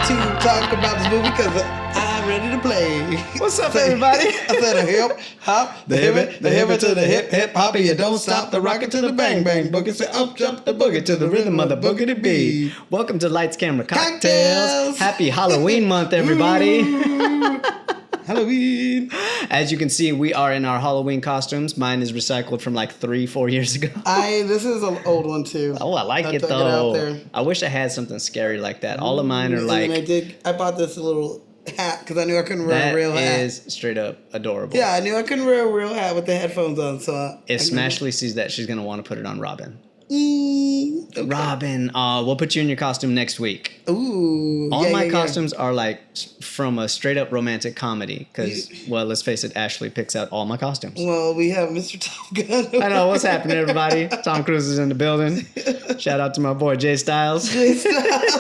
to talk about this movie because I'm ready to play. What's up, everybody? I said a hip hop, the hip it to the hip hop, and you don't stop the rocket to the bang bang boogie. Say up jump the boogie to the rhythm of the boogity beat. Welcome to Lights, Camera, Cocktails. Happy Halloween month, everybody. Halloween. As you can see, we are in our Halloween costumes. Mine is recycled from like 3-4 years ago. This is an old one too. Oh, I like it though. I wish I had something scary like that. All of mine are like. And I bought this little hat because I knew I couldn't wear a real hat. That is straight up adorable. Yeah, I knew I couldn't wear a real hat with the headphones on. So if Smashley sees that, she's gonna want to put it on Robin. Okay. Robin, we'll put you in your costume next week. Ooh. All my costumes are like from a straight up romantic comedy because, well, let's face it, Ashley picks out all my costumes. Well, we have Mr. Top Gun. I know. What's happening, everybody? Tom Cruise is in the building. Shout out to my boy, Jay Styles. Jay Styles.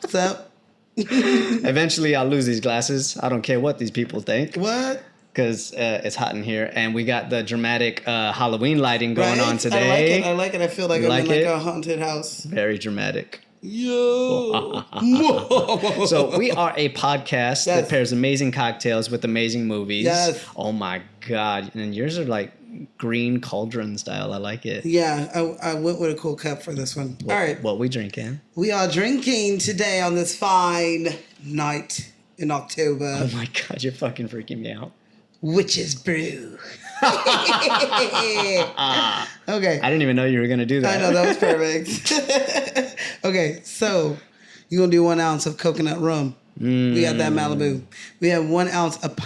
What's up? Eventually, I'll lose these glasses. I don't care what these people think. What? Because it's hot in here, and we got the dramatic Halloween lighting going on today. I like it. I feel like I'm in like a haunted house. Very dramatic. Yo. So we are a podcast that pairs amazing cocktails with amazing movies. Yes. Oh my God. And yours are like green cauldron style. I like it. Yeah, I went with a cool cup for this one. All right. What we drinking? We are drinking today on this fine night in October. Oh my God, you're fucking freaking me out. Witch's Brew. Okay. I didn't even know you were going to do that. I know, that was perfect. Okay, so you're going to do 1 ounce of coconut rum. We got that Malibu. We have 1 ounce of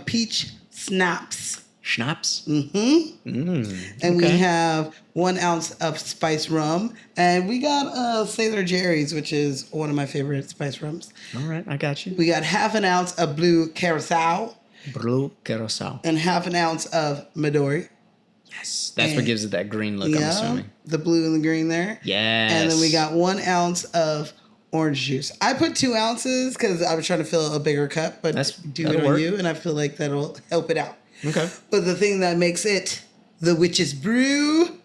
peach schnapps. Schnapps? And we have 1 ounce of spice rum. And we got Sailor Jerry's, which is one of my favorite spice rums. All right, I got you. We got 1/2 ounce of blue curacao. Blue curacao. And 1/2 ounce of Midori. Yes. That's what gives it that green look, I'm assuming. The blue and the green there. Yes. And then we got 1 ounce of orange juice. I put 2 ounces because I was trying to fill a bigger cup, but do it on you, and I feel like that'll help it out. Okay. But the thing that makes it the Witch's Brew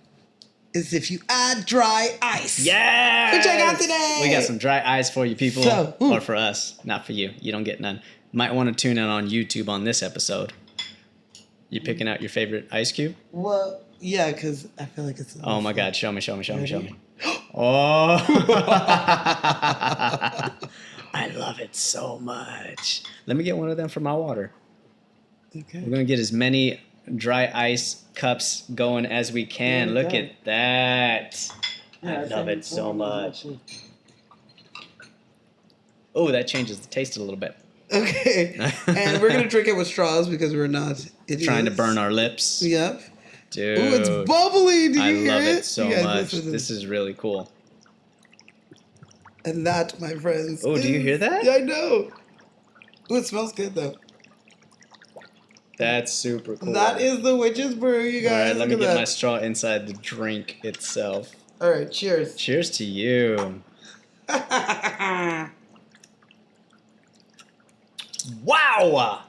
is if you add dry ice. Yes! Which I got today. We got some dry ice for you people. Or for us. Not for you. You don't get none. Might want to tune in on YouTube on this episode. You picking out your favorite ice cube? Well, yeah, because I feel like it's... Oh my God. Show me. Oh. I love it so much. Let me get one of them for my water. Okay. We're going to get as many dry ice cups going as we can. Look at that. I love it so much. Oh, that changes the taste a little bit. Okay. And we're going to drink it with straws because we're not idiots. Trying to burn our lips. Yep. Dude. Ooh, it's bubbly. Do you hear I love it so much. This is really cool. And that, my friends. Oh, do you hear that? Yeah, I know. Ooh, it smells good, though. That's super cool. That is the Witch's Brew, you guys. All right, let me get my straw inside the drink itself. All right, cheers. Cheers to you. Wow!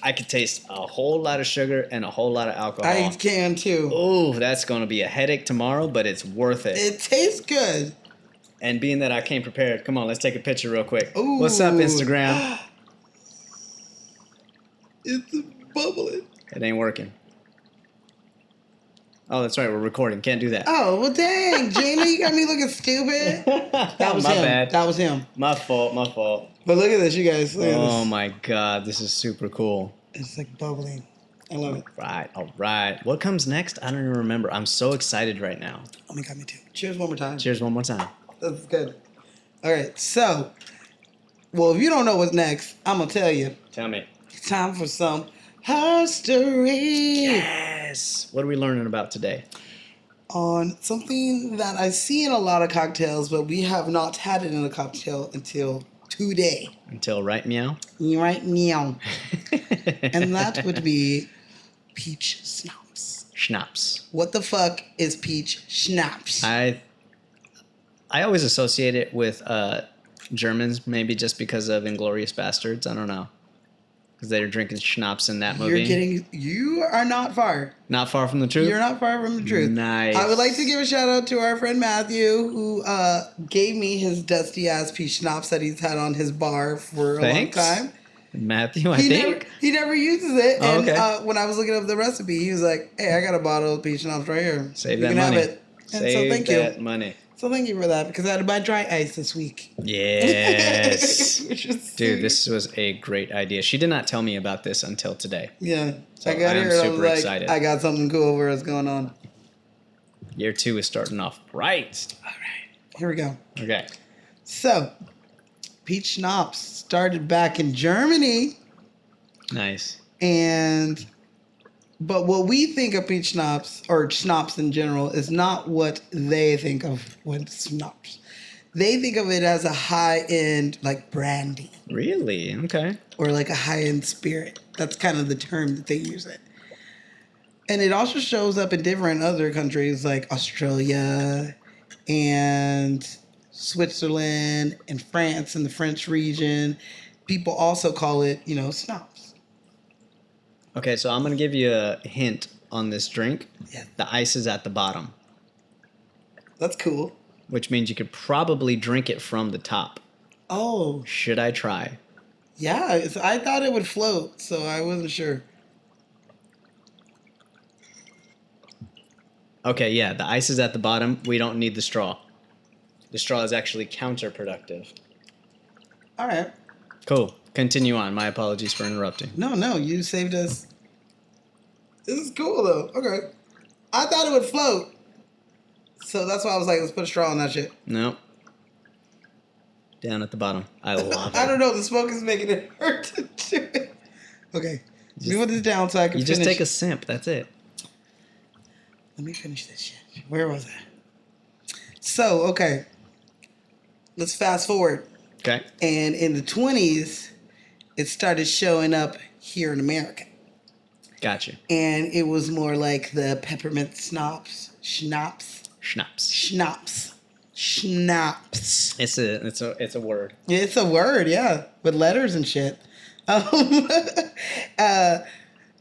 I could taste a whole lot of sugar and a whole lot of alcohol. I can too. Oh, that's going to be a headache tomorrow, but it's worth it. It tastes good. And being that I came prepared, come on, let's take a picture real quick. Ooh. What's up, Instagram? It's bubbling. It ain't working. Oh, that's right. We're recording. Can't do that. Oh, well, dang. Jamie, you got me looking stupid. That was my him. bad. That was him. My fault. But look at this, you guys. Look at this. Oh, my God. This is super cool. It's like bubbling. I love it. All right. What comes next? I don't even remember. I'm so excited right now. Oh, my God, me too. Cheers one more time. Cheers one more time. That's good. All right, so, well, if you don't know what's next, I'm going to tell you. Tell me. It's time for some history. Yes. What are we learning about today? On something that I see in a lot of cocktails, but we have not had it in a cocktail until today. Until right meow? Right meow. And that would be peach schnapps. Schnapps. What the fuck is peach schnapps? I always associate it with Germans, maybe just because of Inglourious Bastards. I don't know. Because they were drinking schnapps in that movie. You are not far. Not far from the truth? You're not far from the truth. Nice. I would like to give a shout out to our friend Matthew, who gave me his dusty ass peach schnapps that he's had on his bar for a long time. Matthew, I think. He never uses it. Oh, and okay. When I was looking up the recipe, he was like, hey, I got a bottle of peach schnapps right here. Save you that can money. have it. And Save so thank that you. money. So thank you for that, because I had to buy dry ice this week. Yes. Dude, this was a great idea. She did not tell me about this until today. Yeah. So I got I am here and I super was like, excited. I got something cool over what's going on. Year 2 is starting off right. All right. Here we go. Okay. So, peach schnapps started back in Germany. Nice. But what we think of peach schnapps, or schnapps in general, is not what they think of when schnapps. They think of it as a high-end, like, brandy. Really? Okay. Or like a high-end spirit. That's kind of the term that they use it. And it also shows up in different other countries like Australia and Switzerland and France and the French region. People also call it, schnapps. Okay, so I'm going to give you a hint on this drink. Yeah. The ice is at the bottom, That's cool. which means you could probably drink it from the top. Oh, Should I try? yeah. I thought it would float, so I wasn't sure. Okay, yeah, the ice is at the bottom. We don't need the straw. The straw is actually counterproductive. All right. Cool. Continue on. My apologies for interrupting. No, you saved us. This is cool, though. Okay. I thought it would float. So that's why I was like, let's put a straw on that shit. No. Down at the bottom. I love it. I don't know. The smoke is making it hurt to do it. Okay. Let me put this down so I can You finish. just take a sip. That's it. Let me finish this shit. Where was I? So, okay. Let's fast forward. Okay. And in the 20s, it started showing up here in America. Gotcha. And it was more like the peppermint schnapps. Schnapps. It's a word. It's a word, yeah, with letters and shit.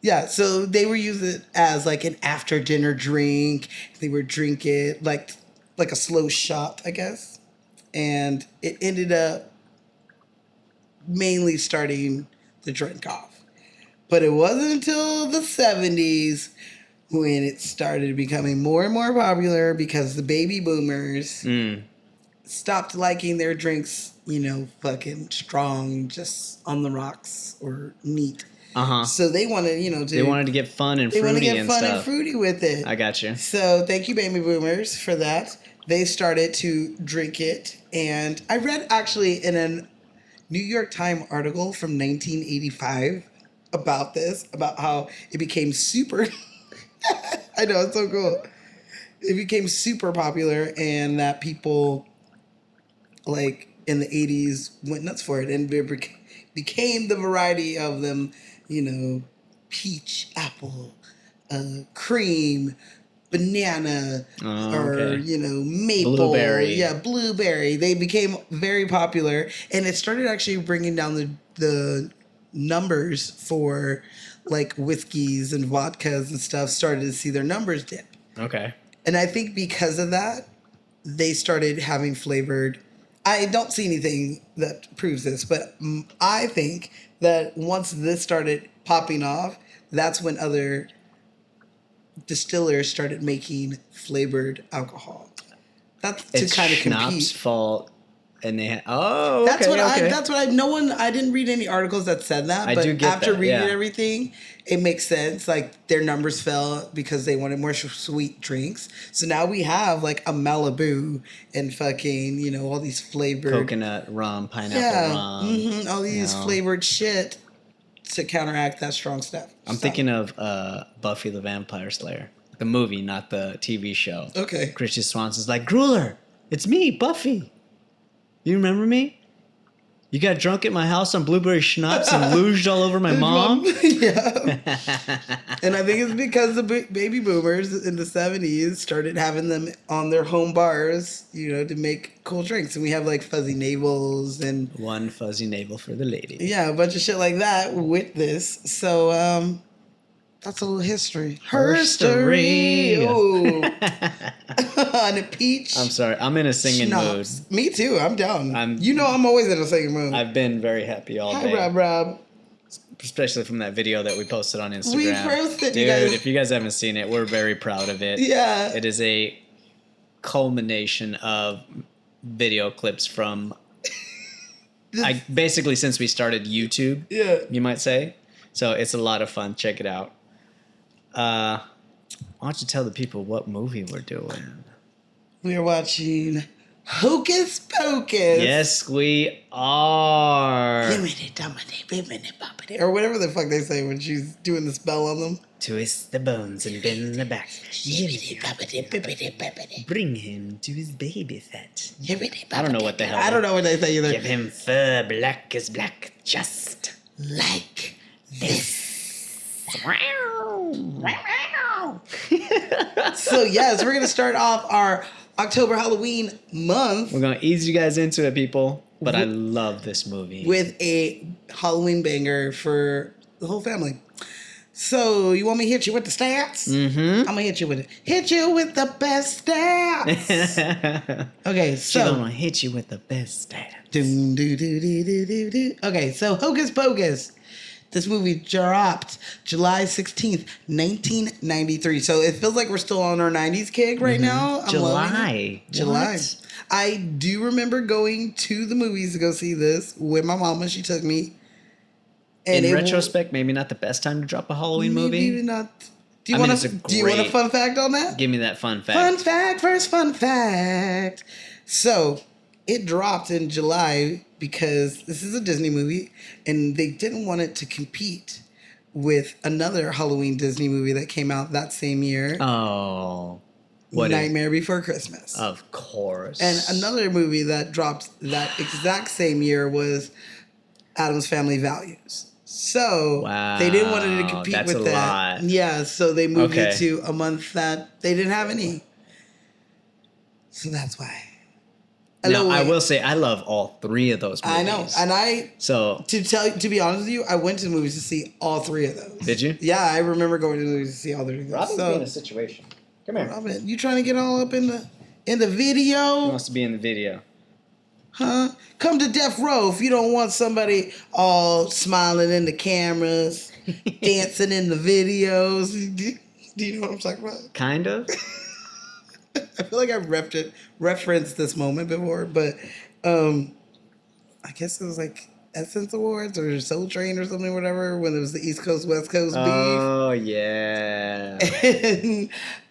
Yeah, so they were using it as like an after dinner drink. They would drink it like a slow shot, I guess. And it ended up mainly starting the drink off. But it wasn't until the 70s when it started becoming more and more popular because the baby boomers stopped liking their drinks, fucking strong, just on the rocks or neat. Uh-huh. So they wanted, they wanted to get fun and fruity they wanted to get and fun stuff. and fruity with it. I got you. So thank you, baby boomers, for that. They started to drink it. And I read actually in a New York Times article from 1985 about this, about how it became super... I know, it's so cool. It became super popular and that people, like, in the 80s went nuts for it. And it became the variety of them, peach, apple, cream, banana, or, maple. Blueberry. Yeah, blueberry. They became very popular. And it started actually bringing down the numbers for, like, whiskeys and vodkas and stuff, started to see their numbers dip. Okay. And I think because of that, they started having flavored. I don't see anything that proves this, but I think that once this started popping off, that's when other distillers started making flavored alcohol. That's to kind of compete. Fault, and they had, okay. That's what I didn't read any articles that said that, I but do get after that, reading yeah. everything, it makes sense. Like, their numbers fell because they wanted more sweet drinks. So now we have like a Malibu and fucking, all these flavored coconut rum, pineapple rum. all these flavored shit to counteract that strong stuff. I'm thinking of Buffy the Vampire Slayer, the movie, not the TV show. Okay. Christian Swanson's like, Grueller, it's me, Buffy. You remember me? You got drunk at my house on blueberry schnapps and louged all over my mom? Yeah. And I think it's because the baby boomers in the 70s started having them on their home bars, to make cool drinks. And we have like fuzzy navels and... One fuzzy navel for the lady. Yeah, a bunch of shit like that with this. So, that's a little history. Herstory. Oh. And a peach. I'm sorry. I'm in a singing schnapps. mood. Me too. I'm down. I'm always in a singing mood. I've been very happy all day. Hi, Rob. Especially from that video that we posted on Instagram. We posted, Dude, you guys. if you guys haven't seen it, we're very proud of it. Yeah. It is a culmination of video clips from basically since we started YouTube. Yeah. You might say. So it's a lot of fun. Check it out. Why don't you tell the people what movie we're doing? We are watching Hocus Pocus. Yes, we are. Or whatever the fuck they say when she's doing the spell on them. Twist the bones and bend the back. Bring him to his baby fat. I don't know what the hell. I don't know what they say either. Give him fur black as black, just like this. So yes, we're gonna start off our October Halloween month. We're gonna ease you guys into it, people. But I love this movie with a Halloween banger for the whole family. So you want me to hit you with the stats? Mm-hmm. I'm gonna hit you with the best stats. Okay, so I'm gonna hit you with the best stats. Okay, so Hocus Pocus. This movie dropped July 16th, 1993. So it feels like we're still on our 90s kick right now. July. What? I do remember going to the movies to go see this with my mama. She took me. And in retrospect, maybe not the best time to drop a Halloween movie. Maybe not. Do you want a fun fact on that? Give me that fun fact. Fun fact, first fun fact. So it dropped in July because this is a Disney movie and they didn't want it to compete with another Halloween Disney movie that came out that same year. Oh. Nightmare Before Christmas. Of course. And another movie that dropped that exact same year was Addams Family Values. So they didn't want it to compete with that. Lot. Yeah, so they moved it to a month that they didn't have any. So that's why. Now, I will say I love all three of those movies. I know. And to be honest with you, I went to the movies to see all three of those. Did you? Yeah, I remember going to the movies to see all three of those. Robin's in a situation. Come here. Robin, you trying to get all up in the video? He wants to be in the video. Huh? Come to death row if you don't want somebody all smiling in the cameras, dancing in the videos. Do you know what I'm talking about? Kind of. I feel like I've referenced this moment before, but I guess it was like Essence Awards or Soul Train or something, whatever, when it was the East Coast, West Coast beef. Oh, yeah.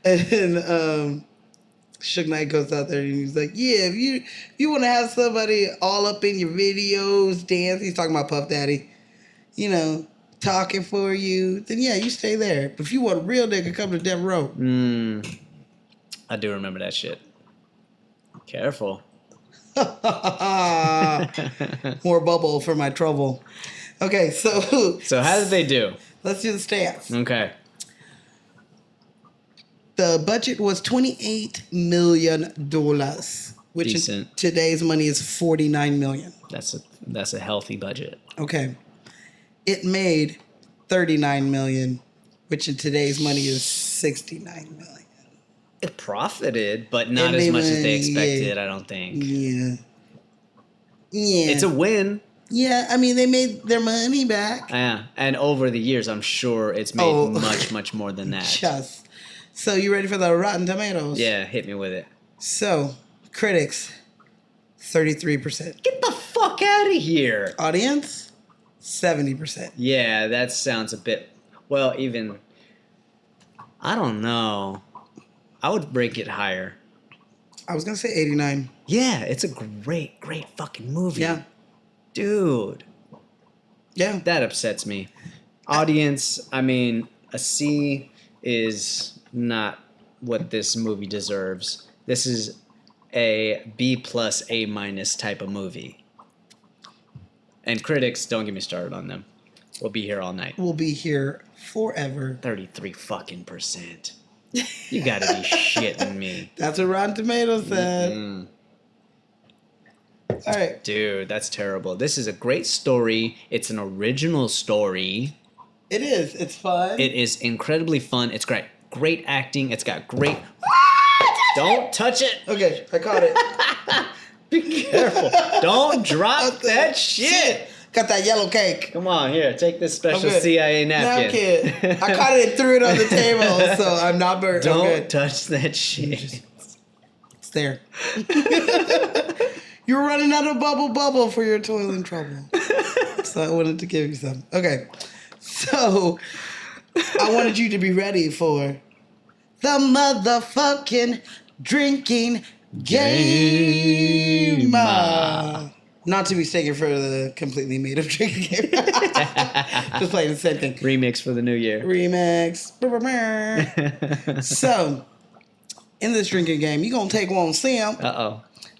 and Suge Knight goes out there and he's like, yeah, if you want to have somebody all up in your videos, dance, he's talking about Puff Daddy, talking for you, then yeah, you stay there. But if you want a real nigga, come to death row. I do remember that shit. Careful. More bubble for my trouble. Okay, so... So how did they do? Let's do the stats. Okay. The budget was $28 million, which in today's money is $49 million. That's a healthy budget. Okay. It made $39 million, which in today's money is $69 million. It profited, but not as much as they expected, I don't think. Yeah. It's a win. Yeah, I mean, they made their money back. Yeah, and over the years, I'm sure it's made much, much more than that. Just. So, you ready for the Rotten Tomatoes? Yeah, hit me with it. So, critics, 33%. Get the fuck out of here. Audience, 70%. Yeah, that sounds a bit, well, even, I don't know. I would break it higher. I was going to say 89. Yeah, it's a great, great fucking movie. Yeah. Dude. Yeah. That upsets me. Audience, I mean, a C is not what this movie deserves. This is a B plus A minus type of movie. And critics, don't get me started on them. We'll be here all night. We'll be here forever. 33 fucking %. You gotta be shitting me. That's what Rotten Tomatoes said. Mm-mm. All right. Dude, that's terrible. This is a great story. It's an original story. It is. It's fun. It is incredibly fun. It's great. Great acting. It's got great... Don't touch it. Okay, I caught it. Be careful. Don't drop that shit. Got that yellow cake. Come on, here. Take this special CIA napkin. I caught it and threw it on the table, so I'm not burnt. Don't touch that shit. It's there. You're running out of bubble for your toilet trouble. So I wanted to give you some. Okay. So I wanted you to be ready for the motherfucking drinking game. Not to be taken for the completely made up drinking game. Just playing the same thing. Remix for the new year. Remix. So, in this drinking game, you're going to take one sip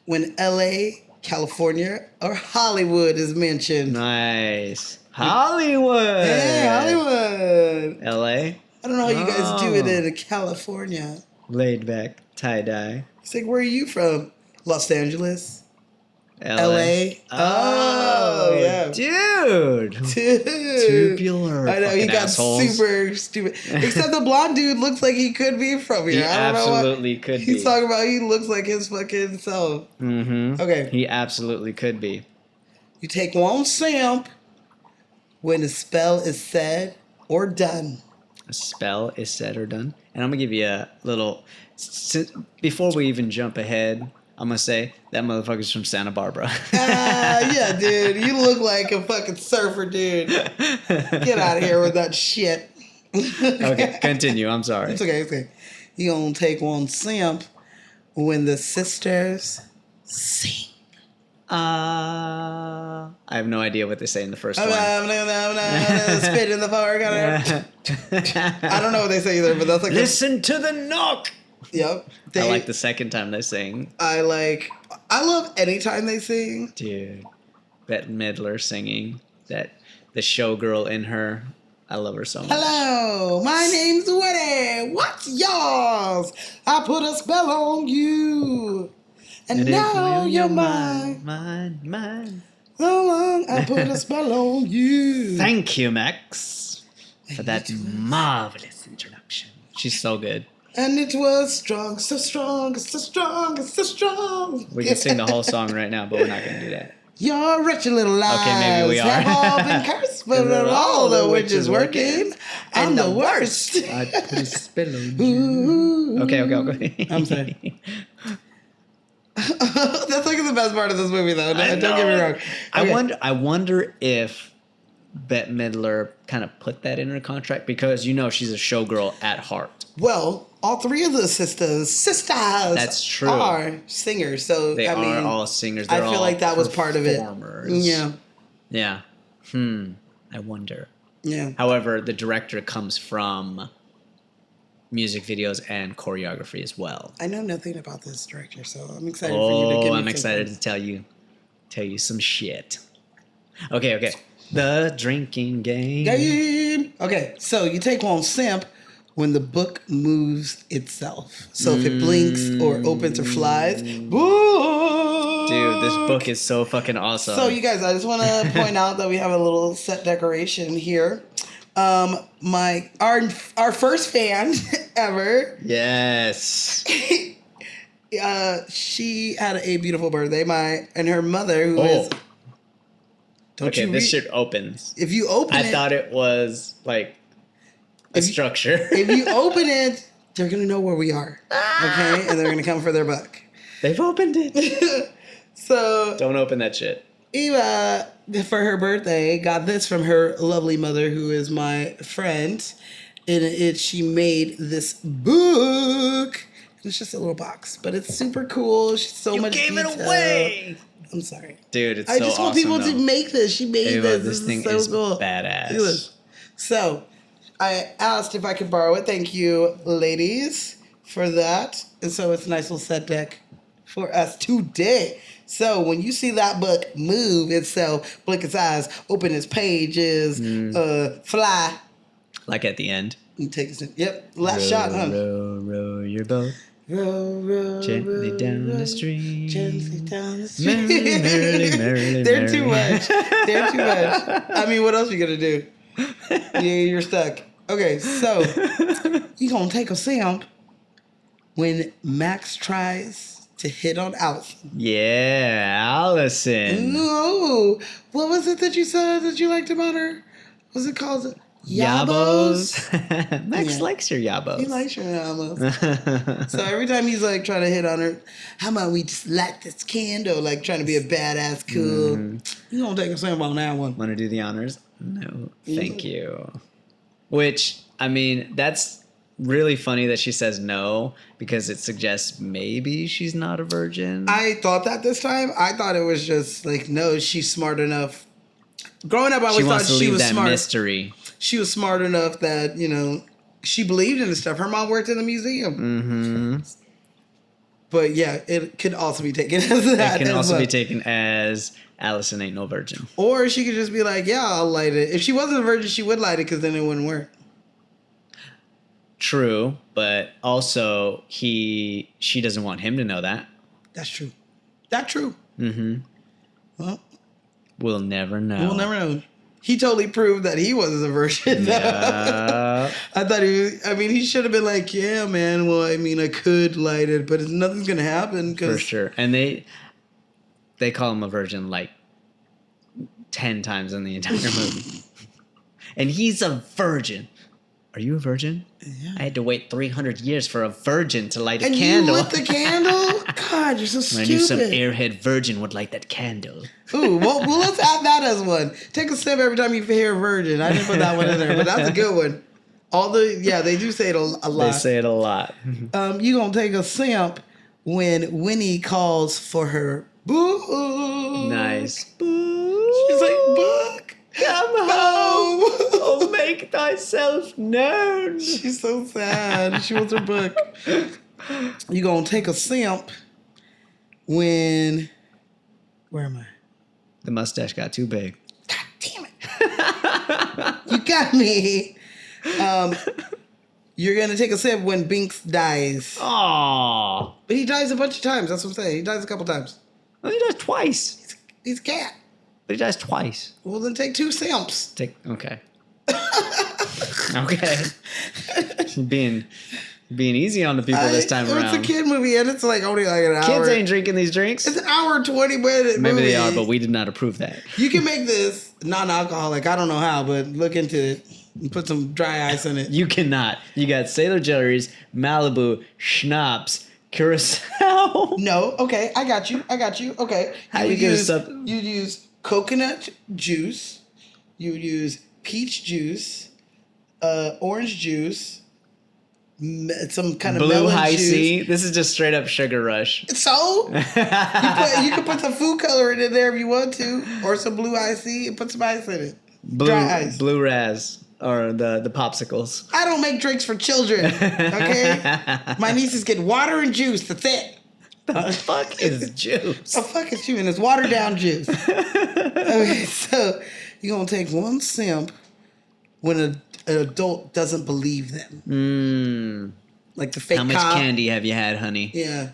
when LA, California, or Hollywood is mentioned. Nice. Hollywood. Yeah, Hollywood. LA. I don't know how you guys do it in California. Laid back, tie-dye. It's like, where are you from? Los Angeles? LA. Oh, yeah. Dude. Tubular. I know, he got assholes. super stupid. Except the blonde dude looks like he could be from here. He I don't know absolutely could be. He's talking about he looks like his fucking self. Mm-hmm. Okay. He absolutely could be. You take one sip when the spell is said or done. A spell is said or done. And I'm going to give you a little... Before we even jump ahead... I'm going to say, that motherfucker's from Santa Barbara. Yeah, dude. You look like a fucking surfer, dude. Get out of here with that shit. Okay, continue. I'm sorry. It's okay, it's okay. You gonna take one sip when the sisters sing. I have no idea what they say in the first one. Spit in the fork. I don't know what they say either, but that's like... Listen to the knock! Yep. I like the second time they sing. I love any time they sing. Dude, Bette Midler singing, the showgirl in her. I love her so much. Hello, my name's Woody. What's yours? I put a spell on you. And now you're mine. Mine. So long, I put a spell on you. Thank you, Max, for that marvelous introduction. She's so good. And it was strong, so strong, so strong, so strong. We can sing the whole song right now, but we're not going to do that. Your wretched little lies Okay, maybe we are. have all been cursed, but all the witches working. I'm the worst. I put a spell on you. Okay. I'm sorry. That's like the best part of this movie, though. Don't get me wrong. Okay. I wonder if Bette Midler kind of put that in her contract because she's a showgirl at heart. Well, all three of the sisters That's true. are singers. So They are all singers. They're I feel all like that was part of it. performers. Yeah. I wonder. Yeah. However, the director comes from music videos and choreography as well. I know nothing about this director, so I'm excited for you to give me I'm excited to tell you some shit. Okay. The drinking game. Okay, so you take one sip when the book moves itself. So if it blinks or opens or flies, book. Dude, this book is so fucking awesome. So you guys, I just want to point out that we have a little set decoration here. Our first fan ever. Yes. She had a beautiful birthday. And her mother, who is. This shit opens. If you open it, I thought it was like a structure. If you open it, they're gonna know where we are. Okay, and they're gonna come for their buck. They've opened it. So don't open that shit. Eva, for her birthday, got this from her lovely mother, who is my friend. And she made this book. It's just a little box, but it's super cool. She's so much detail. You gave it away. I'm sorry. Dude, it's so awesome. I just want people to make this. She made this. This thing is so cool. Badass. So, I asked if I could borrow it. Thank you, ladies, for that. And so it's a nice little set deck for us today. So when you see that book move itself, blink its eyes, open its pages, fly. Like at the end. You take a sip. Yep. Last shot, huh? Row your boat. Row, Gently down the stream. Gently down the stream. Merrily. They're too much. They're too much. I mean, what else are you going to do? Yeah, you're stuck. Okay, so you're going to take a sip when Max tries to hit on Allison. Yeah, Allison. No. What was it that you said that you liked about her? Was it called Yabos? Max likes your Yabos. He likes your Yabos. So every time he's like trying to hit on her, how about we just light this candle, like trying to be a badass cool. You gonna take a sample on that one. Want to do the honors? No, thank you. Which, I mean, that's really funny that she says no because it suggests maybe she's not a virgin. I thought that this time. I thought it was just like, no, she's smart enough. Growing up, I always thought she was smart. Mystery. She was smart enough that, you know, she believed in the stuff. Her mom worked in the museum. Mm-hmm. But yeah, it could also be taken as that. It can also be taken as Allison ain't no virgin. Or she could just be like, yeah, I'll light it. If she wasn't a virgin, she would light it because then it wouldn't work. True, but also she doesn't want him to know that. That's true. That's true. Mm-hmm. Well, we'll never know. We'll never know. He totally proved that he wasn't a virgin. Yeah. I thought he should have been like, yeah, man, well, I mean, I could light it, but nothing's going to happen. For sure. And they call him a virgin like 10 times in the entire movie. And he's a virgin. Are you a virgin? Yeah. I had to wait 300 years for a virgin to light a candle. You lit the candle? God, you're so stupid. I knew some airhead virgin would light that candle. Ooh, well, let's add that as one. Take a sip every time you hear virgin. I didn't put that one in there, but that's a good one. They do say it a lot. They say it a lot. You gonna take a sip when Winnie calls for her boo. Nice. Boo. She's like, Book. Come home. Oh, make thyself known. She's so sad. She wants her book. You gonna take a sip when... Where am I? The mustache got too big. God damn it. You got me. You're gonna take a sip when Binks dies. Aww. But he dies a bunch of times. That's what I'm saying. He dies a couple times. Well, he dies twice. He's a cat. But he dies twice. Well, then take 2 sips. Okay. Okay. being easy on the people this time around. It's a kid movie, and it's like only like an hour. Kids ain't drinking these drinks. It's an hour and 20-minute movie. Maybe they are, but we did not approve that. You can make this non-alcoholic. I don't know how, but look into it. And put some dry ice in it. You cannot. You got Sailor Jerry's, Malibu, Schnapps, Curacao. No, okay, I got you. Okay. How you use something? You'd use coconut juice. You would use peach juice, orange juice, some kind of Blue melon High juice. C. This is just straight up Sugar Rush. So you can put some food coloring in there if you want to, or some blue ice and put some ice in it. Dry ice. Blue Raz. Or the popsicles. I don't make drinks for children, okay? My nieces get water and juice. That's it. The fuck is juice? The fuck is juice? And it's watered down juice. Okay, so you're going to take 1 sip when an adult doesn't believe them. Like the fake cop. How much candy have you had, honey? Yeah.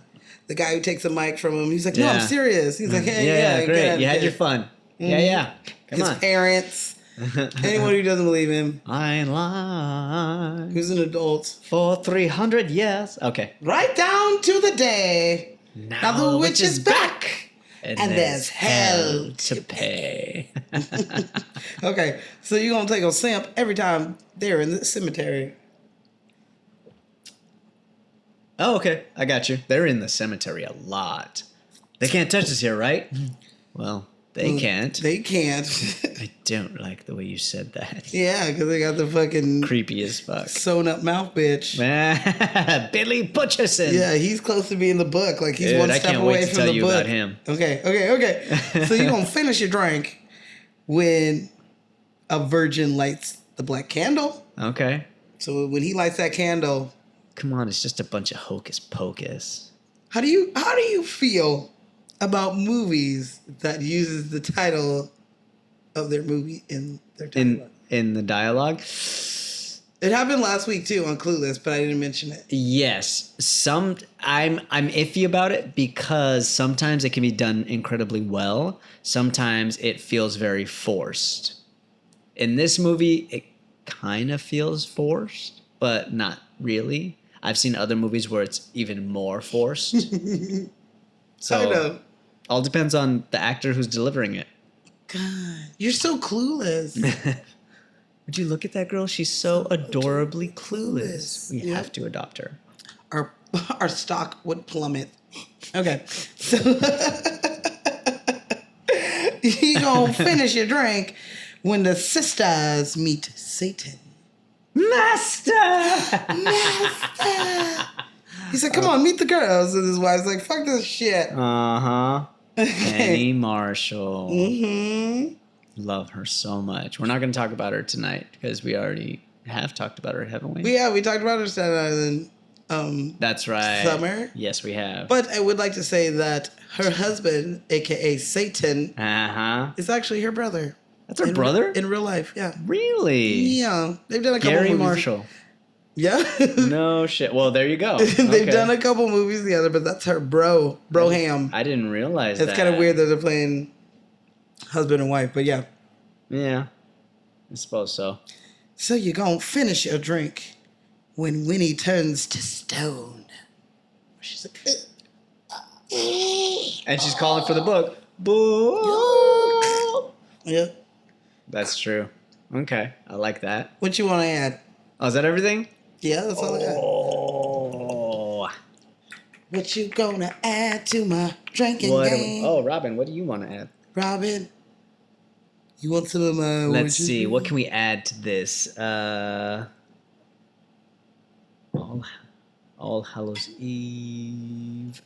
The guy who takes a mic from him, he's like, no, I'm serious. He's like, hey, yeah, great. You had your fun. Yeah. Come on. His parents. Anyone who doesn't believe him. I ain't lying. Who's an adult. For 300 years. Okay. Right down to the day. Now the witch is back. And there's hell to pay. Okay. So you're going to take a sip every time they're in the cemetery. Oh, okay. I got you. They're in the cemetery a lot. They can't touch us here, right? Well... They can't. They can't. I don't like the way you said that. Yeah, because they got the fucking... Creepy as fuck. Sewn up mouth bitch. Billy Butcherson. Yeah, he's close to being the book. Like, he's one step away from the book. I can't wait to tell you about him. Okay. So you're going to finish your drink when a virgin lights the black candle. Okay. So when he lights that candle... Come on, it's just a bunch of hocus pocus. How do you feel about movies that uses the title of their movie in their dialogue. In the dialogue. It happened last week too on Clueless, but I didn't mention it. Yes, I'm iffy about it because sometimes it can be done incredibly well. Sometimes it feels very forced. In this movie, it kind of feels forced, but not really. I've seen other movies where it's even more forced. So I know. all depends on the actor who's delivering it. God, you're so clueless. Would you look at that girl? She's so adorably clueless. We Yep. have to adopt her. Our stock would plummet. Okay, so you gonna finish your drink when the sisters meet Satan. Master! He said, "Come on, meet the girls." And his wife's like, "Fuck this shit." Uh-huh. Penny Marshall. Mm-hmm. Love her so much. We're not going to talk about her tonight because we already have talked about her, haven't we? We talked about her Staten Island. That's right. Summer. Yes, we have. But I would like to say that her husband, aka Satan, Uh-huh. is actually her brother. That's her brother? In real life, yeah. Really? Yeah. They've done a couple Gary movies. Marshall. Yeah. No shit. Well, there you go. They've Okay. done a couple movies together, but that's her broham. I didn't realize that. It's kind of weird that they're playing husband and wife, but yeah. Yeah. I suppose so. So you're going to finish your drink when Winnie turns to stone. She's like, And she's calling for the book. Book. yeah. That's true. Okay. I like that. What you want to add? Oh, is that everything? Yeah, that's all I got. Oh. What you gonna add to my drinking game? Oh, Robin, what do you want to add? Robin, you want some of my... Let's see. What can we add to this? All Hallows Eve.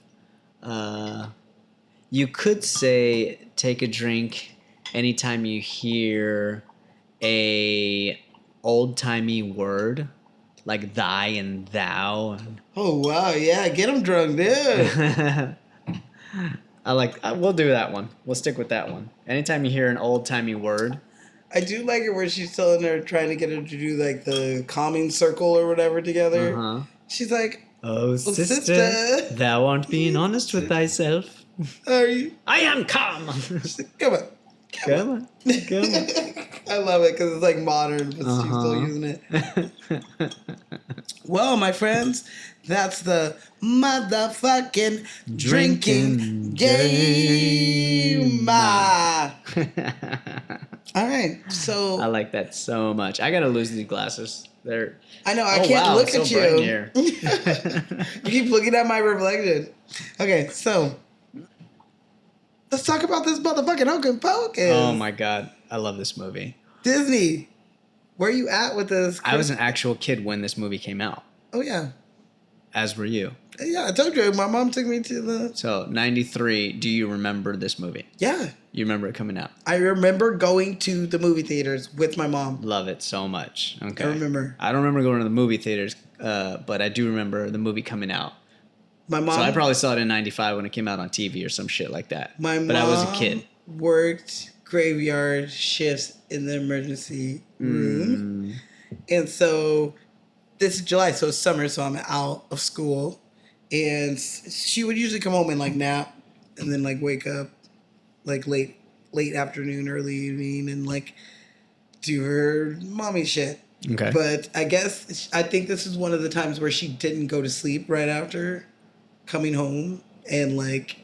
You could say take a drink anytime you hear a old-timey word like thy and thou. Oh, wow, yeah, get them drunk, dude. We'll do that one. We'll stick with that one. Anytime you hear an old-timey word. I do like it where she's telling her, trying to get her to do like the calming circle or whatever together. Uh-huh. She's like, Oh, sister, sister. thou art being honest with thyself. are you? I am calm. She's like, come on. Come on. I love it because it's like modern, but she's still using it. Well, my friends, that's the motherfucking drinking game. All right, so I like that so much. I gotta lose these glasses. I know I can't look it's at so bright in you. here. You keep looking at my reflection. Okay, so let's talk about this motherfucking Hocus Pocus. Oh my god, I love this movie. Disney, where are you at with this? I was an actual kid when this movie came out, Oh yeah, as were you. yeah. I told you my mom took me to the. So, 93, do you remember this movie? Yeah, You remember it coming out? I remember going to the movie theaters with my mom. Love it so much. Okay. I remember. I don't remember going to the movie theaters, but I do remember the movie coming out. My mom. So I probably saw it in 95 when it came out on TV or some shit like that. My but I was a kid. Worked graveyard shifts in the emergency room. And so this is July, so it's summer, so I'm out of school. And she would usually come home and like nap and then like wake up like late afternoon, early evening and like do her mommy shit. Okay. But I think this is one of the times where she didn't go to sleep right after coming home, and like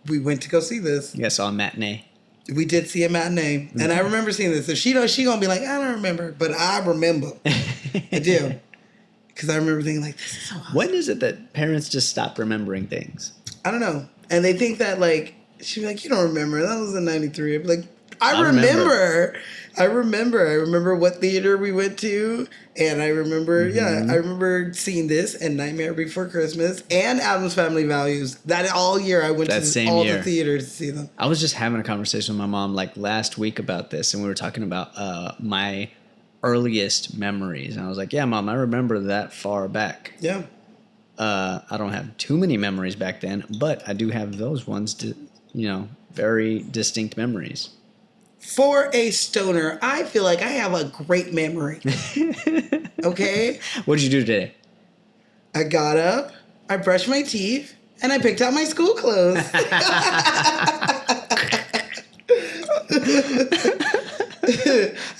we went to go see this. You guys saw a matinee. We did see a matinee, and I remember seeing this. If she gonna be like, I don't remember, but I remember. I do, because I remember thinking like, this is so awesome. When is it that parents just stop remembering things? I don't know, and they think that like she'd be like, you don't remember, that was in '93. I'd be like, I remember. remember what theater we went to, and I remember, I remember seeing this and Nightmare Before Christmas and Addams Family Values. That all year I went That to same all year. the theaters to see them. I was just having a conversation with my mom like last week about this, and we were talking about my earliest memories. And I was like, yeah, Mom, I remember that far back. Yeah. I don't have too many memories back then, but I do have those ones, very distinct memories. For a stoner, I feel like I have a great memory. Okay? What did you do today? I got up, I brushed my teeth, and I picked out my school clothes.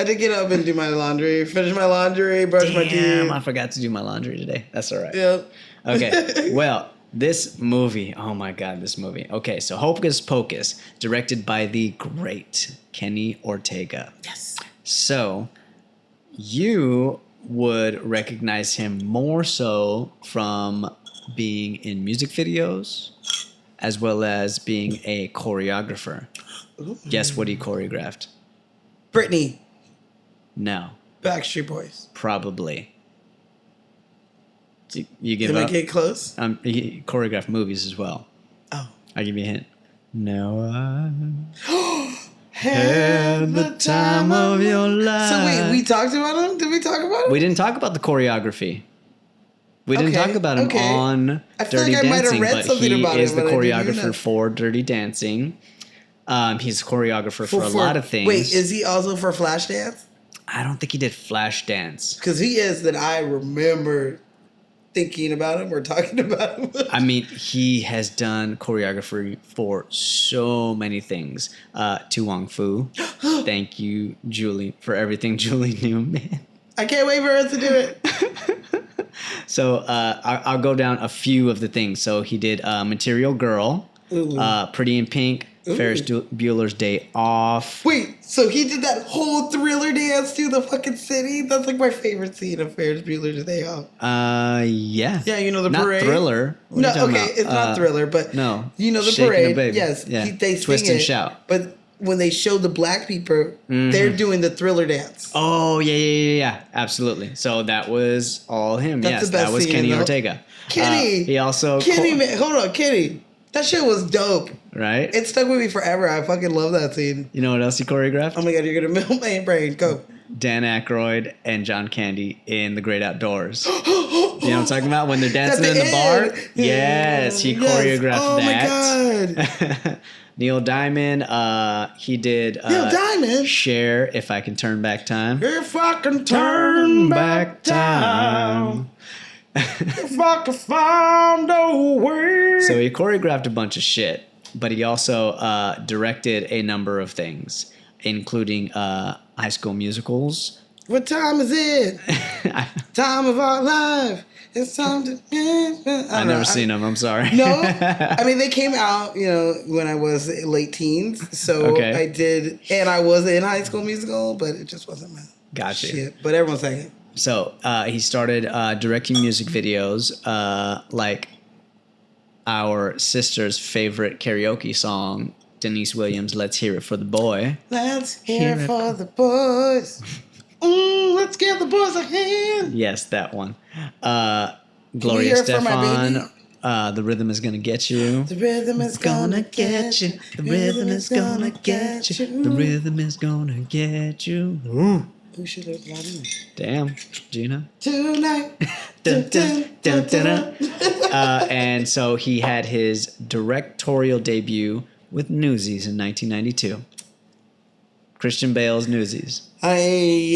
I did get up and do my laundry, finish my laundry, brush my teeth. I forgot to do my laundry today. That's all right. Yep. Okay. Well, this movie. Oh my God, this movie. Okay, so Hocus Pocus, directed by the great Kenny Ortega. Yes. So you would recognize him more so from being in music videos as well as being a choreographer. Ooh. Guess what he choreographed? Britney. No. Backstreet Boys. Probably. You give Did up? I get close? He choreographed movies as well. Oh. I'll give you a hint. No, I Had the time of your life. So wait, we talked about him? Did we talk about him? We didn't talk about the choreography. We didn't Okay, talk about him okay. on I feel Dirty like I might have Dancing, read but something he about is it, the but I didn't even know. choreographer for Dirty Dancing. He's a choreographer for a lot of things. Wait, is he also for Flashdance? I don't think he did Flashdance. Because he is that I remember thinking about him or talking about him. I mean, he has done choreography for so many things. Tu Wong Fu. Thank you, Julie, for everything Julie knew, man. I can't wait for us to do it. So I'll go down a few of the things. So he did Material Girl, Pretty in Pink, Ferris Bueller's Day Off. Wait, so he did that whole Thriller dance through the fucking city? That's like my favorite scene of Ferris Bueller's Day Off. Yeah. Yeah, you know the not parade? Thriller. What No, are you talking okay, about? it's not Thriller, but no, you know the Shaking a parade. Baby. Yes, Yeah. they Twist sing and it, Shout. But when they show the black people, they're doing the Thriller dance. Oh yeah, absolutely. So that was all him. That's yes, the best that was scene, Kenny though. Ortega. Kenny, he also man, hold on, Kenny. That shit was dope. Right? It stuck with me forever. I fucking love that scene. You know what else he choreographed? Oh my god, you're gonna melt my brain. Go. Dan Aykroyd and John Candy in The Great Outdoors. You know what I'm talking about? When they're dancing in the bar? Yes, he choreographed that. Oh my god. Neil Diamond, he did Neil Diamond? Cher, If I Can Turn Back Time. If I can turn back time. If I can find a way. So he choreographed a bunch of shit, but he also directed a number of things, including High School Musicals. What time is it? Time of our life. It's time to. I've never seen them. I'm sorry. No, I mean they came out, when I was late teens. So Okay. I did, and I was in High School Musical, but it just wasn't my Gotcha. shit. But everyone's saying it. So he started directing music videos, like our sister's favorite karaoke song, Denise Williams' "Let's Hear It for the Boy." Let's hear it for the boys. Let's give the boys a hand. Yes, that one. you Gloria hear it for my baby? Estefan, "The Rhythm Is Gonna Get You." The rhythm is gonna get you. The rhythm is gonna get you. The rhythm is gonna get you. Ooh. Who should have brought in? Damn, Gina. Tonight. Dun, dun, dun, dun, dun. And so he had his directorial debut with Newsies in 1992. Christian Bale's Newsies. I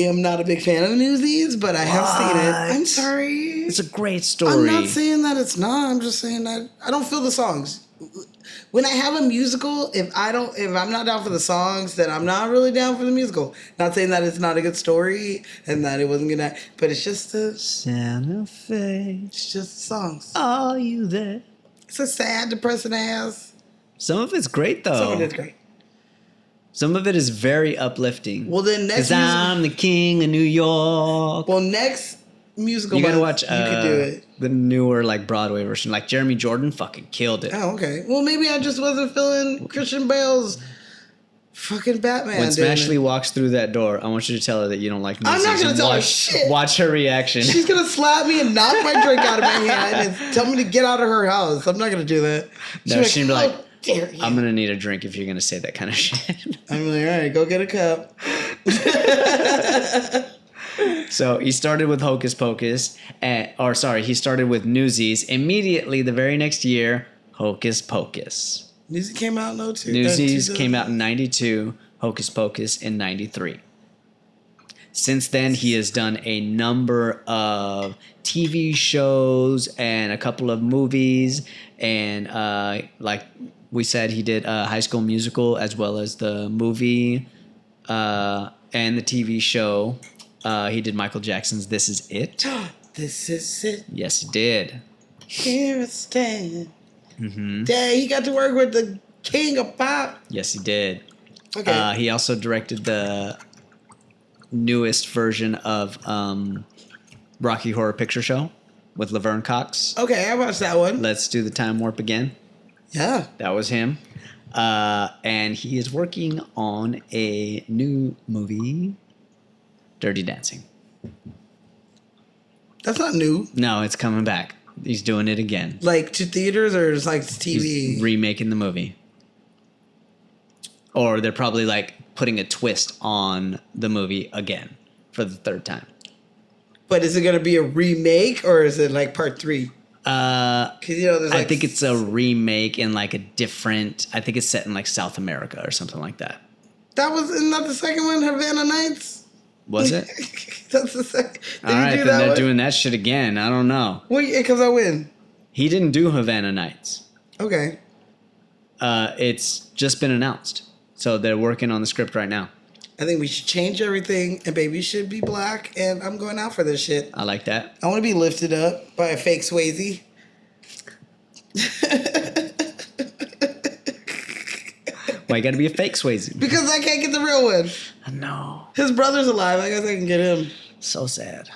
am not a big fan of Newsies, but I have seen it. What? I'm sorry. It's a great story. I'm not saying that it's not. I'm just saying that I don't feel the songs. When I have a musical, if I'm not down for the songs, then I'm not really down for the musical. Not saying that it's not a good story and that it wasn't gonna, but it's just Santa Fe, it's just songs. are you there? It's a sad, depressing ass. Some of it's great though. Some of it's great. Some of it is very uplifting. Well, then next 'Cause I'm the king of New York. Well, next musical You gotta month, watch you could do it. the newer Broadway version. Like Jeremy Jordan fucking killed it. Oh, okay. Well, maybe I just wasn't feeling Christian Bale's fucking Batman. When doing Smashley it. walks through that door, I want you to tell her that you don't like I'm Newsies. not gonna and tell her watch, shit. Watch her reaction. She's gonna slap me and knock my drink out of my hand and tell me to get out of her house. I'm not gonna do that. No, she'd be like, "How dare you?" I'm gonna need a drink if you're gonna say that kind of shit. I'm like, all right, go get a cup. So he started with Hocus Pocus, he started with Newsies. Immediately, the very next year, Hocus Pocus. Music came out in 02. Newsies came out in 92, Hocus Pocus in 93. Since then, he has done a number of TV shows and a couple of movies. And like we said, he did High School Musical as well as the movie and the TV show. He did Michael Jackson's This Is It. This is it. Yes, he did. Here I stand. Mm-hmm. Dang, he got to work with the king of pop. Yes, he did. Okay. He also directed the newest version of Rocky Horror Picture Show with Laverne Cox. Okay, I watched that one. Let's Do the Time Warp Again. Yeah. That was him. And he is working on a new movie, Dirty Dancing. That's not new. No, it's coming back. He's doing it again. Like to theaters or just like TV? He's remaking the movie. Or they're probably like putting a twist on the movie again for the third time. But is it going to be a remake or is it like part 3? Because there's like I think it's a remake in like a different. I think it's set in like South America or something like that. That was not the second one, Havana Nights. Was it? That's the second. Did All right, he do then that they're one? doing that shit again. I don't know. Well, yeah, because I win. He didn't do Havana Nights. Okay. It's just been announced, so they're working on the script right now. I think we should change everything, and baby should be black, and I'm going out for this shit. I like that. I want to be lifted up by a fake Swayze. Why you gotta be a fake Swayze? Because I can't get the real one. No. His brother's alive. I guess I can get him. So sad.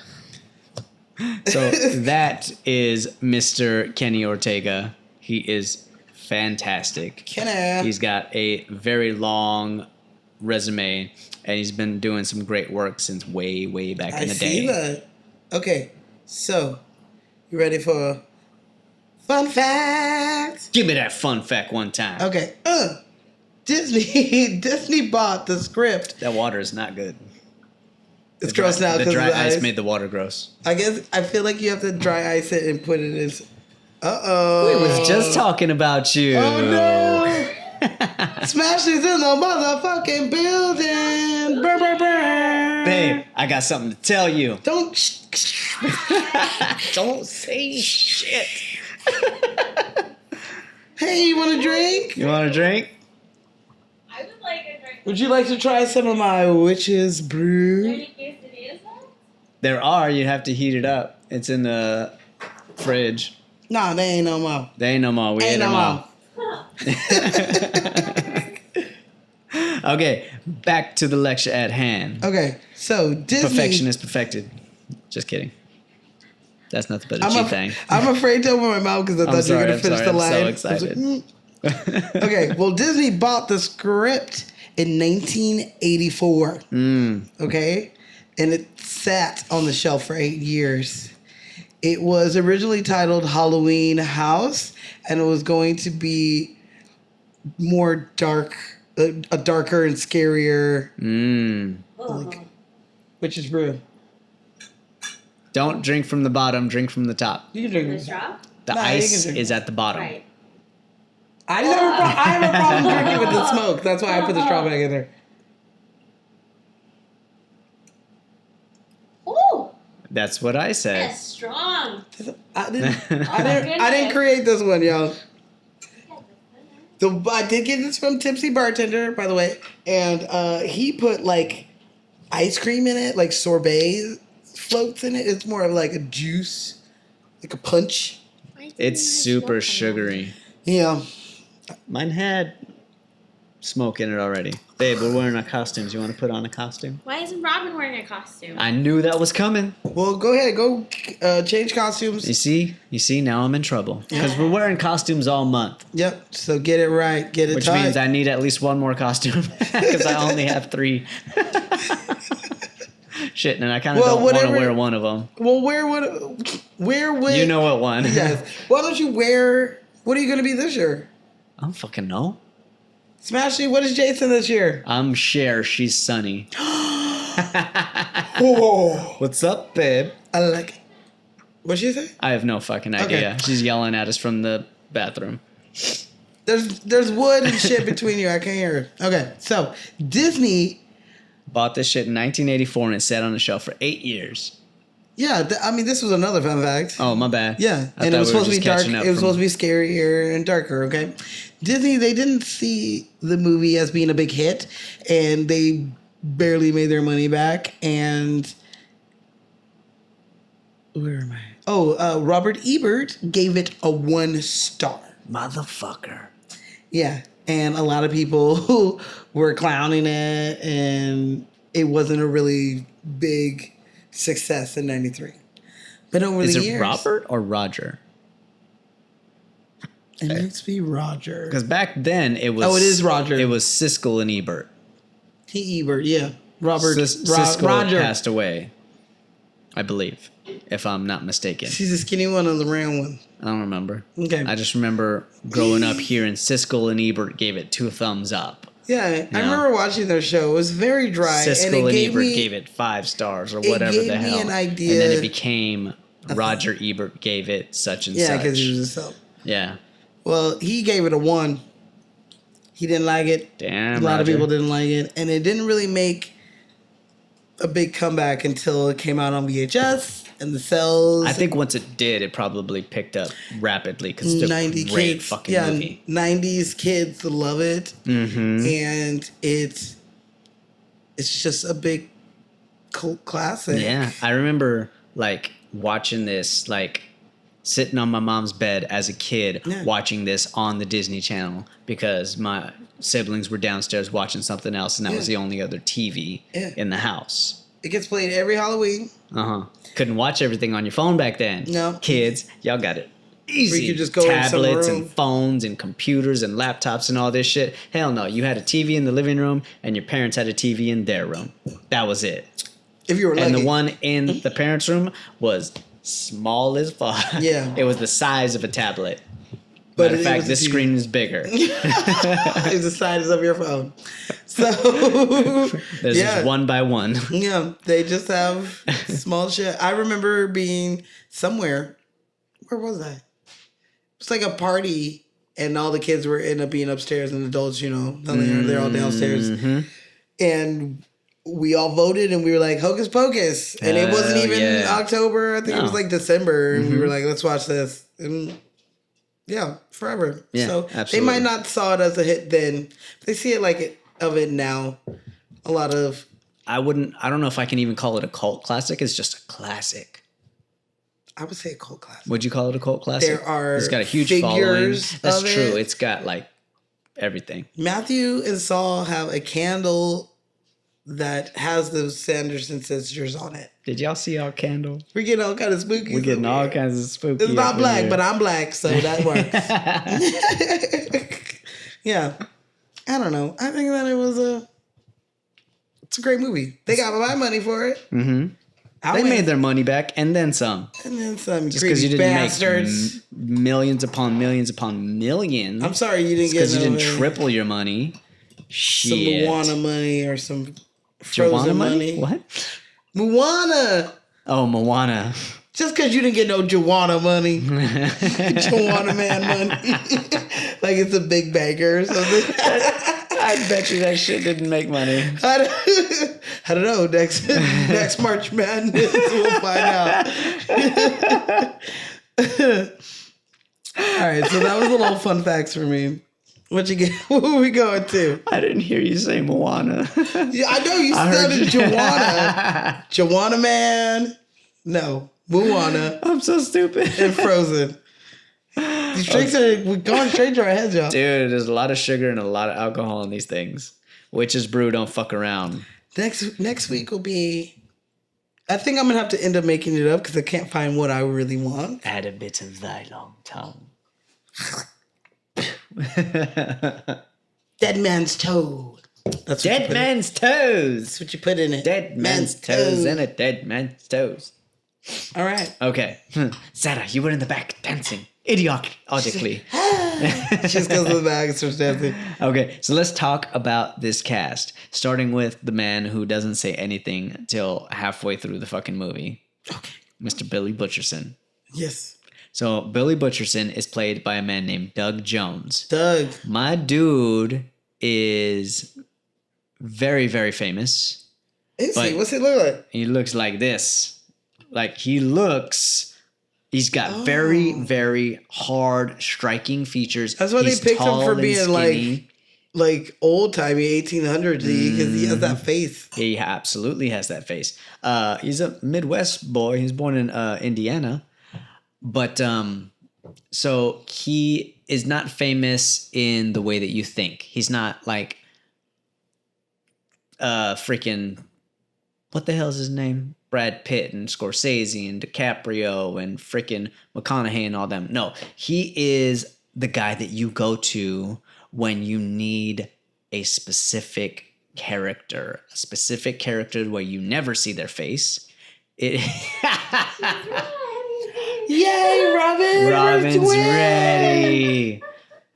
So that is Mr. Kenny Ortega. He is fantastic. Kenny. He's got a very long resume, and he's been doing some great work since way, way back in the day. I see that. Okay, so you ready for a fun fact? Give me that fun fact one time. Okay. Disney bought the script. That water is not good. It's gross now The because dry of the ice ice. made the water gross. I feel like you have to dry ice it and put it in. Uh-oh. We was just talking about you. Oh no! Smash is in the motherfucking building. Burr, burr, burr. Babe, I got something to tell you. Don't say shit. Hey, you want a drink? You want a drink? I would like a drink. Would you like to try some of my witch's brew? Any quesadillas left? There are. You have to heat it up. It's in the fridge. Nah, they ain't no more. They ain't no more. We ate Ain't no them all. more. Okay, back to the lecture at hand. Okay, so Disney. Perfection is perfected. Just kidding. That's nothing but a cheap thing. I'm afraid to open my mouth because I thought you were going to finish the line. I'm so excited. Okay, well, Disney bought the script in 1984. Okay, and it sat on the shelf for 8 years. It was originally titled Halloween House, and it was going to be more dark, a darker and scarier. Like, Witch's brew. Don't drink from the bottom, drink from the top. You can drink The this. straw? The Nah, you ice can drink is at the bottom. Right. I have a problem drinking with the smoke. That's why I put the straw back in there. Ooh, That's what I said. that's strong. I didn't create this one, y'all. I did get this from Tipsy Bartender, by the way, and he put like ice cream in it, like sorbet floats in it. It's more of like a juice, like a punch. It's super sugary. Yeah. Mine had smoke in it already. Babe, we're wearing our costumes. You want to put on a costume? Why isn't Robin wearing a costume? I knew that was coming. Well, go ahead, go change costumes. You see, now I'm in trouble. Because we're wearing costumes all month. Yep. So get it right, get it Which tight. means I need at least one more costume. Because I only have 3. Shit, and I kind of don't want to wear one of them. Well, where would You know what one. Yes. Why don't you wear? What are you going to be this year? I don't fucking know. Smashy, what is Jason this year? I'm Cher. She's Sunny. Oh, What's up, babe? I like it. What'd she say? I have no fucking idea. Okay. She's yelling at us from the bathroom. There's wood and shit between you. I can't hear her. Okay, so Disney, Bought this shit in 1984 and it sat on the shelf for 8 years. yeah. I mean, this was another fun fact. Oh, my bad. Yeah, I and it thought was we were supposed to be just dark. catching up It was from- supposed to be scarier and darker. Okay, Disney, they didn't see the movie as being a big hit, and they barely made their money back. And where am I? Oh, Robert Ebert gave it a 1 star. Motherfucker. Yeah, and a lot of people who were clowning it, and it wasn't a really big success in '93. But over Is the it years, Robert or Roger? It needs to be Roger. Because back then it was. Oh, it is Roger. It was Siskel and Ebert. Ebert, yeah. Robert Siskel Roger. passed away, I believe, if I'm not mistaken. She's the skinny one or the round one. I don't remember. Okay. I just remember growing up here and Siskel and Ebert gave it 2 thumbs up. Yeah, I remember watching their show. It was very dry. Siskel and it and gave Ebert me, gave it 5 stars or whatever gave the me hell. an idea. And then it became Roger Ebert gave it such and Yeah, such. because he was a sub. Yeah. Well, he gave it a 1. He didn't like it. Damn. A lot of Roger. people didn't like it. And it didn't really make a big comeback until it came out on VHS and the sales. I think once it did, it probably picked up rapidly because it's a 90 great kids, fucking yeah, movie. 90s kids love it. Mm-hmm. And it's just a big cult classic. Yeah, I remember like watching this, like sitting on my mom's bed as a kid, Yeah. watching this on the Disney Channel because my siblings were downstairs watching something else, and that was Yeah. the only other TV Yeah. in the house. It gets played every Halloween. Couldn't watch everything on your phone back then. No. Kids, y'all got it easy. you could just go in some tablets room. and phones and computers and laptops and all this shit. Hell no, you had a TV in the living room and your parents had a TV in their room. That was it. If you were lucky. And the one in the parents' room was small as fuck. Yeah. It was the size of a tablet. But Matter of it fact, was this a TV. screen is bigger. It's the size of your phone. So There's yeah. just one by one. Yeah, they just have small shit. I remember being somewhere. Where was I? It's like a party, and all the kids were end up being upstairs, and adults, they're all downstairs. Mm-hmm. And we all voted, and we were like, Hocus Pocus. And it wasn't Hell even yeah. October. I think it was No. like December. And we were like, let's watch this. And yeah, forever. Yeah, so absolutely. they might not saw it as a hit then. They see it like it now. A lot of I don't know if I can even call it a cult classic. It's just a classic. I would say a cult classic. Would you call it a cult classic? There are It's got a huge following. figures That's of true. it. It's got like everything. Matthew and Saul have a candle that has those Sanderson sisters on it. Did y'all see our candle? We're getting all kind of spooky. We're getting over all here. kinds of spooky. It's not up in black, here. but I'm black, so that works. Yeah. I don't know. I think that it's a great movie. They got my money for it. Mm-hmm. They made their money back and then some. And then some Just because you greedy didn't bastards. make millions upon millions upon millions. I'm sorry you didn't get Because you didn't no, triple your money. some Shit. Moana money or some Frozen Moana money. What? Moana. Oh, Moana. Just because you didn't get no Joanna money. Joanna man money. Like it's a big banker or something. I bet you that shit didn't make money. I don't know. Next March Madness, we'll find out. All right, so that was a little fun facts for me. What you get? What were we going to? I didn't hear you say Moana. Yeah, I know you heard said Joanna. Joanna man. No, Moana I'm so stupid. and Frozen. These drinks are going straight to our heads, y'all. Dude, there's a lot of sugar and a lot of alcohol in these things. Witches brew, don't fuck around. Next week will be. I think I'm gonna have to end up making it up because I can't find what I really want. Add a bit of thy long tongue. Dead man's toe. That's what you Dead put man's toes. That's what you put in it. Dead man's toes and a dead man's toes. All right. Okay. Sarah, you were in the back dancing idiotically. She just goes to the back and starts dancing. Okay, so let's talk about this cast, starting with the man who doesn't say anything until halfway through the fucking movie. Okay. Mr. Billy Butcherson. Yes. So Billy Butcherson is played by a man named Doug Jones. Doug. My dude is very, very famous. Is But- he? What's he look like? He looks like this. Like he's got very, very hard, striking features. That's why they He's picked him tall for and being skinny. like old timey 1800s because he has that face. He absolutely has that face. He's a Midwest boy. He's born in Indiana. But so he is not famous in the way that you think. He's not like freaking, what the hell's his name? Brad Pitt and Scorsese and DiCaprio and freaking McConaughey and all them. No, he is the guy that you go to when you need a specific character where you never see their face. Yay, Robin! Robin's ready.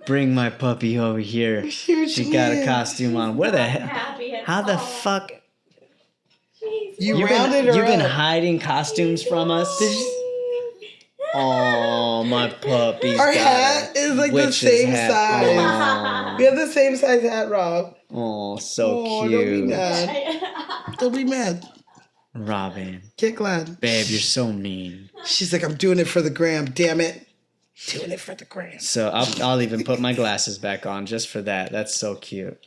Bring my puppy over here. You're She got a twins. costume on. Where the hell? Happy and How the all. fuck? You rounded her You've been up. hiding costumes from us? Oh, my puppy's Our got hat a is like the witch's same hat. size. We have the same size hat, Rob. Oh, so Oh, don't be cute. mad. Don't be mad. Robin. Get glad. Babe, you're so mean. She's like, I'm doing it for the gram. Damn it. Doing it for the gram. So I'll even put my glasses back on just for that. That's so cute.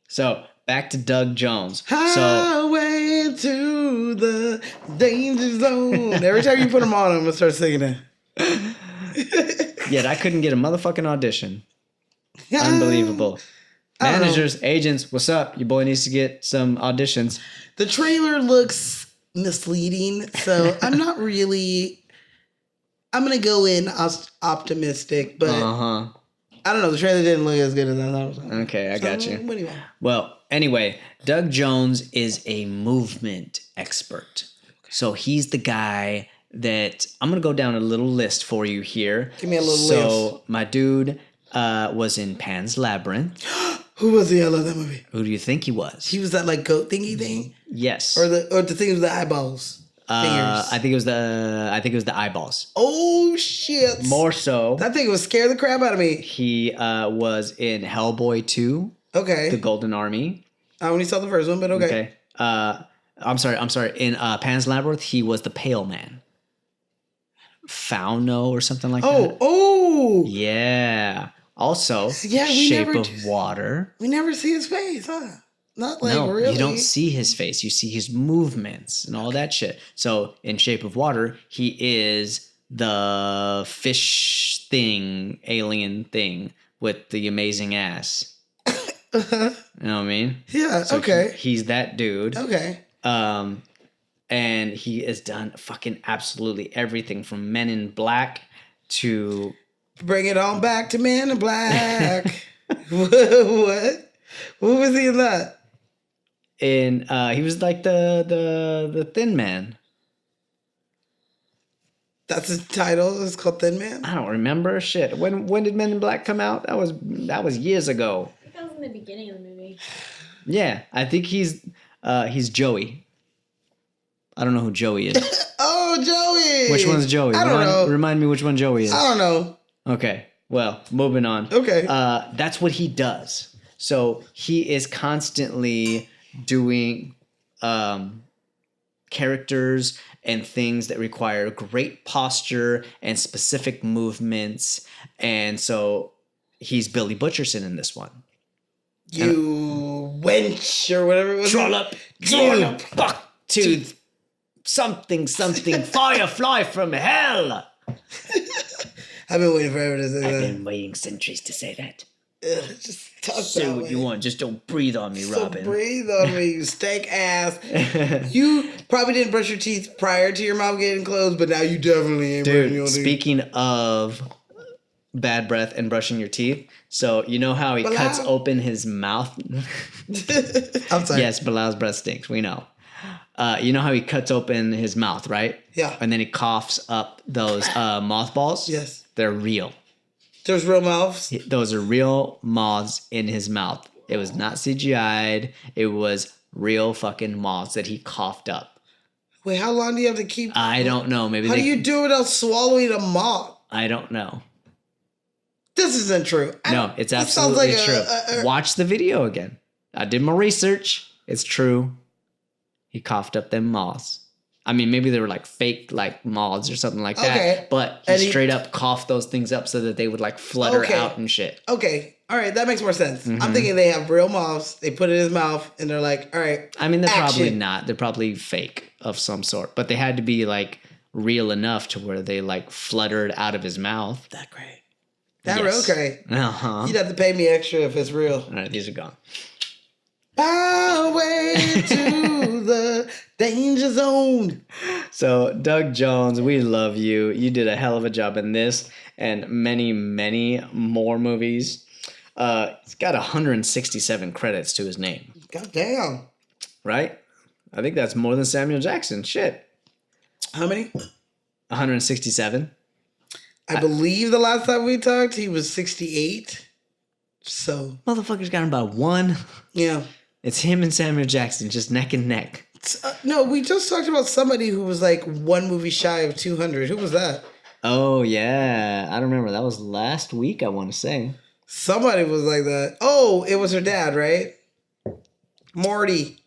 So back to Doug Jones. So Highway to the danger zone. Every time you put them on, I'm gonna start singing it. yet I couldn't get a motherfucking audition. Unbelievable. I don't know. Managers, agents, what's up? Your boy needs to get some auditions. The trailer looks misleading, so I'm not really. I'm gonna go in optimistic, but Uh-huh. I don't know. The trailer didn't look as good as I thought it was. Okay, I got you. What do you want? Well, anyway, Doug Jones is a movement expert. So he's the guy that I'm going to go down a little list for you here. Give me a little So my dude was in Pan's Labyrinth. Who was the yellow of that movie? Who do you think he was? He was that like goat thingy thing, Yes. or the thing with the eyeballs, fingers. I think it was the eyeballs. Oh shit! More so, That thing was scare the crap out of me. he was in Hellboy 2, Okay, The Golden Army. I only saw the first one, but okay. Okay. I'm sorry. In Pan's Labyrinth, he was the Pale Man. Fauno or something like that. Oh! Yeah. Also, Yeah, we Shape never of do- Water. We never see his face, huh? Not like No, really. you don't see his face. You see his movements and all that shit. So in Shape of Water, he is the fish thing, alien thing with the amazing ass. You know what I mean? Yeah. So okay. he's that dude. Okay. And he has done fucking absolutely everything from Men in Black to Bring it on back to Man in Black. What? What was he in that? he was like the Thin Man. That's his title. It's called Thin Man. I don't remember shit. When did Men in Black come out? That was years ago. I think that was in the beginning of the movie. Yeah, I think he's Joey. I don't know who Joey is. Oh, Joey. Which one's Joey? I don't know. Remind me which one Joey is. I don't know. Okay. Well, moving on. Okay. That's what he does. So he is constantly doing characters and things that require great posture and specific movements. And so he's Billy Butcherson in this one. You wench or whatever it was. Trollop, Trollop. fuck to something, firefly from hell. I've been waiting forever to say I've that. been waiting centuries to say that. Ugh, just talk Say that what way. you want, just don't breathe on me, So Robin. breathe on me, you stank ass. You probably didn't brush your teeth prior to your mouth getting closed, but now you definitely ain't brushing your Dude, teeth. speaking of bad breath and brushing your teeth, so you know how he Bilal. cuts open his mouth? I'm sorry. Yes, Bilal's breath stinks, we know. You know how he cuts open his mouth, right? Yeah. And then he coughs up those mothballs? Yes. They're real. There's real mouths. Those are real moths in his mouth. It was not CGI'd. It was real fucking moths that he coughed up. Wait, how long do you have to keep? I don't know. Maybe How they, do you do it without swallowing a moth? I don't know. This isn't true. No, it's This sounds absolutely like true. Watch the video again. I did my research. It's true. He coughed up them moths. I mean, maybe they were like fake like moths or something like that. Okay. But he straight up coughed those things up so that they would like flutter out and shit. Okay. All right. That makes more sense. I'm thinking they have real moths. They put it in his mouth and they're like, all right. I mean, they're probably action. not. They're probably fake of some sort. But they had to be like real enough to where they like fluttered out of his mouth. That great. That Yes. okay. Uh-huh. You'd have to pay me extra if it's real. All right, these are gone. Highway to the danger zone. So, Doug Jones, we love you. You did a hell of a job in this and many, many more movies. He's got 167 credits to his name, God damn. right? I think that's more than Samuel Jackson. Shit. How many? 167. I believe the last time we talked, he was 68. So, Motherfucker's got about one. yeah. It's him and Samuel Jackson, just neck and neck. No, we just talked about somebody who was like one movie shy of 200. Who was that? Oh, yeah. I don't remember. That was last week, I want to say. Somebody was like that. Oh, it was her dad, right? Morty.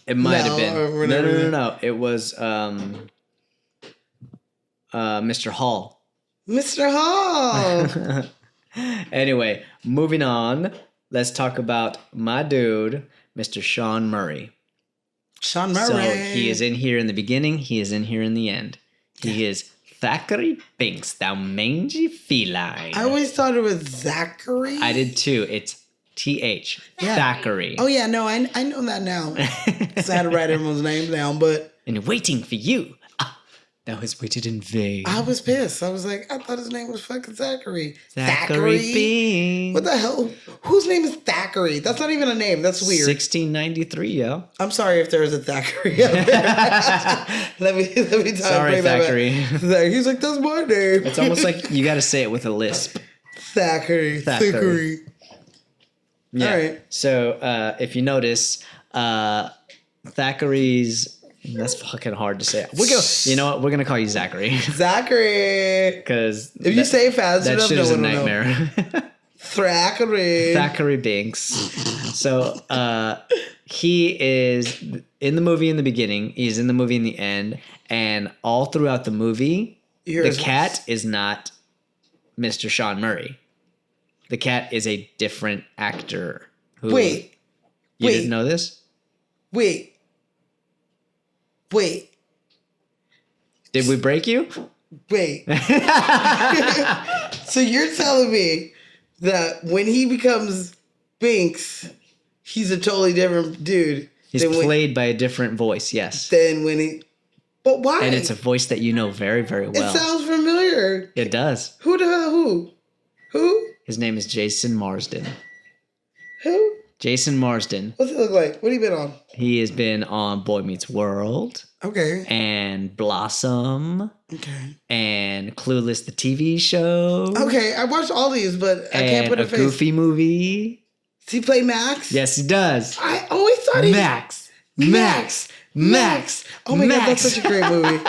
It might have No, been. or No, whatever. no. It was Mr. Hall. Mr. Hall. Anyway, moving on. Let's talk about my dude, Mr. Sean Murray. Sean Murray. So he is in here in the beginning. He is in here in the end. He is Thackeray Binks, thou mangy feline. I always thought it was Zachary. I did too. It's TH. Yeah. Thackeray. Oh, yeah, no, I know that now. 'Cause I had to write everyone's name down, but And waiting for you. Thou hast waited in vain. I was pissed. I was like, I thought his name was fucking Zachary. Thackeray Binks. What the hell? Whose name is Thackeray? That's not even a name. That's weird. 1693, yo. I'm sorry if there is a Thackeray out there. let me bring Sorry, that back. Thackeray. He's like, that's my name. It's almost like you got to say it with a lisp. Thackeray. Thackeray. Yeah. All right. So if you notice, Thackeray's. That's fucking hard to say. You know what? We're gonna call you Zachary Zachary. because If you say it fast that enough, shit no is a one will know. nightmare. Thackeray. Thackeray Binks. So he is in the movie in the beginning. He's in the movie in the end, and all throughout the movie, You hear the his cat is not Mr. Sean Murray. The cat is a different actor. Who, Wait. you wait. didn't know this? Wait. Did we break you? Wait. So you're telling me that when he becomes Binks, he's a totally different dude. He's than played by a different voice, yes. Than when he. But why? And it's a voice that you know very, very It well. sounds familiar. It does. Who the hell? Who? His name is Jason Marsden. Who? Jason Marsden. What's it look like? What have you been on? He has been on Boy Meets World Okay. and Blossom Okay. and Clueless, the TV show. Okay, I watched all these, but I can't And put a a face. Goofy movie. Does he play Max? Yes, he does. I always thought he Max. Max. Max. Oh my god, Max. that's such a great movie.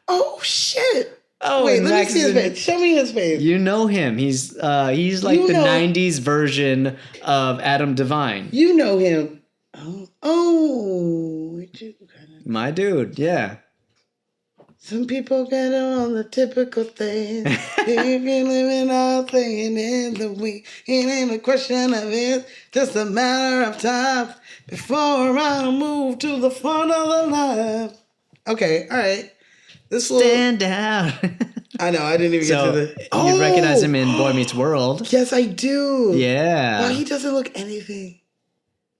Oh shit. Oh, Wait, and let me Max see is his in face. it. Show me his face. You know him. He's like You the know- 90s version of Adam Devine. You know him. Oh, My dude, yeah. some people get on the typical thing. If you're living all thing in the week, it ain't a question of it, just a matter of time before I move to the front of the line. Okay, all right. This will. Stand out. I know. I didn't even So get to the. you recognize him in Boy Meets World. Yes, I do. Yeah. Well, he doesn't look anything.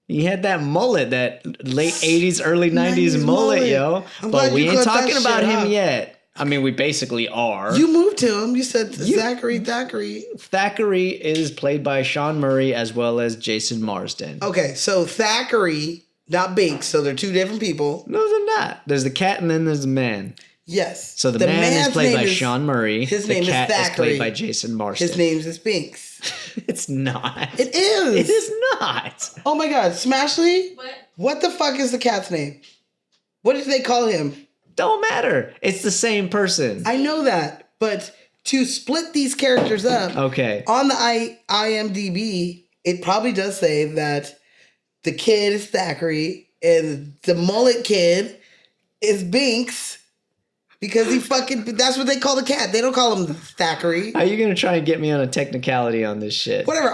He had that mullet, that late 80s, early 90s 90s mullet, mullet. yo. I'm But glad we you ain't cut that talking about shit him out. yet. I mean, we basically are. You moved to him. You said Thackeray. Thackeray is played by Sean Murray as well as Jason Marsden. Okay, so Thackeray, not Binks. So they're two different people. No, they're not. There's the cat and then there's the man. Yes. So the man is man's played name by Sean Murray. His the name cat is is Thackeray. played by Jason Marsden. His name is Binks. It's not. It is. It is not. Oh my God, Smashley. What? What the fuck is the cat's name? What did they call him? Don't matter. It's the same person. I know that, but to split these characters up, Okay. on the IMDb, it probably does say that the kid is Thackeray and the mullet kid is Binks because that's what they call the cat. They don't call him Thackeray. How are you going to try and get me on a technicality on this shit? Whatever.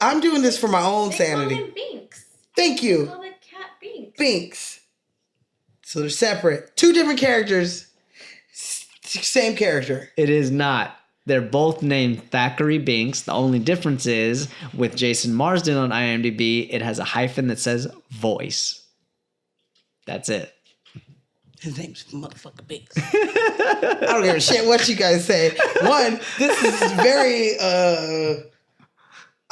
I'm doing this for my own They sanity. call him Binks. Thank They you. call the cat Binks. Binks. So they're separate. Two different characters. Same character. It is not. They're both named Thackeray Binks. The only difference is with Jason Marsden on IMDb, it has a hyphen that says voice. That's it. His name's motherfucking Binks. I don't give a shit what you guys say. One, this is very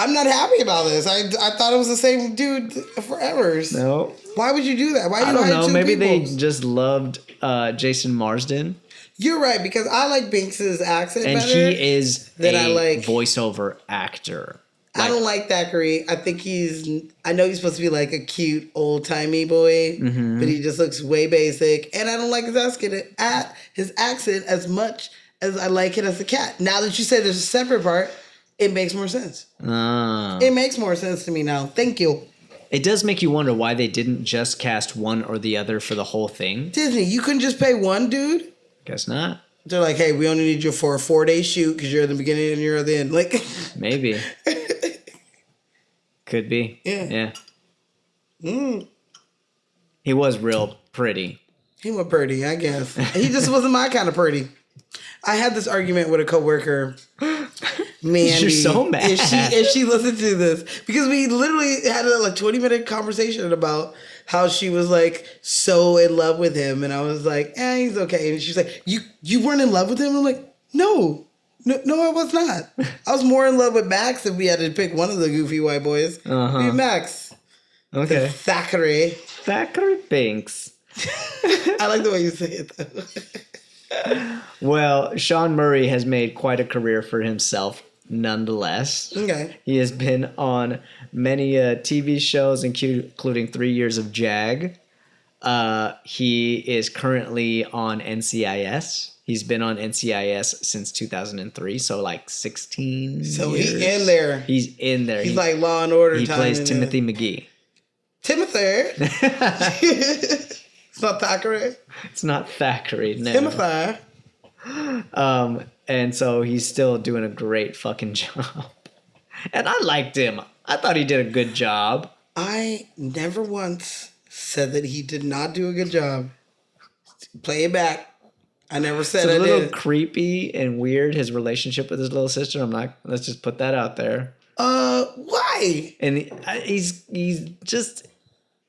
I'm not happy about this. I thought it was the same dude forever. No. Why would you do that? Why I you don't hide know. two Maybe people? they just loved Jason Marsden. You're right, because I like Binks's accent And better. he is than a I like- voiceover actor. I don't like Thackeray. I think I know he's supposed to be like a cute old timey boy, Mm-hmm. but he just looks way basic. And I don't like his accent as much as I like it as a cat. Now that you say there's a separate part, it makes more sense. It makes more sense to me now. Thank you. It does make you wonder why they didn't just cast one or the other for the whole thing. Disney, you couldn't just pay one dude? Guess not. They're like, hey, we only need you for a 4-day shoot because you're at the beginning and you're at the end. Like, Maybe. Could be. Yeah. He was real pretty. he was pretty, I guess. He just wasn't my kind of pretty. I had this argument with a coworker. Mandy, You're so mad. If she listened to this, because we literally had a 20-minute conversation about how she was like so in love with him, and I was like, he's okay. And she's like, you weren't in love with him? I'm like, no, I was not. I was more in love with Max if we had to pick one of the goofy white boys. Be Max. Okay. Thackeray. Thackeray Binks. I like the way you say it though. Well, Sean Murray has made quite a career for himself, nonetheless. Okay. He has been on many TV shows, including 3 years of JAG. He is currently on NCIS. He's been on NCIS since 2003, so like 16 So years. he in there. He's in there. He's like Law and Order. He time plays in Timothy McGee. Timothy. It's not Thackeray. It's not Thackeray, no. Timothy. And so he's still doing a great fucking job. And I liked him. I thought he did a good job. I never once said that he did not do a good job. Play it back. I never said It's a I little did. creepy and weird, his relationship with his little sister. Let's just put that out there. Why? And he's just,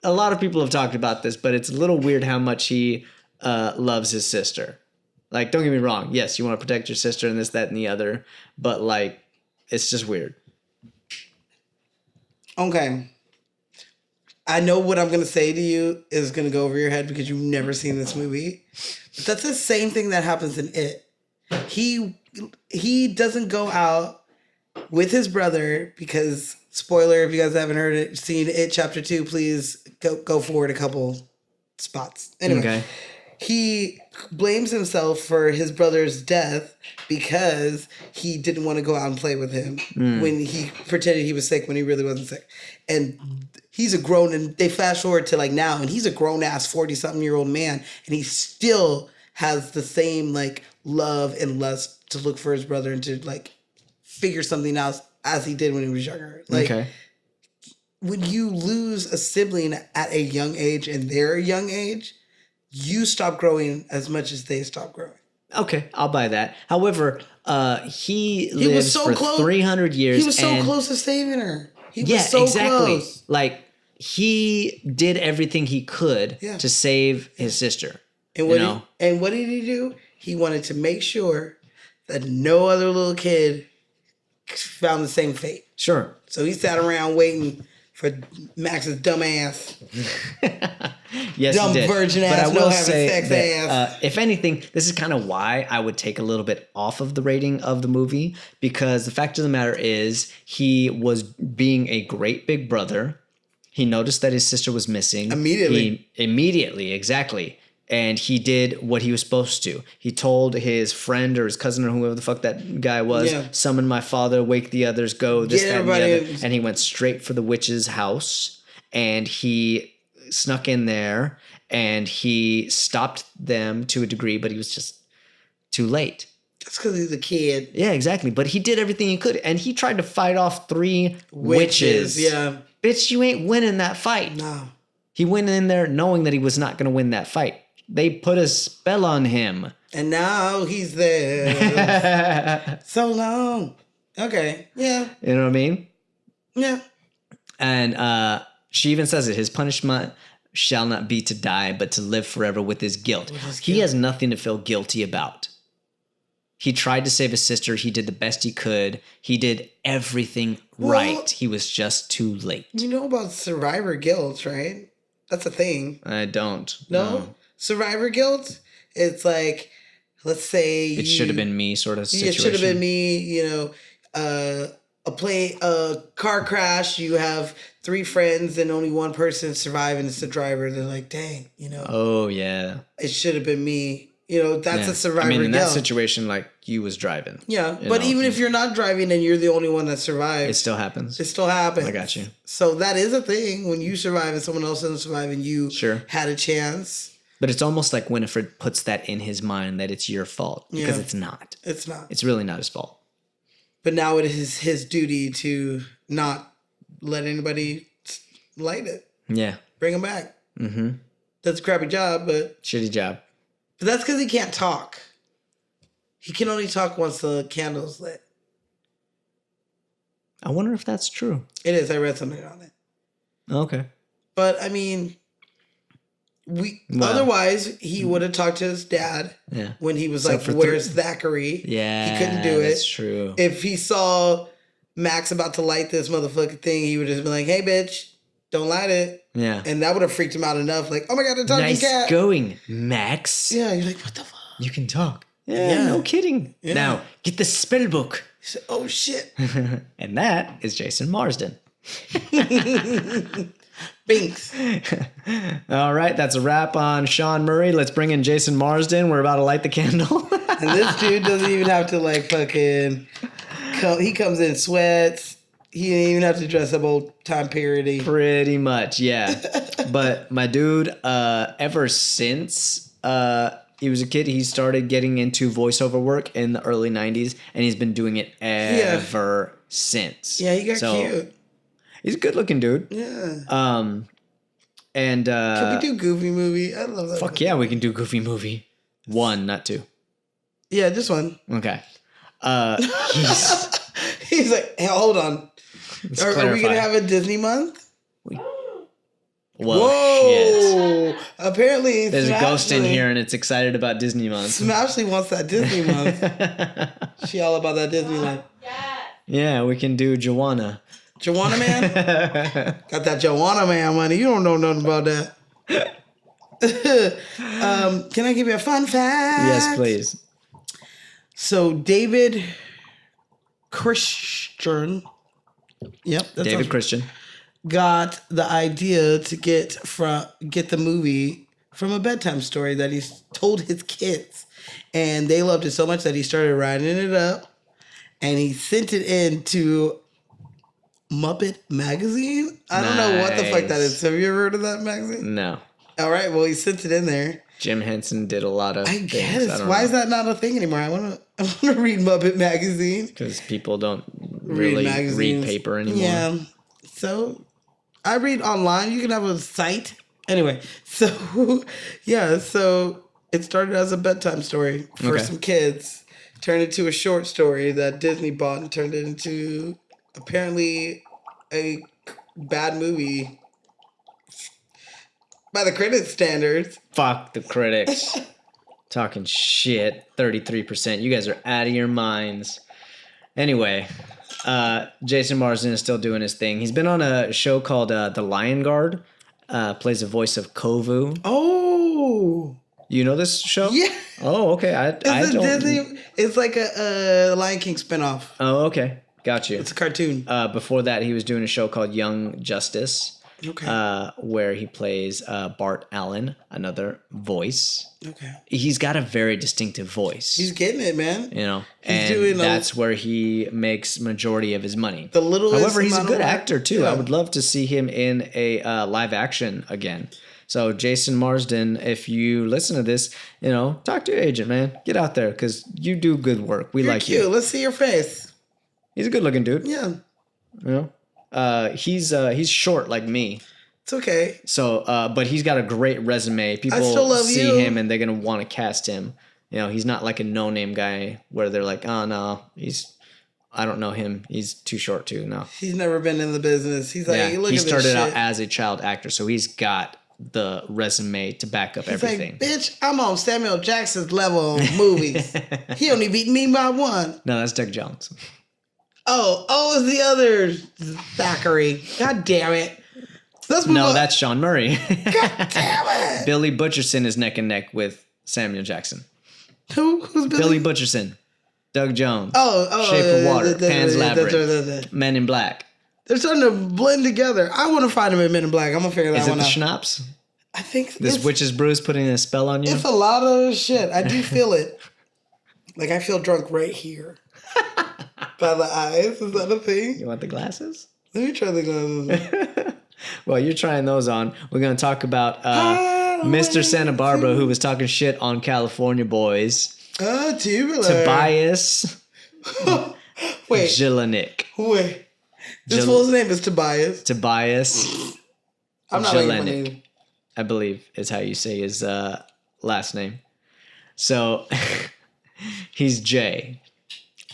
a lot of people have talked about this, but it's a little weird how much he loves his sister. Like, don't get me wrong. Yes, you want to protect your sister and this, that, and the other. But like, it's just weird. Okay. I know what I'm going to say to you is going to go over your head because you've never seen this movie. But that's the same thing that happens in It. He doesn't go out with his brother because, spoiler, if you guys haven't seen It Chapter 2, please go forward a couple spots. Anyway. Okay. He blames himself for his brother's death because he didn't want to go out and play with him when he pretended he was sick when he really wasn't sick. And he's a grown, and they fast forward to like now, and he's a grown ass 40-something-year-old man, and he still has the same like love and lust to look for his brother and to like figure something out as he did when he was younger. Like, Okay. when you lose a sibling at a young age and they're a young age, you stop growing as much as they stop growing. Okay, I'll buy that. However, he was lives so for close. 300 years. He was so and close to saving her. He yeah, was so exactly. close. Like, he did everything he could Yeah. to save his sister. And what did he do? He wanted to make sure that no other little kid found the same fate. Sure. So he sat around waiting for Max's dumb ass. Yes, Dumb he did. virgin But I ass, will no having say sex that, ass. if anything, this is kind of why I would take a little bit off of the rating of the movie, because the fact of the matter is he was being a great big brother. He noticed that his sister was missing. Immediately, exactly. And he did what he was supposed to. He told his friend or his cousin or whoever the fuck that guy was, summon my father, wake the others, go, this, that, and the other. And he went straight for the witch's house. And he snuck in there and he stopped them to a degree, but he was just too late. That's because he's a kid. Yeah, exactly. But he did everything he could. And he tried to fight off 3 witches. Yeah. Bitch, you ain't winning that fight. No. He went in there knowing that he was not going to win that fight. They put a spell on him. And now he's there. So long. Okay. Yeah. You know what I mean? Yeah. And she even says it. His punishment shall not be to die, but to live forever with his guilt. He has nothing to feel guilty about. He tried to save his sister. He did the best he could. He did everything right. He was just too late. You know about survivor guilt, right? That's a thing. I don't. No? Survivor guilt? It's like, let's say it should have been me sort of situation. It should have been me, you know, a car crash, you have 3 friends and only one person survive and it's the driver. They're like, dang, you know. Oh, yeah. It should have been me. You know, that's a survivor guilt. In that situation, like, you was driving. Yeah, but even if you're not driving and you're the only one that survived. It still happens. It still happens. I got you. So that is a thing when you survive and someone else doesn't survive and you had a chance. But it's almost like Winifred puts that in his mind that it's your fault. Because it's not. It's not. It's really not his fault. But now it is his duty to not let anybody light it. Yeah. Bring him back. Mm-hmm. That's a crappy job, but... Shitty job. But that's because he can't talk. He can only talk once the candle's lit. I wonder if that's true. It is. I read something on it. Okay. But, I mean... Otherwise, he would have talked to his dad when he was like, where's Zachary? Yeah. He couldn't do it. That's true. If he saw Max about to light this motherfucking thing, he would have been like, hey, bitch, don't light it. Yeah. And that would have freaked him out enough. Like, oh my God, the talking cat. Nice going, Max. Yeah, you're like, what the fuck? You can talk. Yeah, no kidding. Yeah. Now, get the spell book. He said, oh, shit. And that is Jason Marsden. Binks. All right, that's a wrap on Sean Murray. Let's bring in Jason Marsden. We're about to light the candle. And this dude doesn't even have to like fucking... He comes in sweats. He didn't even have to dress up old time period. Pretty much, yeah. But my dude, ever since he was a kid, he started getting into voiceover work in the early 90s, and he's been doing it ever since. Yeah, he got cute. He's a good-looking dude. Yeah. And can we do Goofy movie? I love that. Fuck yeah, we can do Goofy movie. 1, not 2. Yeah, just 1. Okay. He's like, hey, hold on. Are we gonna have a Disney month? Whoa! Shit. Apparently, there's a ghost in here, and it's excited about Disney month. Smashley wants that Disney month. She all about that Disneyland. Yeah, we can do Joanna. Joanna Man? Got that Joanna Man money. You don't know nothing about that. Can I give you a fun fact? Yes, please. So David Christian. Yep. David Christian. Got the idea to get the movie from a bedtime story that he told his kids. And they loved it so much that he started writing it up. And he sent it in to Muppet Magazine. I don't know what the fuck that is. Have you ever heard of that magazine? No. All right. Well, he sent it in there. Jim Henson did a lot of things. Guess. Why is that not a thing anymore? I want to read Muppet Magazine. Because people don't really read paper anymore. Yeah. So I read online. You can have a site. Anyway. So, yeah. So it started as a bedtime story for some kids. Turned into a short story that Disney bought and turned it into apparently a bad movie by the critics' standards. Fuck the critics. Talking shit. 33%. You guys are out of your minds. Anyway, Jason Marsden is still doing his thing. He's been on a show called The Lion Guard. plays the voice of Kovu. Oh, You know this show? yeah. Oh, okay. I It's a don't. Disney. It's like a Lion King spinoff. Oh, okay. Got you. It's a cartoon. Before that, he was doing a show called Young Justice. Okay. Where he plays Bart Allen, another voice. Okay. He's got a very distinctive voice. He's getting it, man. You know, He's and doing that's where he makes majority of his money. The littlest However, he's a amount good of work. actor too. Yeah. I would love to see him in a live action again. So Jason Marsden, if you listen to this, you know, talk to your agent, man. Get out there because you do good work. We You're like cute. you. Let's see your face. He's a good looking dude. Yeah. You know, he's short like me. It's okay. So, but he's got a great resume. People still love see you. him and they're gonna want to cast him. You know, he's not like a no-name guy where they're like, oh no, I don't know him. He's too short too. No, He's never been in the business. He's like, yeah, look he at this started shit. out as a child actor, so he's got the resume to back up He's everything. like, bitch, I'm on Samuel Jackson's level of movies. He only beat me by one. No, that's Doug Jones. Oh, it's the other Thackeray. God damn it. Let's move No, on. that's Sean Murray. God damn it. Billy Butcherson is neck and neck with Samuel Jackson. Who's Billy Butcherson, Doug Jones. Oh, Shape of Water, Pan's Labyrinth, Men in Black. They're starting to blend together. I want to find him in Men in Black. I'm gonna figure that Is it one the out. schnapps? I think This it's, witch's brew is putting a spell on you? it's a lot of shit. I do feel it. Like I feel drunk right here. By the eyes. Is that a thing? You want the glasses? Let me try the glasses. Well, you're trying those on. We're going to talk about don't Mr. want Santa Barbara, to. who was talking shit on California boys. Tubular. Tobias Wait. Jelinek. Wait. This Jel- fool's name is Tobias. Tobias I'm not making fun of Jelinek, you. I believe is how you say his last name. So he's Jay.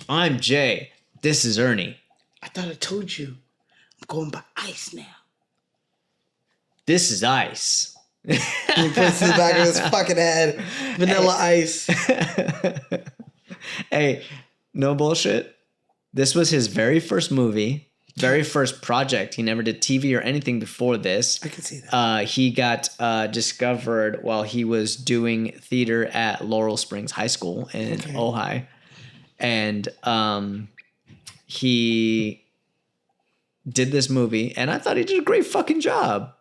I'm Jay. This is Ernie. I thought I told you. I'm going by ice now. This is Ice. He puts it back in his fucking head. Vanilla ice. Hey, no bullshit. This was his very first movie, very first project. He never did TV or anything before this. I can see that. He got discovered while he was doing theater at Laurel Springs High School in Ojai. And he did this movie, and I thought he did a great fucking job.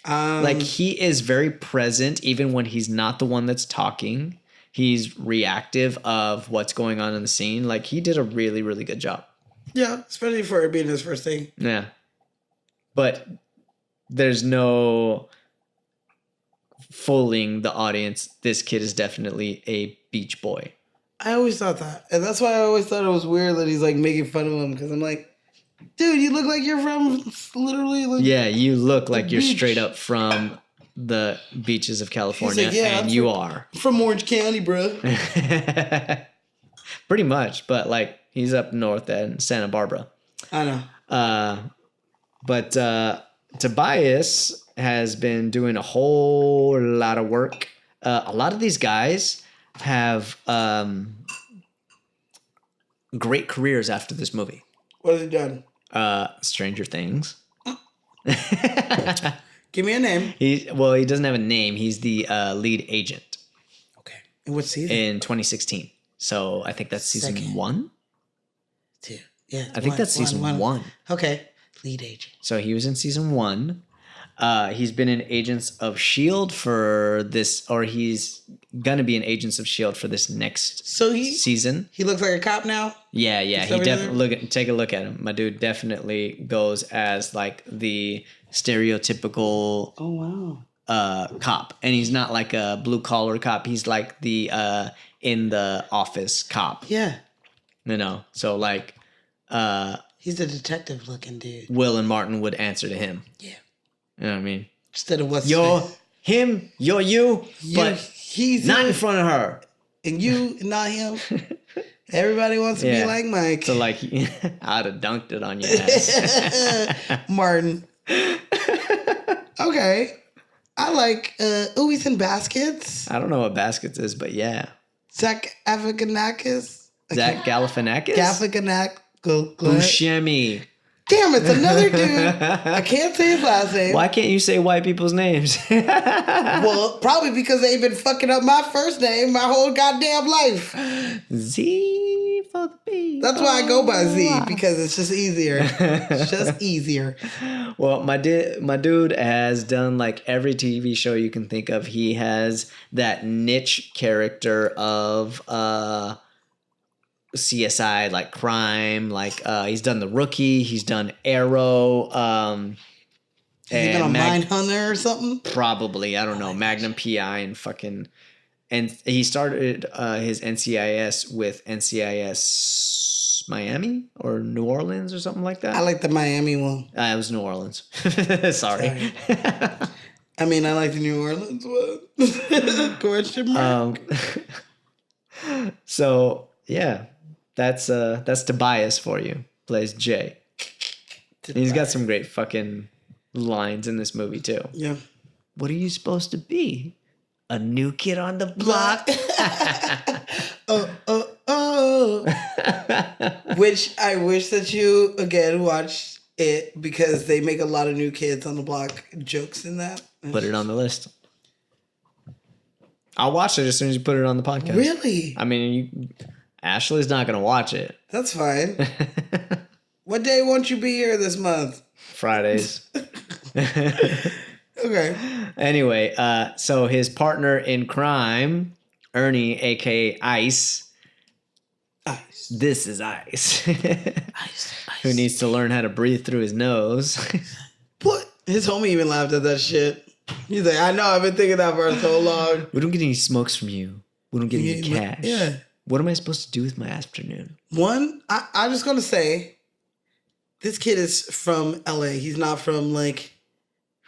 Like, he is very present even when he's not the one that's talking. He's reactive of what's going on in the scene. Like, he did a really, really good job. Yeah, especially for it being his first thing. Yeah. But there's no fooling the audience. This kid is definitely a beach boy. I always thought that. And that's why I always thought it was weird that he's like making fun of him. Because I'm like, dude, you look like you're from literally like. Yeah, you look like you're beach. straight up from the beaches of California, He's like, yeah, and I'm you from- are. From Orange County, bro. Pretty much, but like he's up north in Santa Barbara. I know. But Tobias has been doing a whole lot of work. A lot of these guys have great careers after this movie. What has he done? Stranger Things. Give me a name. He doesn't have a name. He's the lead agent Okay. And what season? in 2016. So I think that's season Second. 1. 2. Yeah. I think that's season 1. Okay. Lead agent. So he was in season 1. He's been in Agents of S.H.I.E.L.D. for this, or he's going to be in Agents of S.H.I.E.L.D. for this next So season. he looks like a cop now? Yeah. Is He that definitely take a look at him. My dude definitely goes as like the stereotypical Oh, wow. cop, and he's not like a blue collar cop. He's like the in the office cop. Yeah. You know, so like He's a detective looking dude. Will and Martin would answer to him. Yeah. You know what I mean? Instead of what's You're him, you're you, but he's not in him, front of her. and you, not him. Everybody wants to be Yeah. like Mike. So like, I'd have dunked it on your ass. Martin. Okay. I like Ooey's and Baskets. I don't know what baskets is, but yeah. Zach Afiganakis. Zach Galifianakis? Gaffiganak. Buscemi. Damn, it's another dude. I can't say his last name. Why can't you say white people's names? Well, probably because they've been fucking up my first name my whole goddamn life. Z for the B. That's why I go by Z, because it's just easier. It's just easier. Well, my dude has done like every TV show you can think of. He has that niche character of CSI, like crime, like he's done The Rookie, he's done Arrow, Has he been a Mindhunter or something? probably, I don't know, Magnum PI and fucking, and he started his NCIS with NCIS Miami or New Orleans or something like that. I like the Miami one. It was New Orleans. Sorry. I mean, I like the New Orleans one. Question mark. So yeah, that's Tobias for you. Plays Jay. He's got some great fucking lines in this movie too. Yeah. What are you supposed to be? A new kid on the block? Which I wish that you again watch it, because they make a lot of new kids on the block jokes in that. Put it on the list. I'll watch it as soon as you put it on the podcast. Really? I mean, Ashley's not going to watch it. That's fine. What day won't you be here this month? Fridays. Okay. Anyway, so his partner in crime, Ernie, aka Ice. Ice. This is Ice. Ice. Who needs to learn how to breathe through his nose. What? His homie even laughed at that shit. He's like, I know, I've been thinking that for so long. We don't get any smokes from you. We don't get any cash. Yeah. What am I supposed to do with my afternoon? One, I'm just going to say, this kid is from LA. He's not from like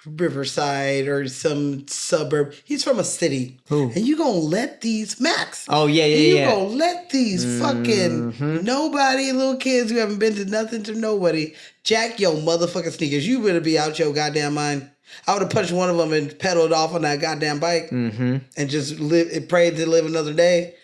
Riverside or some suburb. He's from a city. Who? And you gonna let these Max. Oh, yeah. You gonna let these fucking nobody little kids who haven't been to nothing to nobody jack your motherfucking sneakers. You better be out your goddamn mind. I would have punched one of them and pedaled off on that goddamn bike and just prayed to live another day.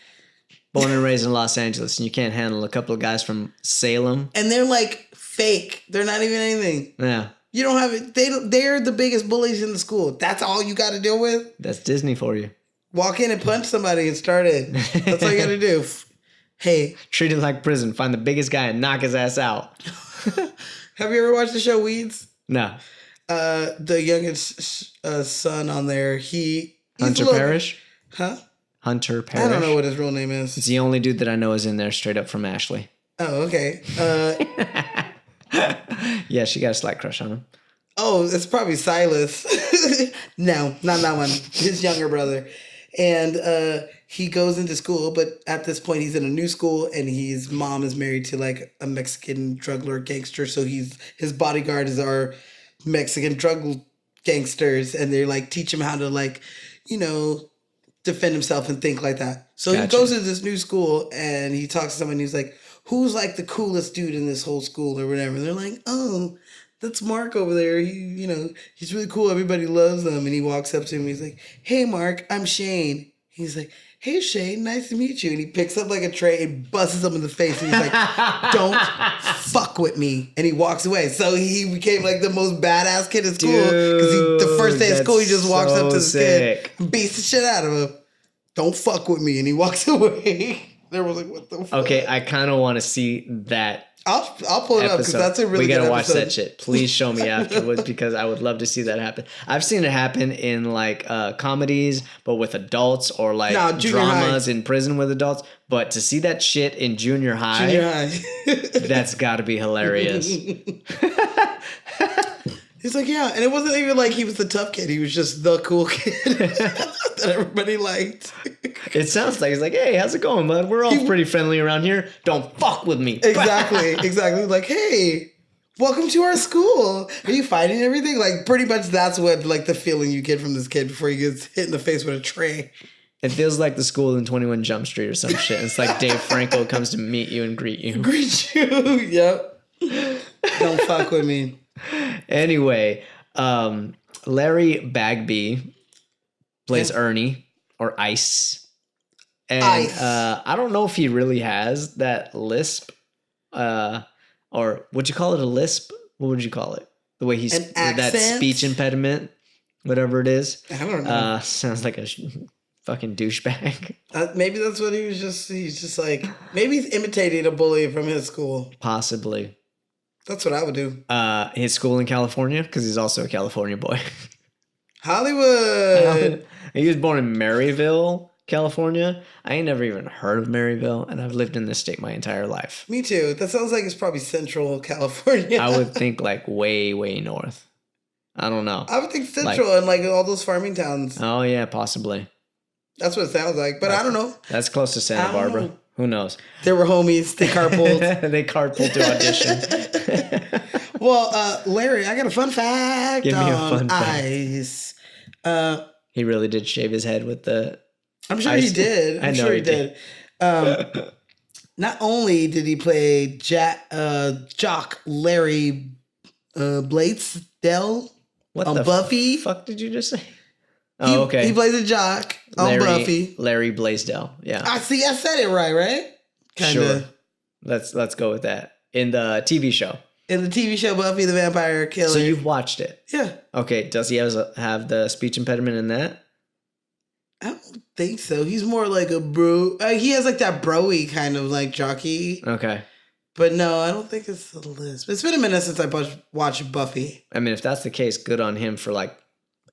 Born and raised in Los Angeles, and you can't handle a couple of guys from Salem. And they're like fake. They're not even anything. Yeah. You don't have it. They're the biggest bullies in the school. That's all you got to deal with. That's Disney for you. Walk in and punch somebody and start it. That's all you got to do. Hey. Treat it like prison. Find the biggest guy and knock his ass out. Have you ever watched the show Weeds? No. The youngest son on there, he's Hunter Parrish? Huh? Hunter Parrish. I don't know what his real name is. It's the only dude that I know is in there straight up from Ashley. Oh, okay. Yeah, she got a slight crush on him. Oh, it's probably Silas. No, not that one. His younger brother. And he goes into school, but at this point he's in a new school, and his mom is married to like a Mexican drug lord gangster. So his bodyguards are Mexican drug gangsters, and they like teach him how to like, defend himself and think like that. So Gotcha. he goes to this new school and he talks to someone. And he's like, "Who's like the coolest dude in this whole school or whatever?" And they're like, "Oh, that's Mark over there. He's really cool. Everybody loves him." And he walks up to him. And he's like, "Hey, Mark, I'm Shane." He's like, "Hey, Shane, nice to meet you." And he picks up like a tray and busts him in the face. And he's like, "Don't fuck with me." And he walks away. So he became like the most badass kid in school. Because the first day of school, he just walks up to this kid and beats the shit out of him. "Don't fuck with me." And he walks away. Everyone's like, "What the fuck?" Okay, I kind of want to see that. I'll pull it up because that's a really good episode. We gotta watch that shit. Please show me afterwards because I would love to see that happen. I've seen it happen in like comedies, but with adults, or like dramas in prison with adults. But to see that shit in junior high, that's got to be hilarious. He's like, yeah, and it wasn't even like he was the tough kid. He was just the cool kid that everybody liked. It sounds like he's like, "Hey, how's it going, bud? We're all pretty friendly around here. Don't fuck with me." Exactly. Like, "Hey, welcome to our school. Are you fighting everything?" Like, pretty much that's what like the feeling you get from this kid before he gets hit in the face with a tray. It feels like the school in 21 Jump Street or some shit. It's like Dave Franco comes to meet you and greet you. Yep. Don't fuck with me. Anyway, Larry Bagby plays Ernie, or Ice. And I don't know if he really has that lisp, or would you call it a lisp? what would you call it? The way he's An that accent? speech impediment, whatever it is. I don't know. Sounds like a fucking douchebag. Maybe that's what he's just like, maybe he's imitating a bully from his school. Possibly. That's what I would do. His school in California, because he's also a California boy. Hollywood. He was born in Maryville, California. I ain't never even heard of Maryville, and I've lived in this state my entire life. Me too. That sounds like it's probably Central California. I would think like way, way north. I don't know. I would think Central and like all those farming towns. Oh yeah, possibly. That's what it sounds like, but I don't know. That's close to Santa I don't Barbara. know. Who knows? They were homies. They carpooled. They carpooled to audition. Well, Larry, I got a fun fact Give me a on fun fact. Ice. He really did shave his head with the. I'm sure Ice. he did. I'm I know sure he he did. Not only did he play Jock Larry Blatesdell What on the Buffy. fuck did you just say? He- Oh, okay. He plays a jock on Buffy. Larry Blaisdell. Yeah. I see. I said it right? Kinda. Sure. Let's go with that. In the TV show. In the TV show Buffy the Vampire Killer. So you've watched it. Yeah. Okay. Does he have the speech impediment in that? I don't think so. He's more like a bro. He has like that bro-y kind of like jockey. Okay. But no, I don't think it's the list. It's been a minute since I watched Buffy. I mean, if that's the case, good on him for like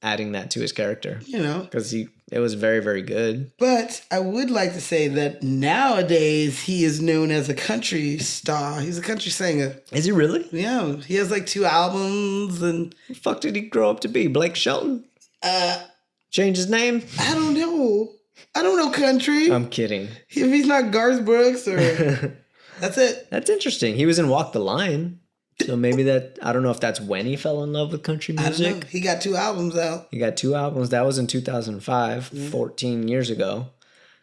adding that to his character. You know. Because it was very, very good. But I would like to say that nowadays he is known as a country star. He's a country singer. Is he really? Yeah. He has like 2 albums and Who the fuck did he grow up to be? Blake Shelton? Change his name? I don't know. I don't know country. I'm kidding. If he's not Garth Brooks or that's it. That's interesting. He was in Walk the Line. So maybe I don't know if that's when he fell in love with country I don't know. music. He got 2 albums out. He got 2 albums. That was in 2005, 14 years ago.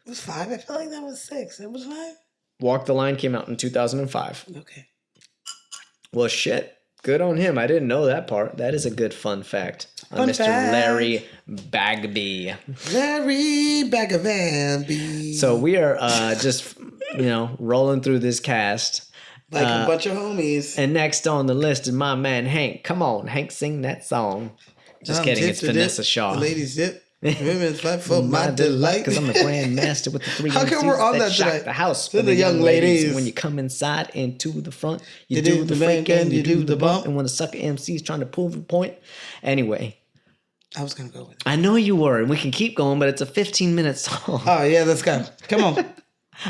It was 5. I feel like that was 6. It was 5. Walk the Line came out in 2005. Okay. Well, shit. Good on him. I didn't know that part. That is a good fun fact on Fun Mr. fact. Larry Bagby. Larry Bagavamby. So we are just, rolling through this cast. Like a bunch of homies. And next on the list is my man Hank. Come on, Hank, sing that song. Just kidding. It's Vanessa Shaw. The ladies dip. Women's fight for my delight. Because I'm the grand master with the 3 How come we're on that shock tonight? the house To for the young ladies. When you come inside and to the front, you You do do the the freak bang and you do the bump. bump. And when the sucker MC's trying to prove a point. Anyway, I was going to go with it. I know you were, and we can keep going, but it's a 15-minute song. Oh, yeah, let's go. Come on.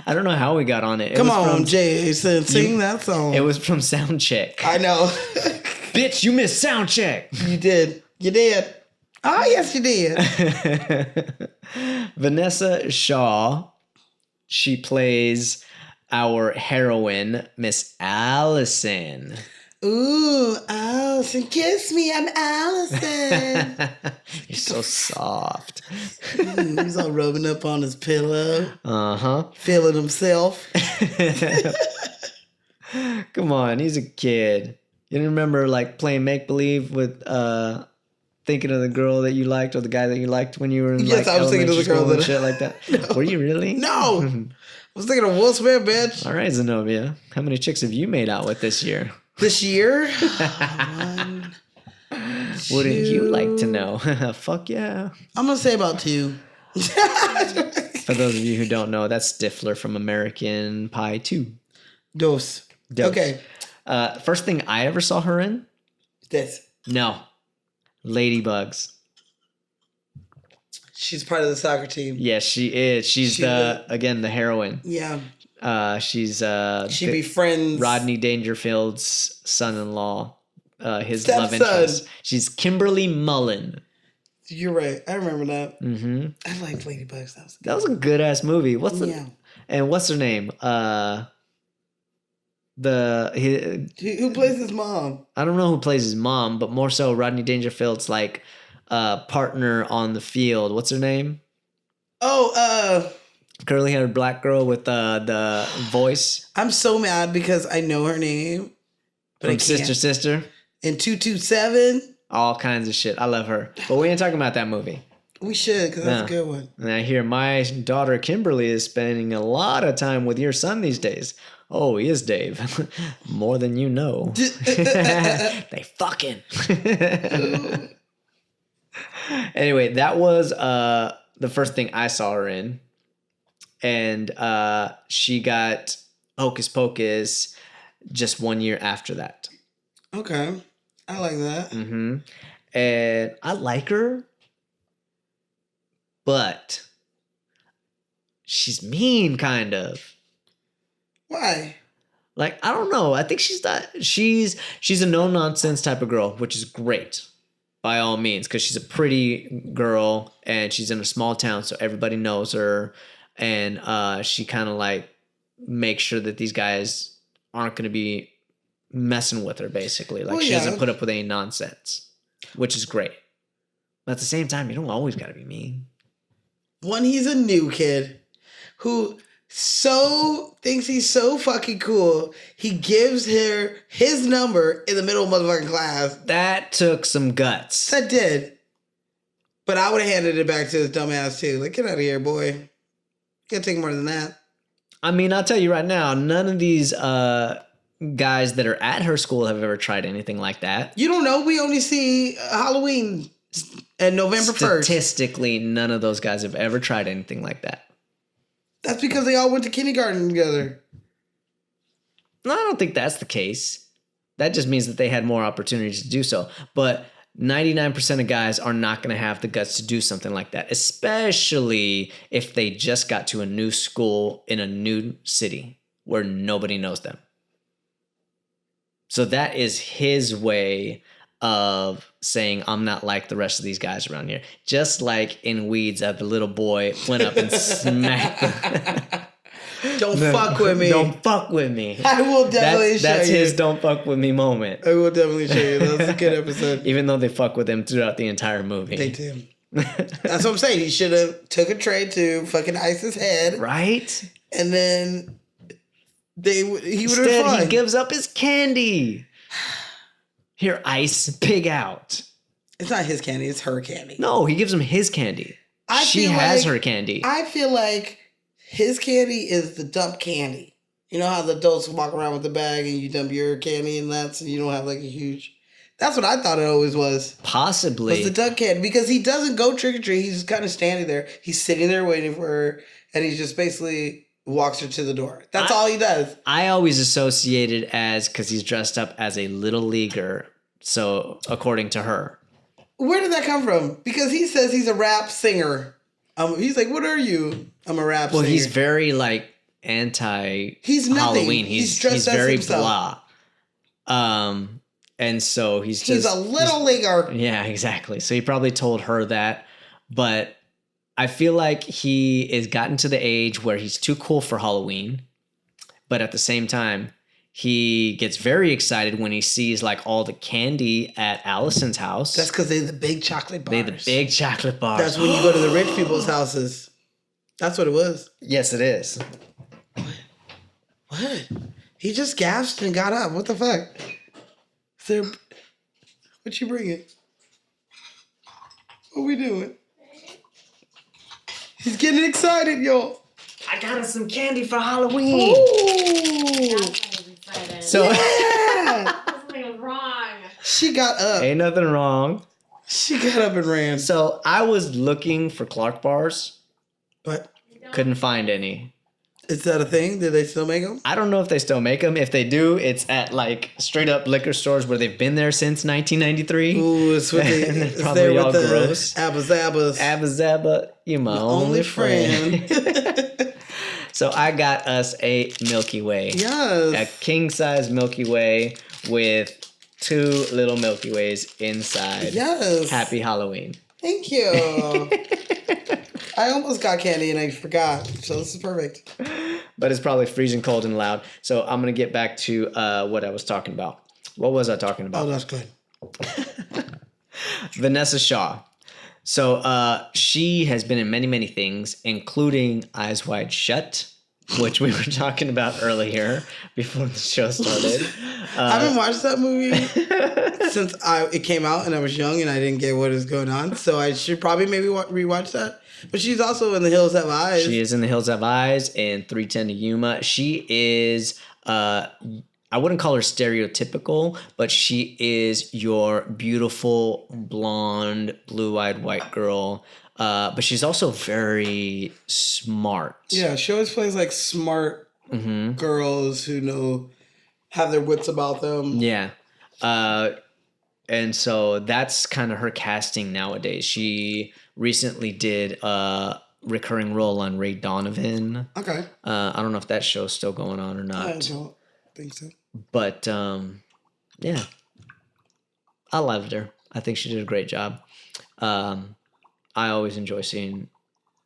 I don't know how we got on it. Come on, Jason. Sing that song. It was from Soundcheck. I know. Bitch, you missed Soundcheck. You did. You did. Oh, yes, you did. Vanessa Shaw, she plays our heroine, Miss Allison. Ooh, Allison, kiss me. I'm Allison. You're so soft. He's all rubbing up on his pillow, Uh-huh. feeling himself. Come on, he's a kid. You didn't remember like playing make-believe with thinking of the girl that you liked or the guy that you liked when you were in Yes, I was thinking of the elementary girl school and that- shit like that? No. Were you really? No. I was thinking of Will Smith, bitch. All right, Zenobia. How many chicks have you made out with this year? This year? One, Wouldn't you two. like to know? Fuck yeah. I'm going to say about 2. For those of you who don't know, that's Stifler from American Pie 2. Dose. Dose. Okay. First thing I ever saw her in? This. No. Ladybugs. She's part of the soccer team. Yes, she is. She's the heroine. Yeah. She's She befriends Rodney Dangerfield's son-in-law, his Stepson. love interest. She's Kimberly Mullen. You're right. I remember that. Mm-hmm. I liked Ladybugs. That was a good ass movie. What's Yeah. her name? Who plays his mom? I don't know who plays his mom, but more so Rodney Dangerfield's like partner on the field. What's her name? Oh, Curly haired black girl with the voice I'm so mad because I know her name, but I from can't. Sister. In 227, All kinds of shit. I love her. But we ain't talking about that movie. we should because that's Yeah. a good one. And I hear my daughter Kimberly is spending a lot of time with your son these days. Oh, he is Dave. More than you know. They fucking. Anyway, that was the first thing I saw her in. And she got Hocus Pocus just 1 year after that. Okay. I like that. Mm-hmm. And I like her, but she's mean, kind of. Why? Like, I don't know. I think she's not. She's a no nonsense type of girl, which is great by all means, because she's a pretty girl and she's in a small town, so everybody knows her, and she kind of like makes sure that these guys aren't going to be messing with her. Basically, like, Well, she yeah. doesn't put up with any nonsense, which is great. But at the same time, you don't always got to be mean. One, he's a new kid who thinks he's so fucking cool. He gives her his number in the middle of motherfucking class. That took some guts. That did. But I would have handed it back to his dumb ass too. Like, get out of here, boy. You gotta take more than that. I mean, I'll tell you right now, none of these guys that are at her school have ever tried anything like that. You don't know. We only see Halloween and November 1st. Statistically, none of those guys have ever tried anything like that. That's because they all went to kindergarten together. No, I don't think that's the case. That just means that they had more opportunities to do so. But 99% of guys are not going to have the guts to do something like that, especially if they just got to a new school in a new city where nobody knows them. So that is his way of saying, I'm not like the rest of these guys around here. Just like in Weeds, the little boy went up and smacked him. Don't fuck with me. Don't fuck with me. I will definitely show you. That's his don't fuck with me moment. I will definitely show you. That was a good episode. Even though they fuck with him throughout the entire movie. They did. That's what I'm saying. He should have took a tray to fucking Ice's head. Right? And then he would have Instead, fun. he gives up his candy. Here, Ice, pig out. It's not his candy. It's her candy. No, he gives him his candy. She has her candy. I feel like his candy is the dump candy. You know how the adults walk around with the bag and you dump your candy in that so you don't have like a huge... That's what I thought it always was. Possibly. Was the dump candy. Because he doesn't go trick-or-treat. He's just kind of standing there. He's sitting there waiting for her. And he just basically walks her to the door. That's all he does. I always associated as, because he's dressed up as a little leaguer. So, according to her. Where did that come from? Because he says he's a rap singer. He's like, what are you? I'm a rap singer. Well, he's very like anti He's nothing. Halloween. He's dressed he's as very himself. blah. And so he's a little leaguer. Yeah, exactly. So he probably told her that, but I feel like he has gotten to the age where he's too cool for Halloween, but at the same time, he gets very excited when he sees like all the candy at Allison's house. That's because they're the big chocolate bars. They're the big chocolate bars. That's when you go to the rich people's houses. That's what it was. Yes, it is. What? He just gasped and got up. What the fuck? Is there... What you bringing? What we doing? He's getting excited, y'all. I got us some candy for Halloween. Ooh. So Yeah. Something was wrong. She got up. ain't nothing wrong. She got up and ran. So I was looking for Clark bars, But couldn't find any. is that a thing? Did they still make them? I don't know if they still make them. If they do, it's at like straight up liquor stores where they've been there since 1993. Ooh, it's with the, And they're it's probably there with all the gross. Abba Zabbas. Abba Zabba, you my only friend. So I got us a Milky Way. A Yes. king size Milky Way with 2 little Milky Ways inside. Yes. Happy Halloween. Thank you. I almost got candy and I forgot. So this is perfect. But it's probably freezing cold and loud. So I'm going to get back to what I was talking about. What was I talking about? Oh, that's good. Vanessa Shaw. So she has been in many, many things, including Eyes Wide Shut, which we were talking about earlier before the show started. I haven't watched that movie since it came out and I was young and I didn't get what is going on. So I should probably maybe rewatch that. But she's also in The Hills Have Eyes. She is in The Hills Have Eyes and 310 to Yuma. She is, I wouldn't call her stereotypical, but she is your beautiful, blonde, blue-eyed white girl. But she's also very smart. Yeah, she always plays like smart girls who have their wits about them. Yeah. And so that's kind of her casting nowadays. She recently did a recurring role on Ray Donovan. Okay. I don't know if that show's still going on or not. I don't think so. But yeah, I loved her. I think she did a great job. I always enjoy seeing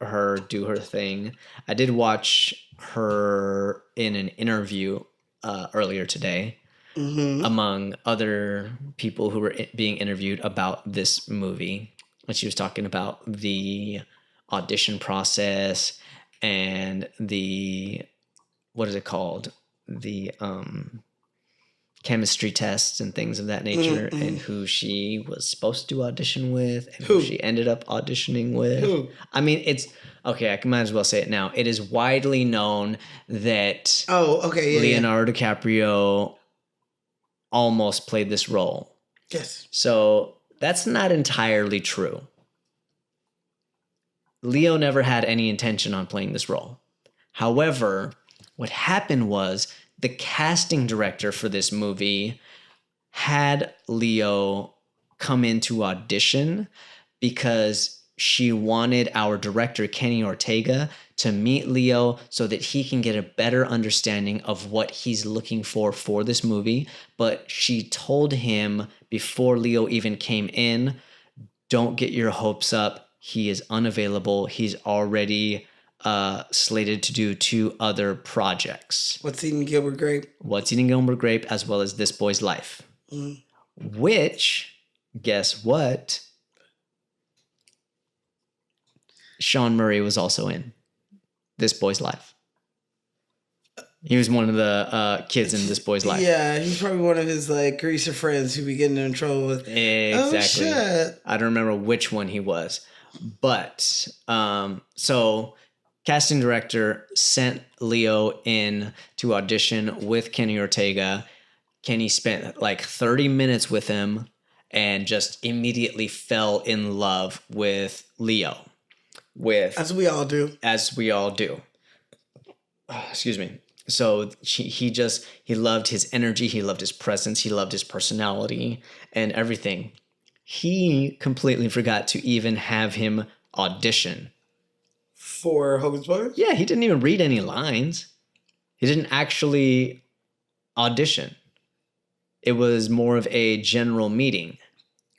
her do her thing. I did watch her in an interview earlier today, among other people who were being interviewed about this movie. And she was talking about the audition process and the, what is it called? The chemistry tests and things of that nature, and who she was supposed to audition with and who she ended up auditioning with. Who? I mean, it's okay. I might as well say it now. It is widely known that Leonardo DiCaprio almost played this role. Yes. So that's not entirely true. Leo never had any intention on playing this role. However, what happened was the casting director for this movie had Leo come into audition because she wanted our director, Kenny Ortega, to meet Leo so that he can get a better understanding of what he's looking for this movie. But she told him before Leo even came in, don't get your hopes up. He is unavailable. He's already slated to do 2 other projects. What's Eating Gilbert Grape, as well as This Boy's Life. Which, guess what? Sean Murray was also in This Boy's Life. He was one of the kids in This Boy's Life. Yeah, he's probably one of his like greaser friends who be getting in trouble with. Exactly. Oh, shit. I don't remember which one he was. But so casting director sent Leo in to audition with Kenny Ortega. Kenny spent like 30 minutes with him and just immediately fell in love with Leo. As we all do. Excuse me. So he loved his energy. He loved his presence. He loved his personality and everything. He completely forgot to even have him audition. For Hocus Pocus? Yeah, he didn't even read any lines. He didn't actually audition. It was more of a general meeting.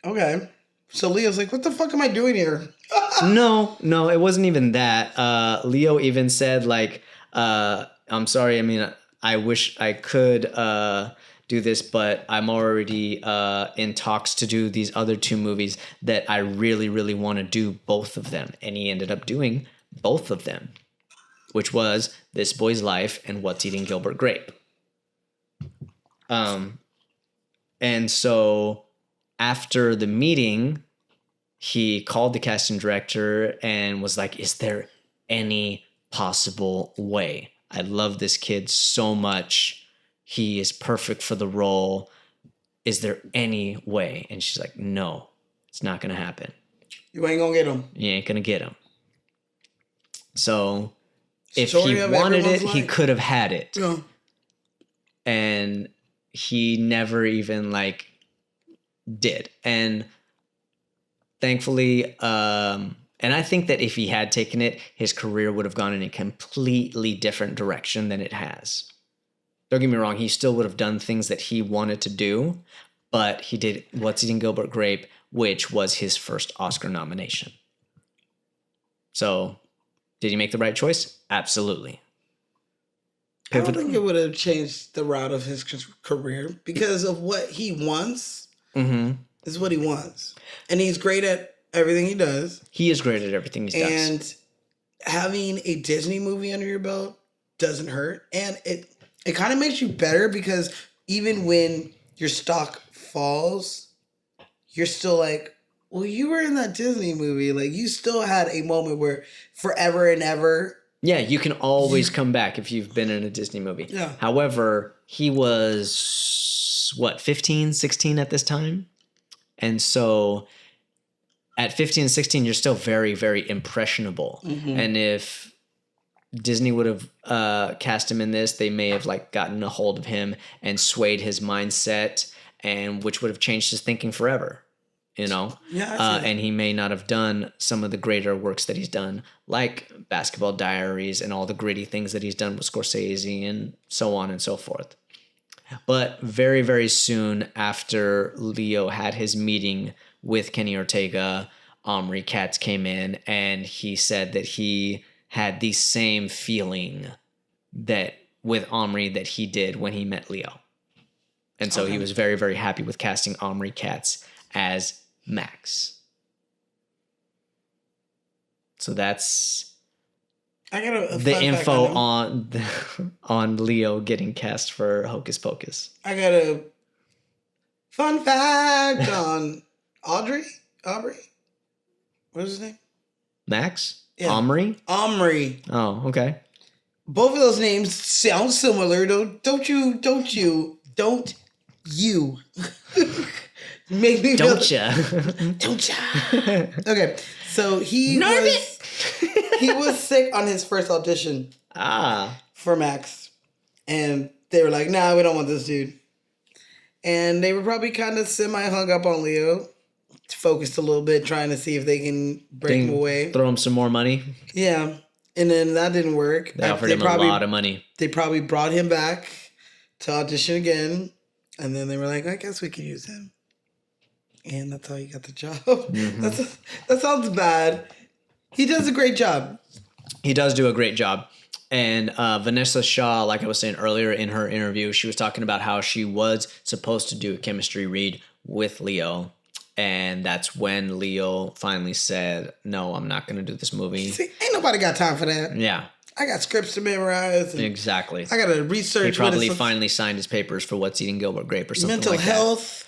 Okay. So Leo's like, what the fuck am I doing here? No, it wasn't even that. Leo even said like, I'm sorry. I mean, I wish I could do this, but I'm already in talks to do these other 2 movies that I really, really want to do both of them. And he ended up doing both of them, which was This Boy's Life and What's Eating Gilbert Grape. And so after the meeting, he called the casting director and was like, is there any possible way? I love this kid so much. He is perfect for the role. Is there any way? And she's like, no, it's not going to happen. You ain't going to get him. You ain't going to get him. So if he wanted it, he could have had it. Yeah. And he never even like did. And thankfully, and I think that if he had taken it, his career would have gone in a completely different direction than it has. Don't get me wrong, he still would have done things that he wanted to do, but he did What's Eating Gilbert Grape, which was his first Oscar nomination. So, did he make the right choice? Absolutely. I don't think it would have changed the route of his career because of what he wants is what he wants. And he's great at everything he does. He is great at everything he does. And having a Disney movie under your belt doesn't hurt, and it kind of makes you better because even when your stock falls, you're still like, well, you were in that Disney movie. Like, you still had a moment where forever and ever. Yeah, you can always come back if you've been in a Disney movie. Yeah. However, he was, 15, 16 at this time? And so at 15 and 16, you're still very, very impressionable. And if Disney would have cast him in this, they may have like gotten a hold of him and swayed his mindset, and which would have changed his thinking forever. You know, and he may not have done some of the greater works that he's done, like Basketball Diaries and all the gritty things that he's done with Scorsese and so on and so forth. But very, very soon after Leo had his meeting with Kenny Ortega, Omri Katz came in and he said that he had the same feeling that with Omri that he did when he met Leo. And so he was very, very happy with casting Omri Katz as Max. So that's I got the info on Leo getting cast for Hocus Pocus. I got a fun fact on Aubrey. What is his name? Max? Yeah. Omri? Omri. Oh, okay. Both of those names sound similar. Don't you make me feel Don't ya? Don't ya? Okay, so he was sick on his first audition for Max, and they were like, "Nah, we don't want this dude." And they were probably kind of semi hung up on Leo, focused a little bit, trying to see if they can break him away, Throw him some more money. Yeah, and then that didn't work. They offered him a lot of money. They probably brought him back to audition again, and then they were like, "I guess we could use him." And that's how he got the job. That sounds bad. He does a great job. He does do a great job. And Vanessa Shaw, like I was saying earlier in her interview, she was talking about how she was supposed to do a chemistry read with Leo. And that's when Leo finally said, "No, I'm not going to do this movie." See, ain't nobody got time for that. Yeah. I got scripts to memorize. Exactly. I got to research. He probably finally signed his papers for What's Eating Gilbert Grape or something mental like health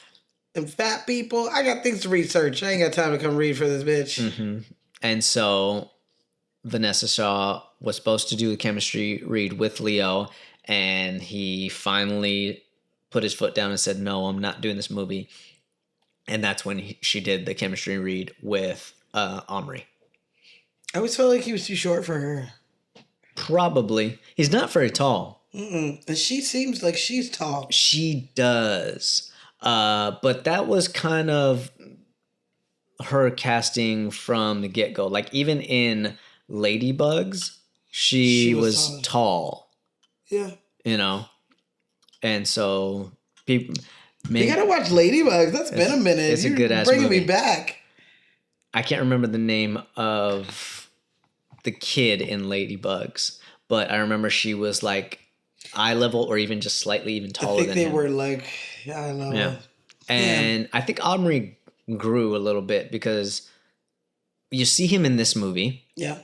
and fat people. I got things to research. I ain't got time to come read for this bitch. And so Vanessa Shaw was supposed to do a chemistry read with Leo, and he finally put his foot down and said, "No, I'm not doing this movie." And that's when she did the chemistry read with Omri. I always felt like he was too short for her. Probably. He's not very tall. And she seems like she's tall. She does. But that was kind of her casting from the get-go. Like, even in Ladybugs, she was tall. Yeah. You know? And so people... You gotta watch Ladybugs. That's been a minute. It's a good-ass bringing movie. me back. I can't remember the name of the kid in Ladybugs, but I remember she was like eye level or even just slightly even taller than him. I think they were like, I don't know. Yeah. And I think Omri grew a little bit because you see him in this movie. Yeah.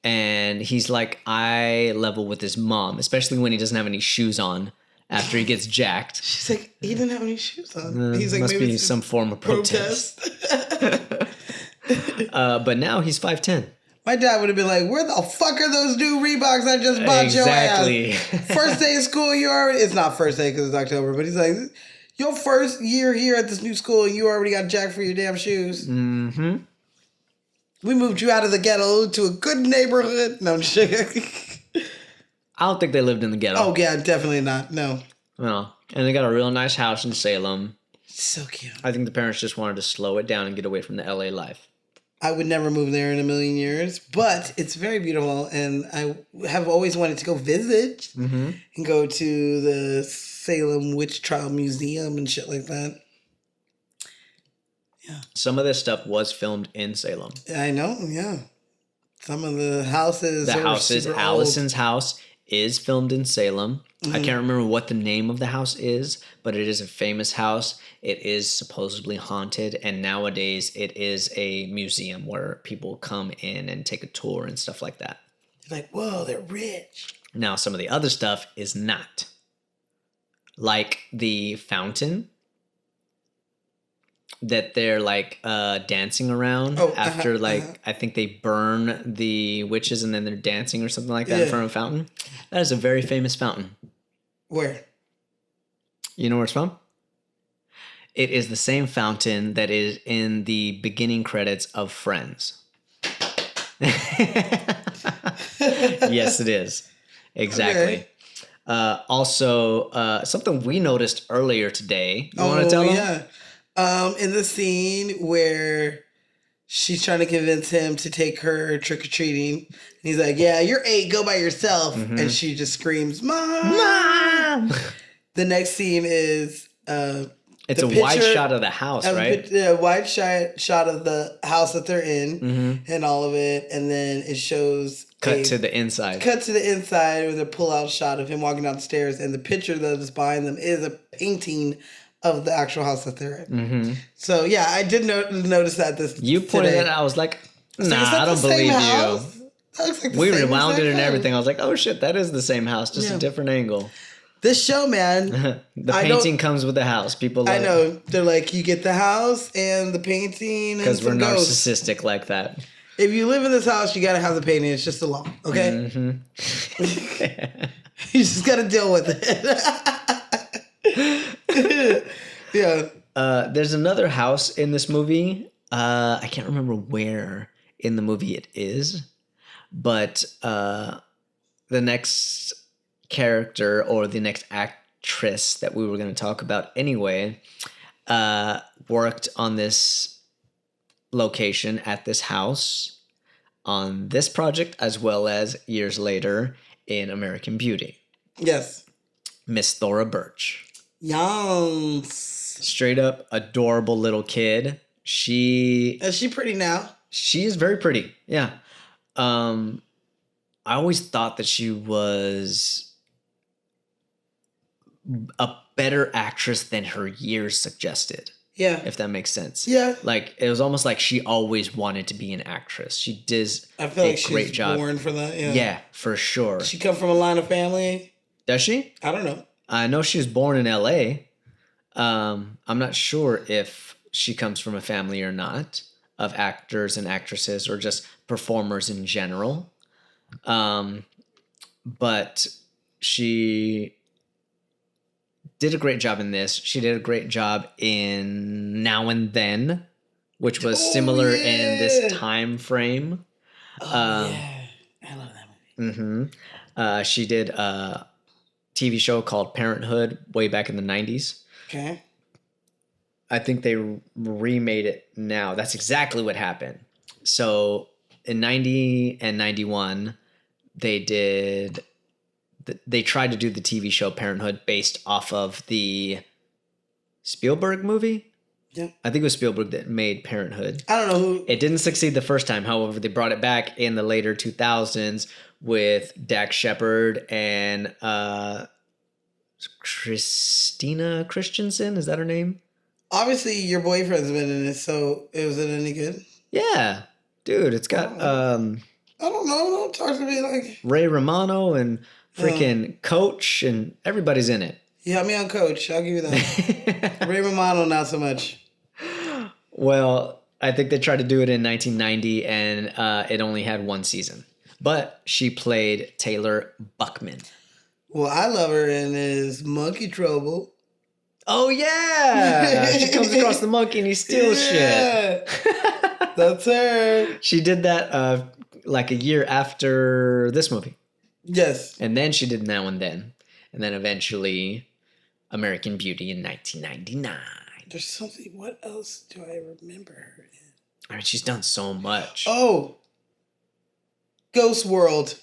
And he's like eye level with his mom, especially when he doesn't have any shoes on after he gets jacked. She's like, he didn't have any shoes on. He's like, must maybe be some form of protest. But now he's 5'10". My dad would have been like, "Where the fuck are those new Reeboks I just bought Exactly. your ass? First day of school, you already..." It's not first day because it's October, but he's like, "Your first year here at this new school, and you already got jacked for your damn shoes." Mm-hmm. We moved you out of the ghetto to a good neighborhood. No, I'm just kidding. I don't think they lived in the ghetto. Oh, yeah, definitely not. No. No. And they got a real nice house in Salem. So cute. I think the parents just wanted to slow it down and get away from the LA life. I would never move there in a million years, but it's very beautiful, and I have always wanted to go visit and go to the Salem Witch Trial Museum and shit like that. Yeah. Some of this stuff was filmed in Salem. I know, yeah. Some of the houses. Allison's house is filmed in Salem. I can't remember what the name of the house is, but it is a famous house. It is supposedly haunted, and nowadays it is a museum where people come in and take a tour and stuff like that. You're like, whoa, they're rich. Now, some of the other stuff is not. Like the fountain that they're like dancing around after I think they burn the witches and then they're dancing or something like that in front of a fountain. That is a very famous fountain. Where? You know where it's from? It is the same fountain that is in the beginning credits of Friends. Yes, it is. Exactly. Okay. Also, something we noticed earlier today. You want to tell them? Yeah. In the scene where she's trying to convince him to take her trick-or-treating, and he's like, yeah, you're 8, go by yourself. Mm-hmm. And she just screams, Mom! Mom! The next scene is... it's a wide shot of the house, right? A wide shot of the house that they're in and all of it. And then it shows... Cut to the inside with a pull-out shot of him walking down the stairs. And the picture that is behind them is a painting of the actual house that they're in. Mm-hmm. So, yeah, I did notice that You pointed that out. I was like, nah, I don't believe you. That looks like we rewound it and everything. I was like, oh, shit, that is the same house, just a different angle. This show, man. The painting comes with the house. People love I know. It. They're like, you get the house and the painting. Because we're narcissistic like that. If you live in this house, you got to have the painting. It's just the law. Okay? Mm-hmm. You just got to deal with it. Yeah. There's another house in this movie. I can't remember where in the movie it is. But the next character or the next actress that we were going to talk about anyway worked on this location at this house on this project as well as years later in American Beauty. Yes. Miss Thora Birch. Yes. Straight up adorable little kid. Is she pretty now? She is very pretty. Yeah. I always thought that she was a better actress than her years suggested. Yeah. If that makes sense. Yeah. Like, it was almost like she always wanted to be an actress. She did I feel like she's born for that. Yeah. Yeah, for sure. Does she come from a line of family? Does she? I don't know. I know she was born in L.A. I'm not sure if she comes from a family or not of actors and actresses or just performers in general. But she did a great job in this. She did a great job in Now and Then, which was similar in this time frame. Yeah. I love that movie. Mm-hmm. She did a TV show called Parenthood way back in the 90s. Okay. I think they remade it now. That's exactly what happened. So in 90 and 91, they tried to do the TV show Parenthood based off of the Spielberg movie. Yeah. I think it was Spielberg that made Parenthood. I don't know who. It didn't succeed the first time. However, they brought it back in the later 2000s with Dax Shepard and Christina Christensen. Is that her name? Obviously, your boyfriend's been in it, so was it any good? Yeah. Dude, it's got... I don't know. Don't talk to me like... Ray Romano and freaking Coach, and everybody's in it. Yeah, me on Coach. I'll give you that. Ray Romano, not so much. Well, I think they tried to do it in 1990, and it only had one season. But she played Taylor Buckman. Well, I love her in his Monkey Trouble. Oh, yeah! She comes across the monkey and he steals shit. That's her. She did that like a year after this movie. Yes. And then she did Now and Then. And then eventually American Beauty in 1999. There's something... What else do I remember her in? I mean, she's done so much. Oh! Ghost World.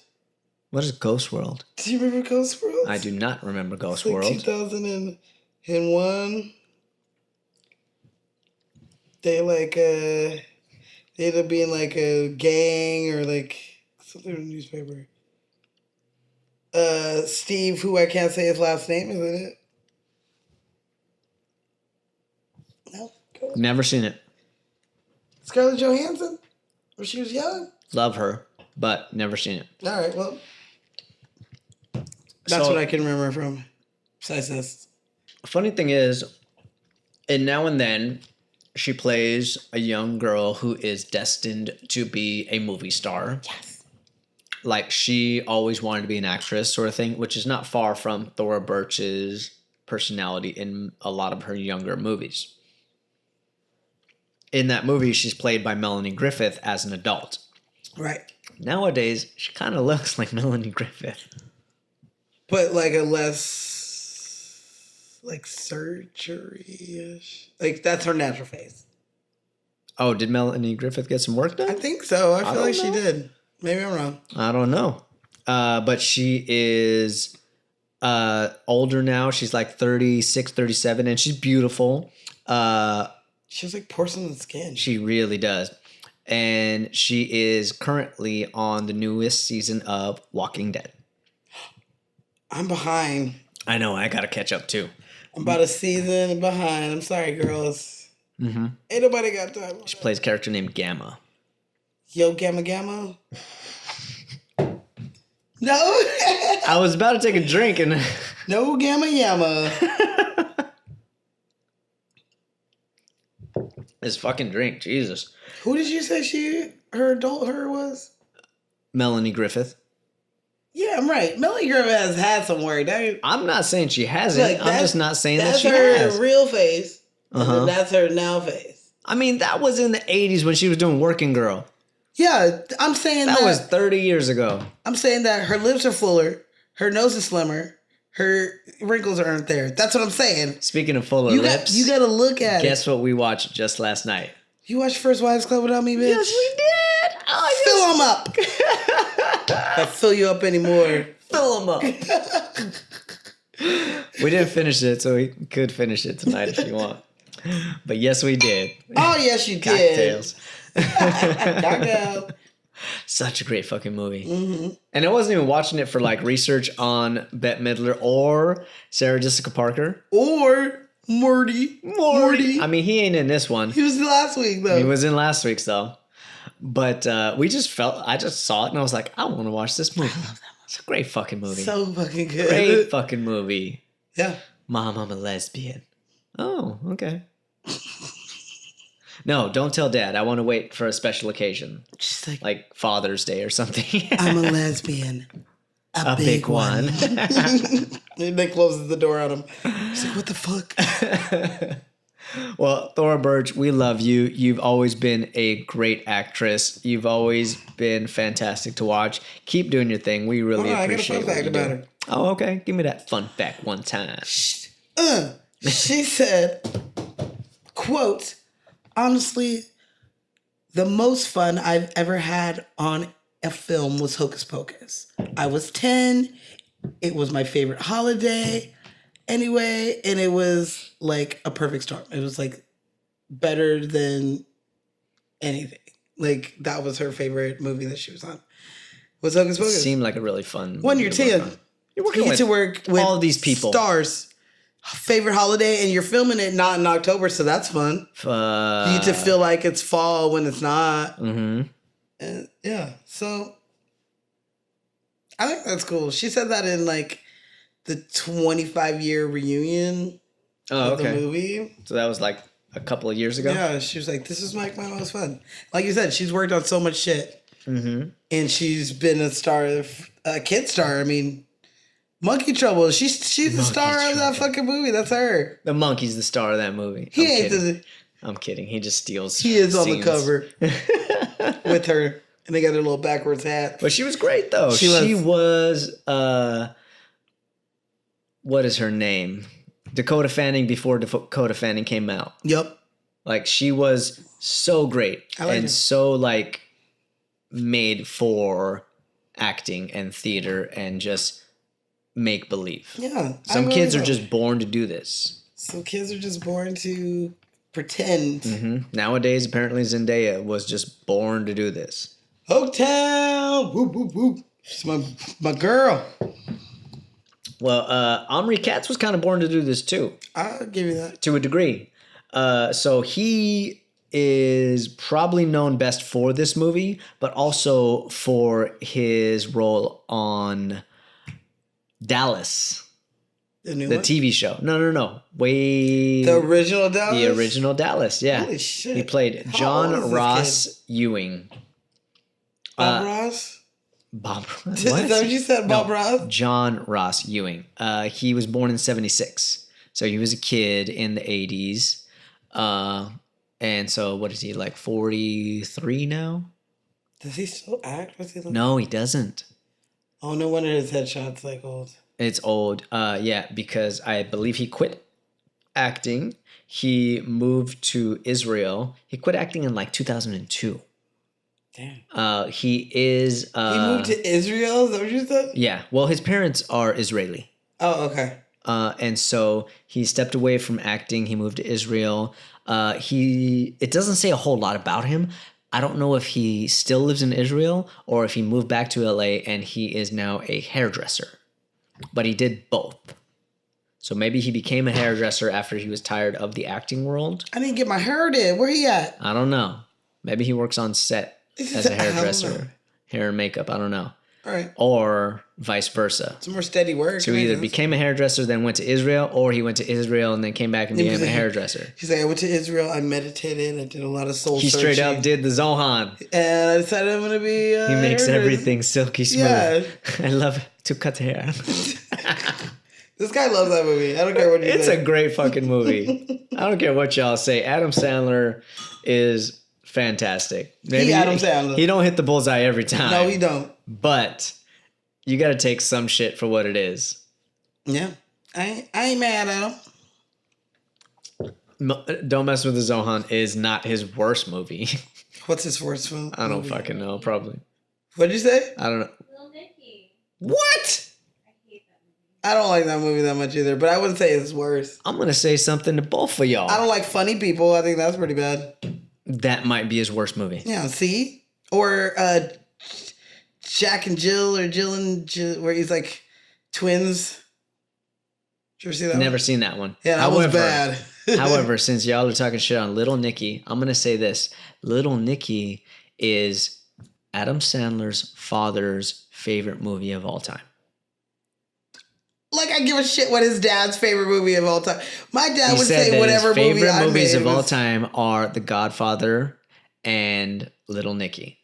What is Ghost World? Do you remember Ghost World? I do not remember Ghost It's like World. 2001. They they end up being like a gang or like something in the newspaper. Steve, who I can't say his last name, is in it? No. Never seen it. Scarlett Johansson? When she was young? Love her. but never seen it. All right, well, that's So- what I can remember from. Besides this, Funny thing is, and now and then, she plays a young girl who is destined to be a movie star. yes, Like she always wanted to be an actress, sort of thing, which is not far from Thora Birch's personality in a lot of her younger movies. In that movie, she's played by Melanie Griffith as an adult. right, Nowadays, she kind of looks like Melanie Griffith. but like a less like surgery-ish. Like that's her natural face. Oh, did Melanie Griffith get some work I done? think so. I feel don't like she know. did. Maybe I'm wrong. I don't know. But she is older now. She's like 36, 37, and she's beautiful. She was like porcelain skin. She really does. And she is currently on the newest season of Walking Dead. I'm behind. I know, I gotta catch up too. I'm about a season behind. I'm sorry, girls. Mm-hmm. Ain't nobody got time. She plays a character named Gamma. Yo, Gamma Gamma. No. I was about to take a drink and No Gamma Yama. this fucking drink, Jesus. Who did you say her adult her was? Melanie Griffith. Yeah, I'm right. Melanie Griffith has had some work. I'm not saying she hasn't. Look, I'm that's- just not saying that That's she her has. real face. And Uh-huh. then that's her now face. I mean, that was in the 80s when she was doing Working Girl. Yeah, I'm saying That that, was 30 years ago. I'm saying that her lips are fuller, her nose is slimmer, her wrinkles aren't there. That's what I'm saying. Speaking of fuller You lips, got to look at it. guess what we watched just last night? You watched First Wives Club without me, bitch? did. Oh, Fill them up. I fill you up anymore. Fill them up. We didn't finish it, so we could finish it tonight if you want. But yes, we did. Oh, yes, you did. Cocktails. Cocktail. Such a great fucking movie. Mm-hmm. And I wasn't even watching it for like research on Bette Midler or Sarah Jessica Parker. Or Morty. I mean, he ain't in this one. He was last week, though. He was in last week's though. But I just saw it and I was like, I want to watch this movie. It's a great fucking movie. So fucking good. Great fucking movie. Yeah. Mom, I'm a lesbian. Oh, okay. No, don't tell Dad. I want to wait for a special occasion, She's like Father's Day or something. I'm a lesbian. A big one. And then closes the door on him. She's like, what the fuck? Well, Thora Birch, we love you. You've always been a great actress. You've always been fantastic to watch. Keep doing your thing. We really Hold on, I got a appreciate fun what fact you about do. her. Oh, okay. Give me that fun fact one time. She said, quote, honestly, the most fun I've ever had on a film was Hocus Pocus. I was 10. It was my favorite holiday anyway, and it was like a perfect storm. It was like better than anything. Like that was her favorite movie that she was on. Was Hocus Pocus. Seemed like a really fun When movie you're to work 10, on. You're working you get with to work with all these people. Stars. Favorite holiday, and you're filming it not in October, so that's fun. You get to feel like it's fall when it's not. Mm-hmm. And yeah, so I think that's cool. She said that in like the 25-year reunion Oh, of the okay. movie. So that was like a couple of years ago? Yeah, she was like, this is like my most fun. Like you said, she's worked on so much shit. Mm-hmm. And she's been a star, a kid star. I mean, Monkey Trouble. She's the Monkey star of that Trouble. fucking movie. That's her. The monkey's the star of that movie. He I'm ain't kidding. I'm kidding. He just steals. He is on the scenes. cover with her, and they got their little backwards hat. But she was great though. She was what is her name? Dakota Fanning before Dakota Fanning came out. Yep. Like she was so great I like and her. so like made for acting and theater and just make believe. Yeah. Some I kids really are just born to do this. Some kids are just born to pretend. Hmm Nowadays, apparently Zendaya was just born to do this. Hoketown! Whoop, whoop, whoop. She's my girl. Well, Omri Katz was kind of born to do this too, I'll give you that. to a degree. So he is probably known best for this movie, but also for his role on Dallas, The new the one? TV show. No. Way The original Dallas? the original Dallas. Yeah, Holy shit. he played How John old is this Ross Ewing. Bob Ross? Bob. Is that what you said, Bob Ross? John Ross Ewing. He was born in 1976, so he was a kid in the 80s. And so what is he, like 43 now? Does he still act? What's he look? No, he doesn't. Oh, no wonder his headshot's like old. It's old. Yeah, because I believe he quit acting. He moved to Israel. He quit acting in like 2002. Damn. He is. He moved to Israel? Is that what you said? Yeah. Well, his parents are Israeli. Oh, okay. And so he stepped away from acting. He moved to Israel. It doesn't say a whole lot about him. I don't know if he still lives in Israel or if he moved back to LA and he is now a hairdresser. But he did both. So maybe he became a hairdresser after he was tired of the acting world. I didn't get my hair did. Where he at? I don't know. Maybe he works on set as a I don't know. hairdresser. Hair and makeup. I don't know. All right. Or vice versa. Some more steady work. So he either became a hairdresser, then went to Israel, or he went to Israel and then came back and became a hairdresser. He's like, I went to Israel, I meditated, I did a lot of soul He searching. straight up did the Zohan. And I decided I'm going to be He makes hairdresser. everything silky smooth. Yeah. I love to cut hair. This guy loves that movie. I don't care what you It's say. a great fucking movie. I don't care what y'all say. Adam Sandler is fantastic. Maybe Adam Sandler. He don't hit the bullseye every time. No, he don't. But you got to take some shit for what it is. Yeah. I ain't mad at him. Don't Mess with the Zohan is not his worst movie. What's his worst film? I don't fucking know. Probably. What'd you say? I don't know. Little Nicky. What? I hate that movie. I don't like that movie that much either, but I wouldn't say it's worse. I'm going to say something to both of y'all. I don't like funny people. I think that's pretty bad. That might be his worst movie. Yeah, see? Or Jack and Jill or Jill and Jill, where he's like twins. Did you ever see that Never one? seen that one. Yeah, that was bad. However, since y'all are talking shit on Little Nicky, I'm going to say this. Little Nicky is Adam Sandler's father's favorite movie of all time. Like, I give a shit what his dad's favorite movie of all time. My dad He would said say that whatever his favorite movie I movies made of all was- time are The Godfather and Little Nicky.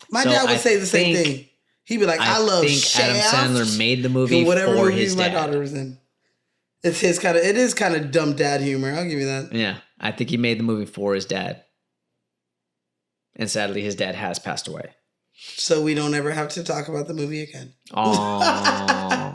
My So dad would I say the same think- thing. He'd be like, I love think Adam Shaft Sandler made the movie and whatever for movie his my dad. daughter was in. It's his kind of. It is kind of dumb dad humor. I'll give you that. Yeah, I think he made the movie for his dad. And sadly, his dad has passed away. So we don't ever have to talk about the movie again. Oh.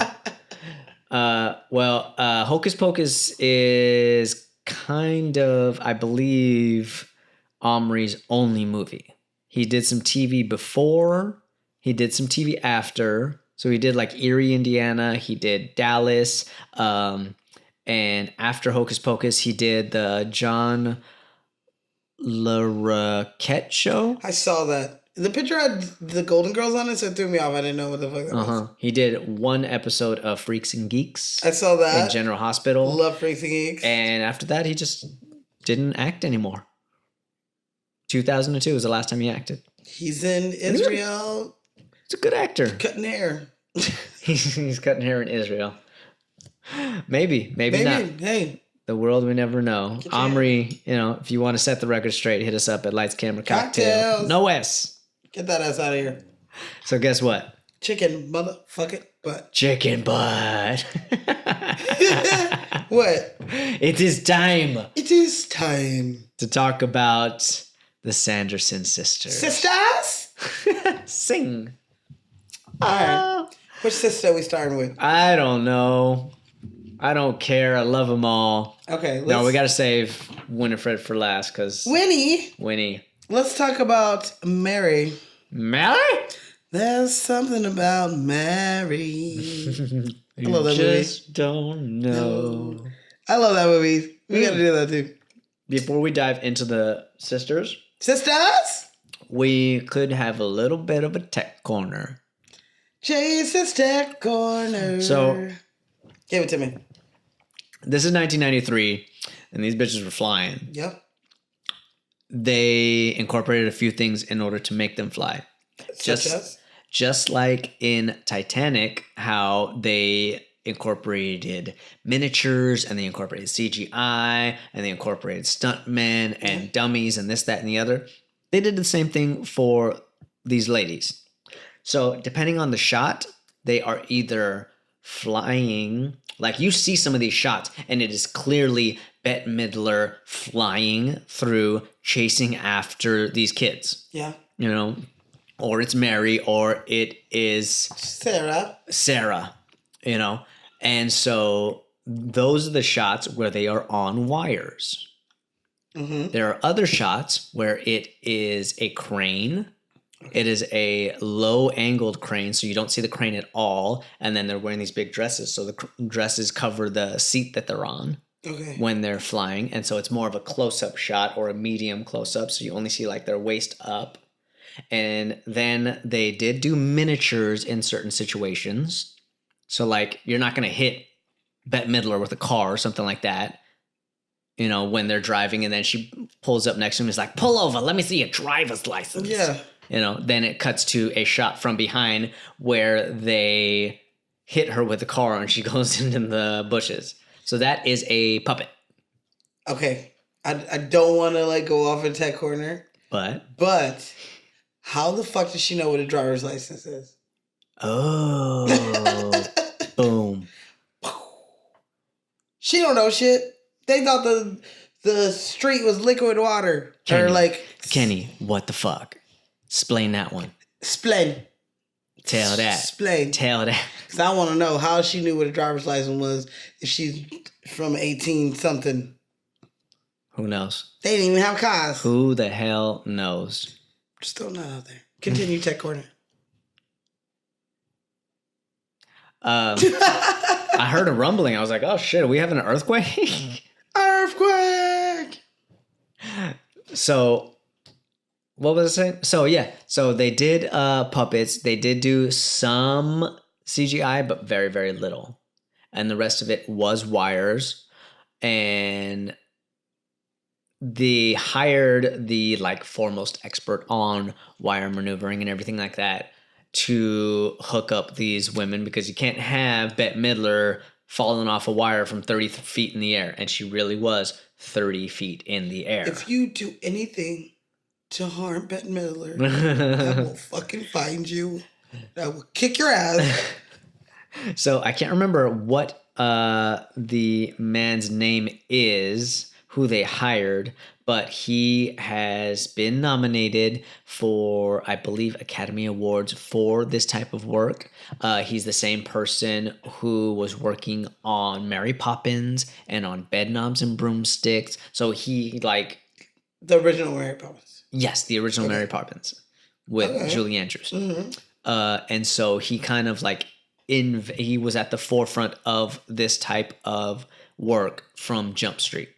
Hocus Pocus is kind of, I believe, Omri's only movie. He did some TV before. He did some TV after. So he did like Erie, Indiana. He did Dallas. And after Hocus Pocus, he did the John LaRoquette show. I saw that. The picture had the Golden Girls on it, so it threw me off. I didn't know what the fuck that was. He did one episode of Freaks and Geeks I saw that. in General Hospital. Love Freaks and Geeks. And after that, he just didn't act anymore. 2002 was the last time he acted. He's in Israel He's a good actor. cutting hair. He's cutting hair in Israel. Maybe not. Hey, The world we never know. Get your Omri, if you want to set the record straight, hit us up at Lights Camera Cocktail. Cocktails. No S. get that ass out of here. So guess what? Chicken motherfucking butt. Chicken butt. What? It is time It is time. to talk about the Sanderson sisters. Sisters? Sing. All right. Which sister are we starting with? I don't know. I don't care. I love them all. Okay. No, we got to save Winifred for last because Winnie. Let's talk about Mary. Mary? There's something about Mary. You love that movie. just don't know. I love that movie. We got to do that too. Before we dive into the sisters, Sisters? we could have a little bit of a tech corner. Jason's Tech Corner. So- give it to me. This is 1993, and these bitches were flying. Yep. they incorporated a few things in order to make them fly. Such as? Just like in Titanic, how they incorporated miniatures and they incorporated CGI and they incorporated stuntmen and dummies and this, that, and the other. They did the same thing for these ladies. So depending on the shot, they are either flying, like you see some of these shots and it is clearly Bette Midler flying through, chasing after these kids. Yeah. You know, or it's Mary, or it is Sarah, you know. And so those are the shots where they are on wires. Mm-hmm. There are other shots where it is a crane. It is a low-angled crane, so you don't see the crane at all. And then they're wearing these big dresses, so the dresses cover the seat that they're on when they're flying. And so it's more of a close-up shot or a medium close-up, so you only see like their waist up. And then they did do miniatures in certain situations. So like you're not going to hit Bette Midler with a car or something like that, you know, when they're driving and then she pulls up next to him and is like, pull over, let me see your driver's license. Yeah. You know, then it cuts to a shot from behind where they hit her with the car and she goes into the bushes. So that is a puppet. Okay. I don't want to like go off in tech corner. But how the fuck does she know what a driver's license is? Oh. Boom. She don't know shit. They thought the street was liquid water. Kenny, or like Kenny, what the fuck? Explain that one. Explain. Tell that. Explain. Tell that. Because I want to know how she knew what a driver's license was if she's from 18 something. Who knows? They didn't even have cars. Who the hell knows? Just throwing that out there. Continue, Tech Corner. I heard a rumbling. I was like, oh shit, are we having an earthquake? Earthquake! So, what was I saying? So, yeah. So, they did puppets. They did do some CGI, but very, very little. And the rest of it was wires. And they hired the like foremost expert on wire maneuvering and everything like that to hook up these women, because you can't have Bette Midler falling off a wire from 30 feet in the air. And she really was 30 feet in the air. If you do anything to harm Bette Midler, I will fucking find you. I will kick your ass. So I can't remember what the man's name is, who they hired, but he has been nominated for, I believe, Academy Awards for this type of work. He's the same person who was working on Mary Poppins and on Bedknobs and Broomsticks. So he like... The original Mary Poppins. Yes, the original Mary Poppins with Julie Andrews. Mm-hmm. And so he kind of like... he was at the forefront of this type of work from Jump Street.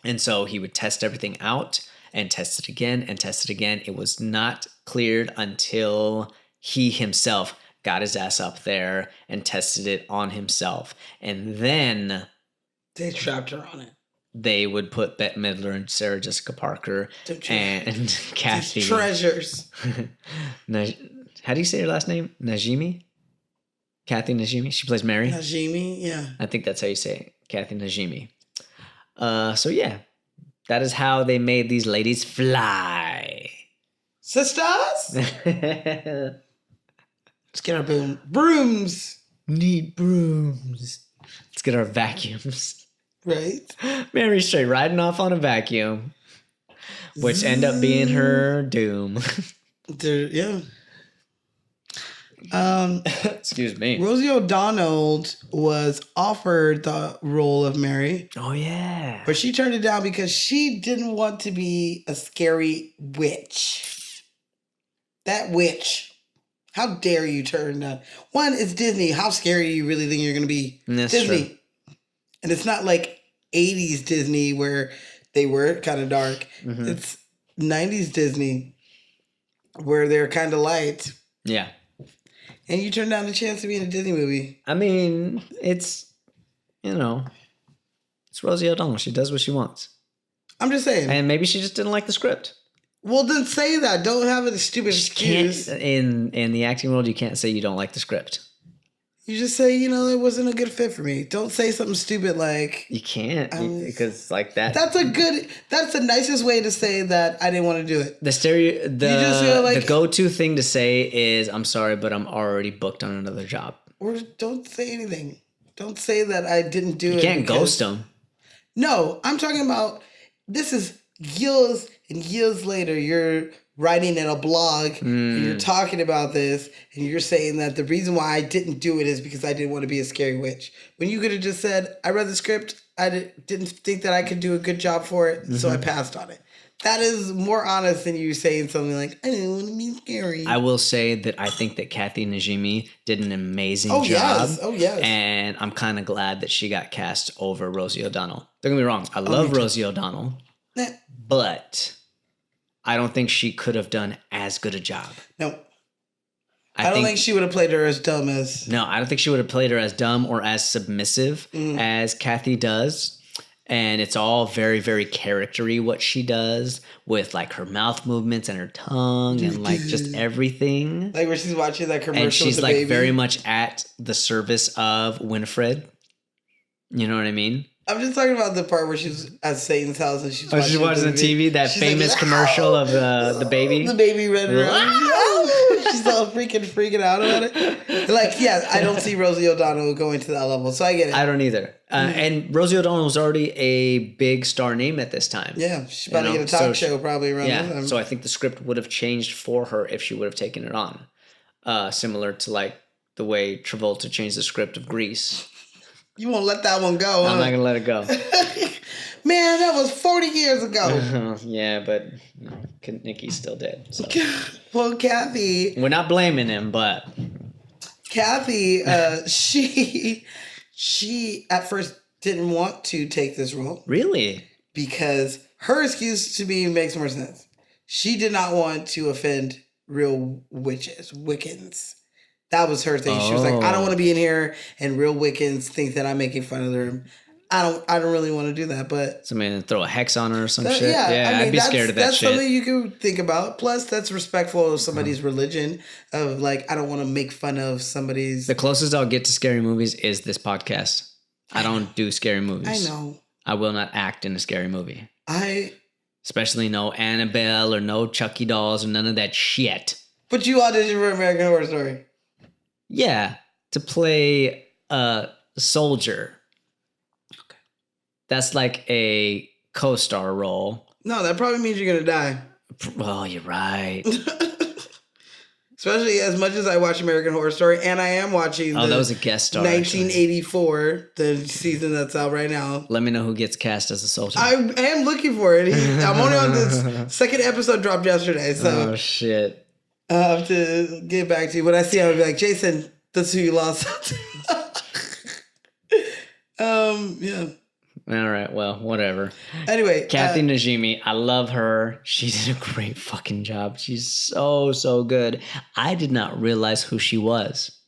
And so he would test everything out and test it again and test it again. It was not cleared until he himself got his ass up there and tested it on himself. And then they trapped her on it. They would put Bette Midler and Sarah Jessica Parker and Kathy. These treasures. How do you say her last name? Najimy? Kathy Najimy. She plays Mary. Najimy, yeah. I think that's how you say it. Kathy Najimy. So yeah, that is how they made these ladies fly. Sisters? Let's get our brooms. Need brooms. Let's get our vacuums. Right? Mary straight riding off on a vacuum, which end up being her doom. Yeah. Excuse me. Rosie O'Donnell was offered the role of Mary. Oh, yeah. But she turned it down because she didn't want to be a scary witch. That witch. How dare you turn down? One, it's Disney. How scary do you really think you're going to be? That's Disney. True. And it's not like 80s Disney where they were kind of dark. Mm-hmm. It's 90s Disney where they're kind of light. Yeah. And you turn down the chance to be in a Disney movie. I mean, it's, it's Rosie O'Donnell. She does what she wants. I'm just saying. And maybe she just didn't like the script. Well, then say that. Don't have a stupid Can't, excuse. in the acting world, you can't say you don't like the script. You just say, it wasn't a good fit for me. Don't say something stupid like. You can't because like that. That's the nicest way to say that I didn't want to do it. The go-to thing to say is, I'm sorry, but I'm already booked on another job. Or don't say anything. Don't say that I didn't do it. You can't ghost them. No, I'm talking about, this is years and years later. You're writing in a blog and you're talking about this and you're saying that the reason why I didn't do it is because I didn't want to be a scary witch. When you could have just said, I read the script, I didn't think that I could do a good job for it, so I passed on it. That is more honest than you saying something like, I didn't want to be scary. I will say that I think that Kathy Najimy did an amazing job. Yes. Oh, yes. And I'm kind of glad that she got cast over Rosie O'Donnell. Don't get me wrong. I love Rosie O'Donnell. But I don't think she could have done as good a job. No. I don't think she would have played her as dumb as... No, I don't think she would have played her as dumb or as submissive as Kathy does. And it's all very, very charactery what she does with like her mouth movements and her tongue and like just everything. Like where she's watching that commercial and she's with the like baby. very much at the service of Winifred. You know what I mean? I'm just talking about the part where she's at Satan's house and she's watching the TV, that she's famous like, commercial of the baby. The baby running around. She's all freaking out about it. Like, yeah, I don't see Rosie O'Donnell going to that level, so I get it. I don't either. And Rosie O'Donnell was already a big star name at this time. Yeah, she's about to get a talk show probably around this time. So I think the script would have changed for her if she would have taken it on. Similar to like the way Travolta changed the script of Grease. You won't let that one go, huh? I'm not going to let it go. Man, that was 40 years ago. Yeah, but Nikki's still dead. So. Well, Kathy... We're not blaming him, but... Kathy, she at first didn't want to take this role. Really? Because her excuse to me makes more sense. She did not want to offend real witches, Wiccans. That was her thing. She was like, I don't want to be in here and real Wiccans think that I'm making fun of them. I don't really want to do that, but... Somebody throw a hex on her or some shit? Yeah, I mean, I'd be scared of that that's shit. That's something you could think about. Plus, that's respectful of somebody's religion. Of like, I don't want to make fun of somebody's... The closest I'll get to scary movies is this podcast. I don't do scary movies. I know. I will not act in a scary movie. Especially no Annabelle or no Chucky dolls or none of that shit. But you auditioned for American Horror Story. Yeah, to play a soldier. Okay. That's like a co-star role. No, that probably means you're going to die. Oh, you're right. Especially as much as I watch American Horror Story, and I am watching that was a guest star. 1984, actually. The season that's out right now. Let me know who gets cast as a soldier. I am looking for it. I'm only on this second episode dropped yesterday, so... Oh, shit. I'll have to get back to you. When I see him, I'll be like, Jason, that's who you lost. Yeah. All right, well, whatever. Anyway. Kathy Najimy, I love her. She did a great fucking job. She's so good. I did not realize who she was.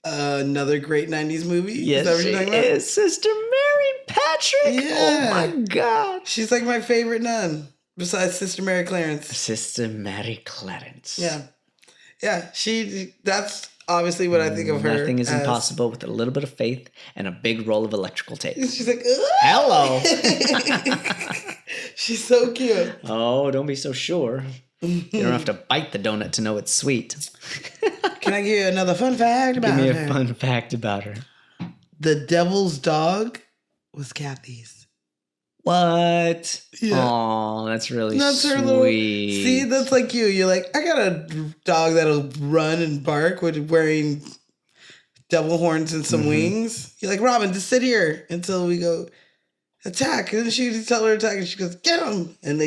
Another great 90s movie? Yes, is that what she is. Sister Mary Patrick. Yeah. Oh, my God. She's like my favorite nun. Besides Sister Mary Clarence. Sister Mary Clarence. Yeah. Yeah. That's obviously what I think of her. Nothing is impossible with a little bit of faith and a big roll of electrical tape. She's like, hello. She's so cute. Oh, don't be so sure. You don't have to bite the donut to know it's sweet. Can I give you another fun fact about her? Give me a fun fact about her. The devil's dog was Kathy's. What? Yeah. Oh, that's really sweet. Her little, see, that's like you. You're like, I got a dog that'll run and bark with wearing devil horns and some wings. You're like, Robin, just sit here until we go attack. And then she tell her to attack and she goes, get him. And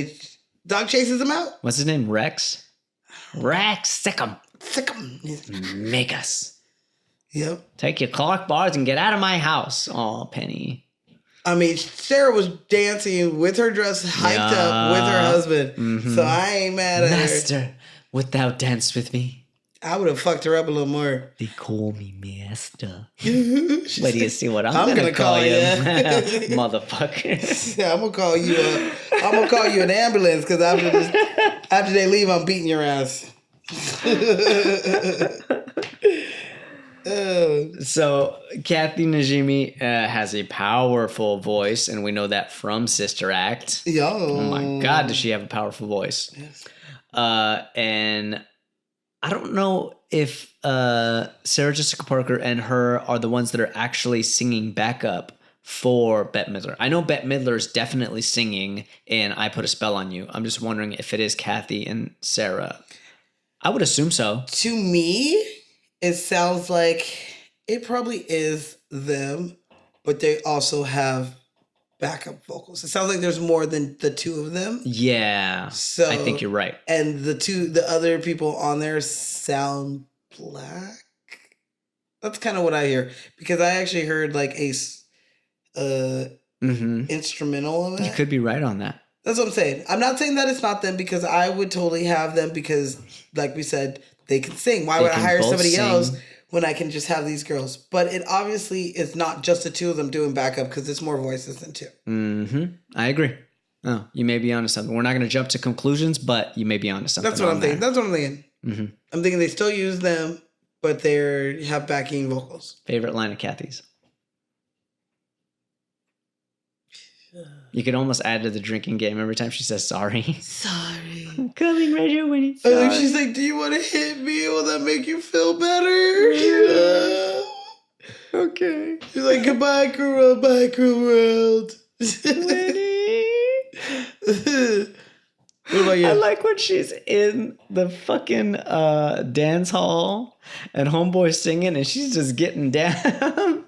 dog chases him out. What's his name? Rex? Rex, sick him. Sick him. Make us. Yep. Take your Clark bars and get out of my house. Oh, Penny. I mean, Sarah was dancing with her dress hyped up with her husband. Mm-hmm. So I ain't mad at her. Master, wilt thou dance with me? I would have fucked her up a little more. They call me master. She's But do you like, see what I'm gonna call you, motherfucker? yeah, I'm gonna call you. I'm gonna call you an ambulance because after they leave, I'm beating your ass. So Kathy Najimy has a powerful voice, and we know that from Sister Act. Yo. Oh my God, does she have a powerful voice? Yes. And I don't know if Sarah Jessica Parker and her are the ones that are actually singing backup for Bette Midler. I know Bette Midler is definitely singing in I Put a Spell on You. I'm just wondering if it is Kathy and Sarah. I would assume so. To me, it sounds like it probably is them, but they also have backup vocals. It sounds like there's more than the two of them. Yeah. So I think you're right. And the other people on there sound black. That's kind of what I hear because I actually heard like a instrumental of it. You could be right on that. That's what I'm saying. I'm not saying that it's not them because I would totally have them because, like we said, they can sing. Why would I hire somebody else when I can just have these girls? But it obviously is not just the two of them doing backup because it's more voices than two. I agree. Oh, you may be onto something. We're not going to jump to conclusions, but you may be onto something. That's what I'm thinking. That's what I'm thinking. I'm thinking they still use them, but they have backing vocals. Favorite line of Kathy's? You could almost add to the drinking game every time she says sorry. Sorry. I'm coming right here when it's I sorry. think she's like, do you want to hit me? Will that make you feel better? Yeah. Okay. She's like, goodbye, cruel world. Bye, cruel world. What about you? I like when she's in the fucking dance hall and homeboy's singing and she's just getting down.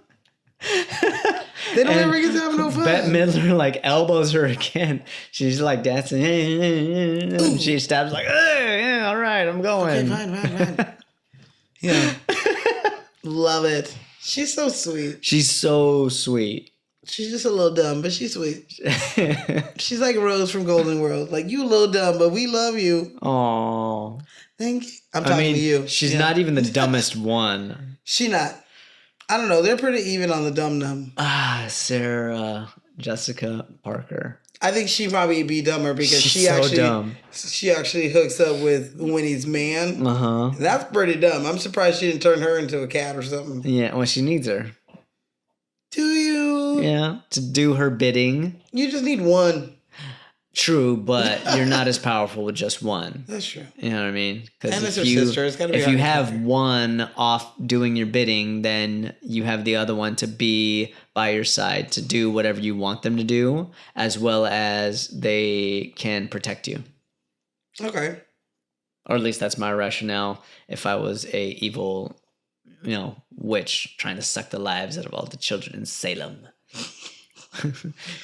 They don't ever get to have no fun. Bette Midler like elbows her again. She's like dancing. And she stabs like, hey, yeah, all right, I'm going. Okay, fine. Yeah. Love it. She's so sweet. She's so sweet. She's just a little dumb, but she's sweet. She's like Rose from Golden World. Like, you a little dumb, but we love you. Aww. Thank you. I'm talking to you. She's not even the dumbest one. She not. I don't know. They're pretty even on the dumb. Sarah Jessica Parker. I think she probably be dumber because She's she so actually dumb. She actually hooks up with Winnie's man. Uh-huh. That's pretty dumb. I'm surprised she didn't turn her into a cat or something. Yeah, well, she needs her. Do you? Yeah, to do her bidding. You just need one. True, but you're not as powerful with just one. That's true. You know what I mean? And Because it's her sister. It's gotta be if hard you to have compare. one off doing your bidding, then you have the other one to be by your side to do whatever you want them to do, as well as they can protect you. Okay. Or at least that's my rationale. If I was a evil, witch trying to suck the lives out of all the children in Salem.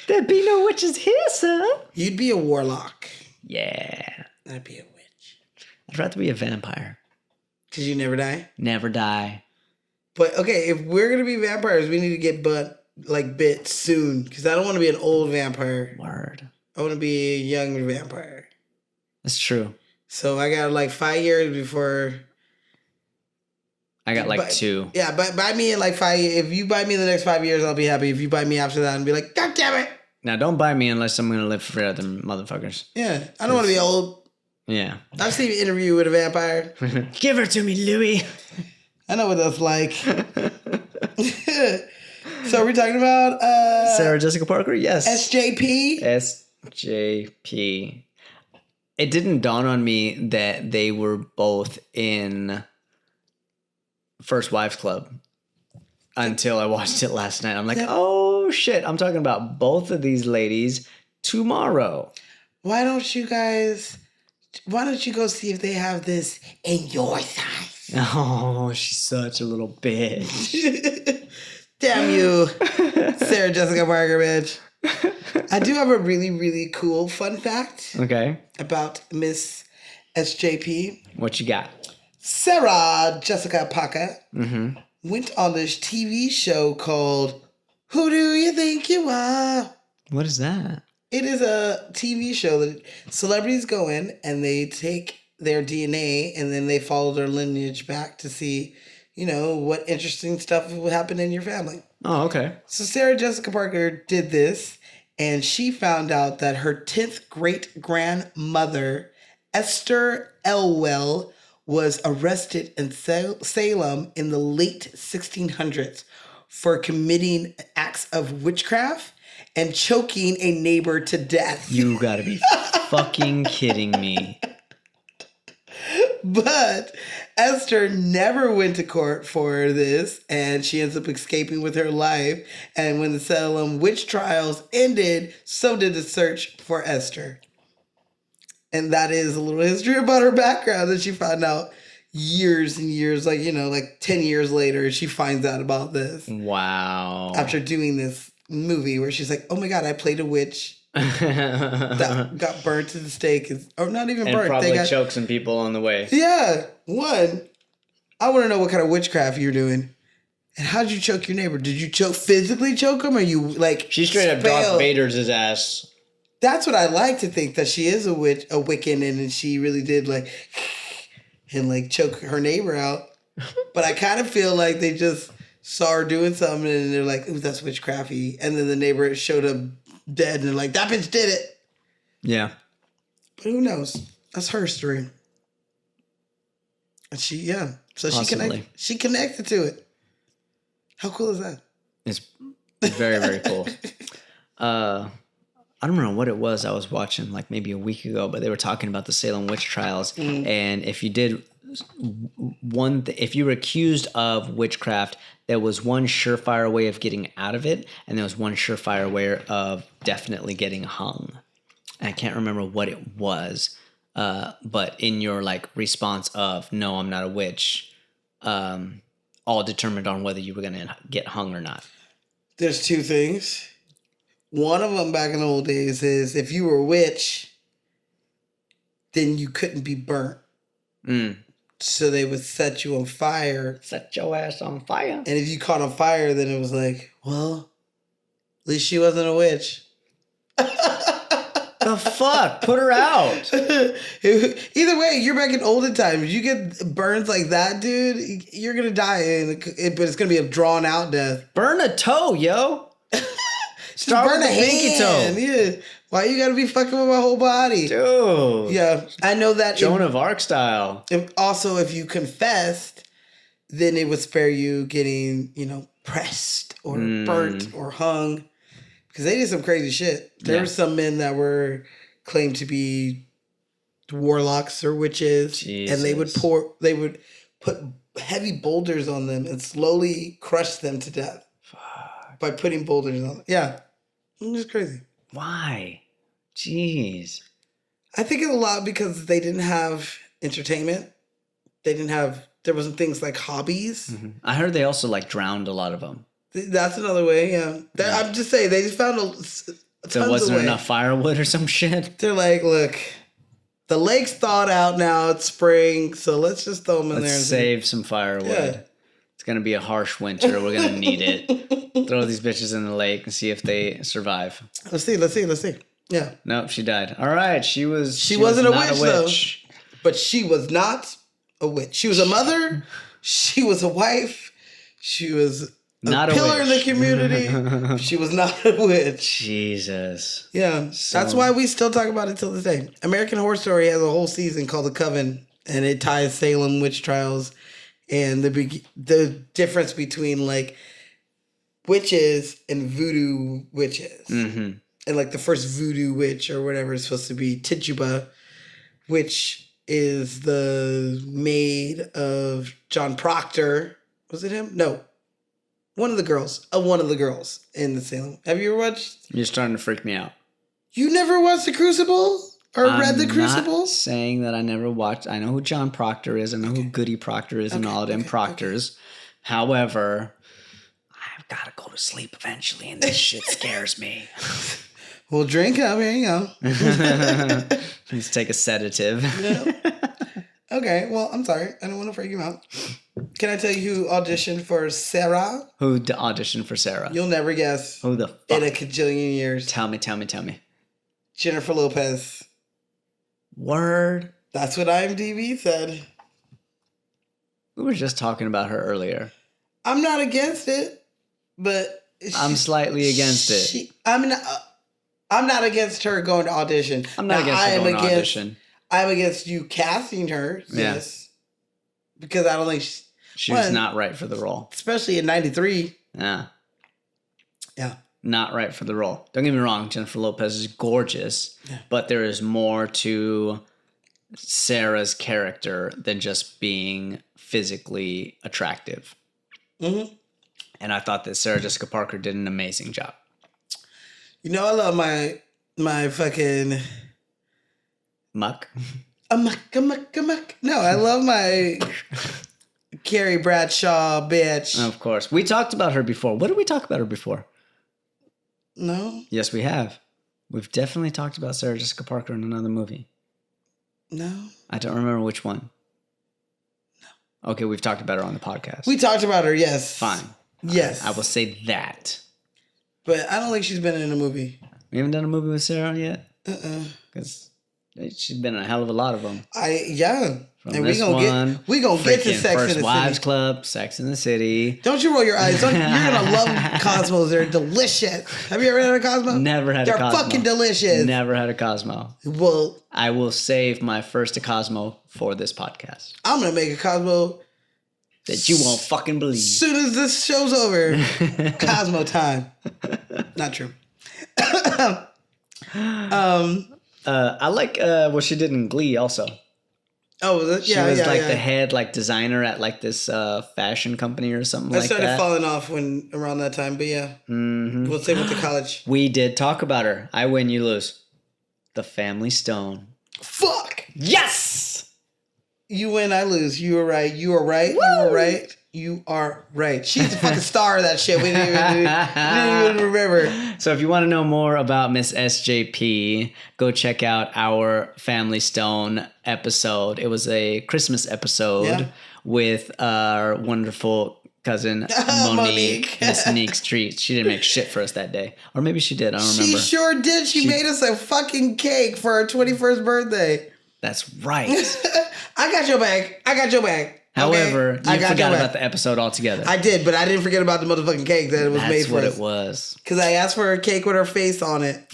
There'd be no witches here, sir. You'd be a warlock. Yeah. I'd be a witch. I'd rather be a vampire. Because you never die? Never die. But, okay, if we're going to be vampires, we need to get bit soon. Because I don't want to be an old vampire. Word. I want to be a young vampire. That's true. So I got 5 years before... I got 2. Yeah, but buy me in 5 years. If you buy me in the next 5 years, I'll be happy. If you buy me after that, I'll be like, God damn it. Now, don't buy me unless I'm going to live forever, motherfuckers. Yeah, I don't want to be old. Yeah. I've seen an interview with a vampire. Give her to me, Louis. I know what that's like. So we're talking about Sarah Jessica Parker? Yes. SJP? SJP. It didn't dawn on me that they were both in First Wives Club until I watched it last night. I'm like, oh shit, I'm talking about both of these ladies tomorrow. Why don't you go see if they have this in your size? Oh, she's such a little bitch. Damn you, Sarah Jessica Parker, bitch. I do have a really, really cool fun fact Okay. about Miss SJP. What you got? Sarah Jessica Parker went on this TV show called Who Do You Think You Are? What is that? It is a TV show that celebrities go in and they take their DNA, and then they follow their lineage back to see, what interesting stuff would happen in your family. Oh, okay. So Sarah Jessica Parker did this, and she found out that her 10th great grandmother, Esther Elwell, was arrested in Salem in the late 1600s for committing acts of witchcraft and choking a neighbor to death. You gotta be fucking kidding me. But Esther never went to court for this, and she ends up escaping with her life. And when the Salem witch trials ended, so did the search for Esther. And that is a little history about her background that she found out years and years, like 10 years later, she finds out about this. Wow. After doing this movie where she's like, oh my God, I played a witch that got burnt to the stake. Or not even and burnt. probably choked some people on the way. Yeah. One, I want to know what kind of witchcraft you're doing. And how'd you choke your neighbor? Did you physically choke him? Or you like... She straight up Darth Vader's his ass. That's what I like to think, that she is a Wiccan, and she really did and choke her neighbor out. But I kind of feel like they just saw her doing something and they're like, ooh, that's witchcrafty. And then the neighbor showed up dead and they're like, that bitch did it. Yeah. But who knows? That's her story. And so Possibly. she connected to it. How cool is that? It's very, very cool. I don't know what it was I was watching like maybe a week ago, but they were talking about the Salem witch trials. And if you did if you were accused of witchcraft, there was one surefire way of getting out of it, and there was one surefire way of definitely getting hung. And I can't remember what it was, but in your response of no, I'm not a witch, all determined on whether you were going to get hung or not. There's two things. One of them back in the old days is if you were a witch, then you couldn't be burnt. So they would set you on fire. Set your ass on fire. And if you caught on fire, then it was like, well, at least she wasn't a witch. The fuck? Put her out. Either way, you're back in olden times. You get burns like that, dude, you're going to die. But it's going to be a drawn out death. Burn a toe, yo. Start burn with the pinky toe. Yeah. Why you gotta be fucking with my whole body? Dude. Yeah. I know that. Joan of Arc style. Also, if you confessed, then it would spare you getting, pressed or burnt or hung. Because they did some crazy shit. There were some men that were claimed to be warlocks or witches. Jesus. And they would put heavy boulders on them and slowly crush them to death. Fuck. By putting boulders on them. Yeah. It's just crazy. Why? Jeez. I think it's a lot because they didn't have entertainment. There wasn't things like hobbies. Mm-hmm. I heard they also drowned a lot of them. That's another way, yeah. I'm just saying, they just found there wasn't enough firewood or some shit? They're like, look, the lake's thawed out now, it's spring, so let's just throw them in there. Let's save some firewood. Yeah. It's going to be a harsh winter. We're going to need it. Throw these bitches in the lake and see if they survive. Let's see. Yeah. Nope, she died. All right, she wasn't a witch, though. But she was not a witch. She was a mother. She was a wife. She was not a pillar in the community. She was not a witch. Jesus. Yeah. That's why we still talk about it till this day. American Horror Story has a whole season called The Coven, and it ties Salem witch trials and the difference between witches and voodoo witches. Mm-hmm. And the first voodoo witch or whatever is supposed to be Tituba, which is the maid of John Proctor. Was it him? No. One of the girls in the Salem. Have you ever watched? You're starting to freak me out. You never watched The Crucible? Or read The Crucible? I'm not saying that I never watched. I know who John Proctor is. I know who Goody Proctor is and all of them Proctors. Okay. However, I've got to go to sleep eventually, and this shit scares me. Well, drink up. Here you go. Let's take a sedative. Yeah. Okay. Well, I'm sorry. I don't want to freak you out. Can I tell you who auditioned for Sarah? Who auditioned for Sarah? You'll never guess. Who the fuck? In a cajillion years. Tell me. Jennifer Lopez. Word. That's what IMDb said. We were just talking about her earlier. I'm not against it, but I'm slightly against it. I'm not against her going to audition. I'm not against her going to audition. I'm against you casting her. Yeah. Yes, because I don't think she was not right for the role, especially in '93. Yeah. Yeah. Not right for the role. Don't get me wrong, Jennifer Lopez is gorgeous, but there is more to Sarah's character than just being physically attractive. Mm-hmm. And I thought that Sarah Jessica Parker did an amazing job. You know, I love my fucking muck. A muck. No, I love my Carrie Bradshaw bitch. Of course. We talked about her before. What did we talk about her before? No. Yes, we have. We've definitely talked about Sarah Jessica Parker in another movie. No. I don't remember which one. No. Okay, we've talked about her on the podcast. We talked about her, yes. Fine. Yes. I will say that. But I don't think she's been in a movie. We haven't done a movie with Sarah yet? Because she's been in a hell of a lot of them. And we gonna get to Sex First in the Wives City. Club, Sex in the City. Don't you roll your eyes. You're gonna love Cosmos. They're delicious. Have you ever had a Cosmo? Never had a Cosmo. They're fucking delicious. Never had a Cosmo. Well, I will save my first Cosmo for this podcast. I'm gonna make a Cosmo that you won't fucking believe. As soon as this show's over, Cosmo time. Not true. I like what she did in Glee also. Oh, she was the head designer at this fashion company or something like that. I started falling off around that time, but yeah. Mm-hmm. We'll say with the college. We did talk about her. I win, you lose. The Family Stone. Fuck! Yes! You win, I lose. You were right. You are right. Woo! You were right. You are right. She's the fucking star of that shit. We didn't even remember. So if you want to know more about Miss SJP, go check out our Family Stone episode. It was a Christmas episode with our wonderful cousin Monique. Miss Monique's treat. She didn't make shit for us that day. Or maybe she did. I don't remember. She sure did. She made us a fucking cake for our 21st birthday. That's right. I got your bag. However, you forgot about the episode altogether. I did, but I didn't forget about the motherfucking cake that it was made for us. That's what it was. Because I asked for a cake with her face on it,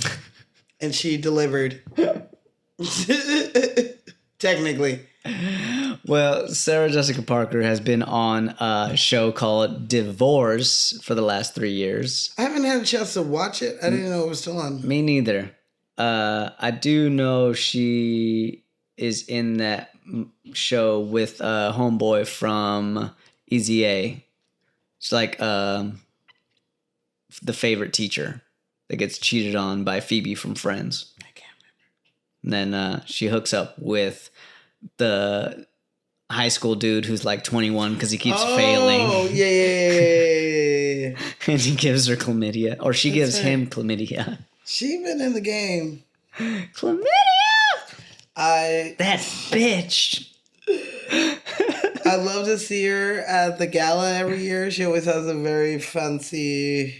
and she delivered. Technically. Well, Sarah Jessica Parker has been on a show called Divorce for the last 3 years. I haven't had a chance to watch it. I didn't know it was still on. Me neither. I do know she is in that show with a homeboy from Easy A. It's like the favorite teacher that gets cheated on by Phoebe from Friends. I can't remember. And then she hooks up with the high school dude who's 21 because he keeps failing. Oh, yeah. And he gives her chlamydia. Or she gives him chlamydia. She been in the game. Chlamydia! That bitch. I love to see her at the gala every year. She always has a very fancy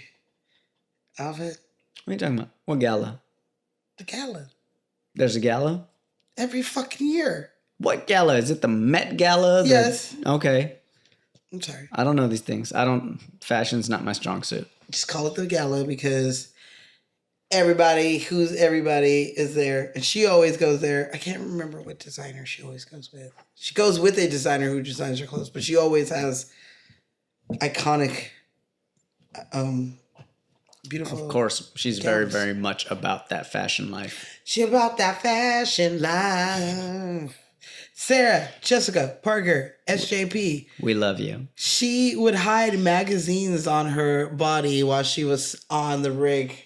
outfit. What are you talking about? What gala? The gala. There's a gala? Every fucking year. What gala? Is it the Met Gala? Yes. Okay. I'm sorry. I don't know these things. Fashion's not my strong suit. Just call it the gala because everybody is there. And she always goes there. I can't remember what designer she always goes with. She goes with a designer who designs her clothes, but she always has iconic, beautiful. Of course, she's gowns. very, very much about that fashion life. She about that fashion life. Sarah Jessica Parker, SJP. We love you. She would hide magazines on her body while she was on the rig.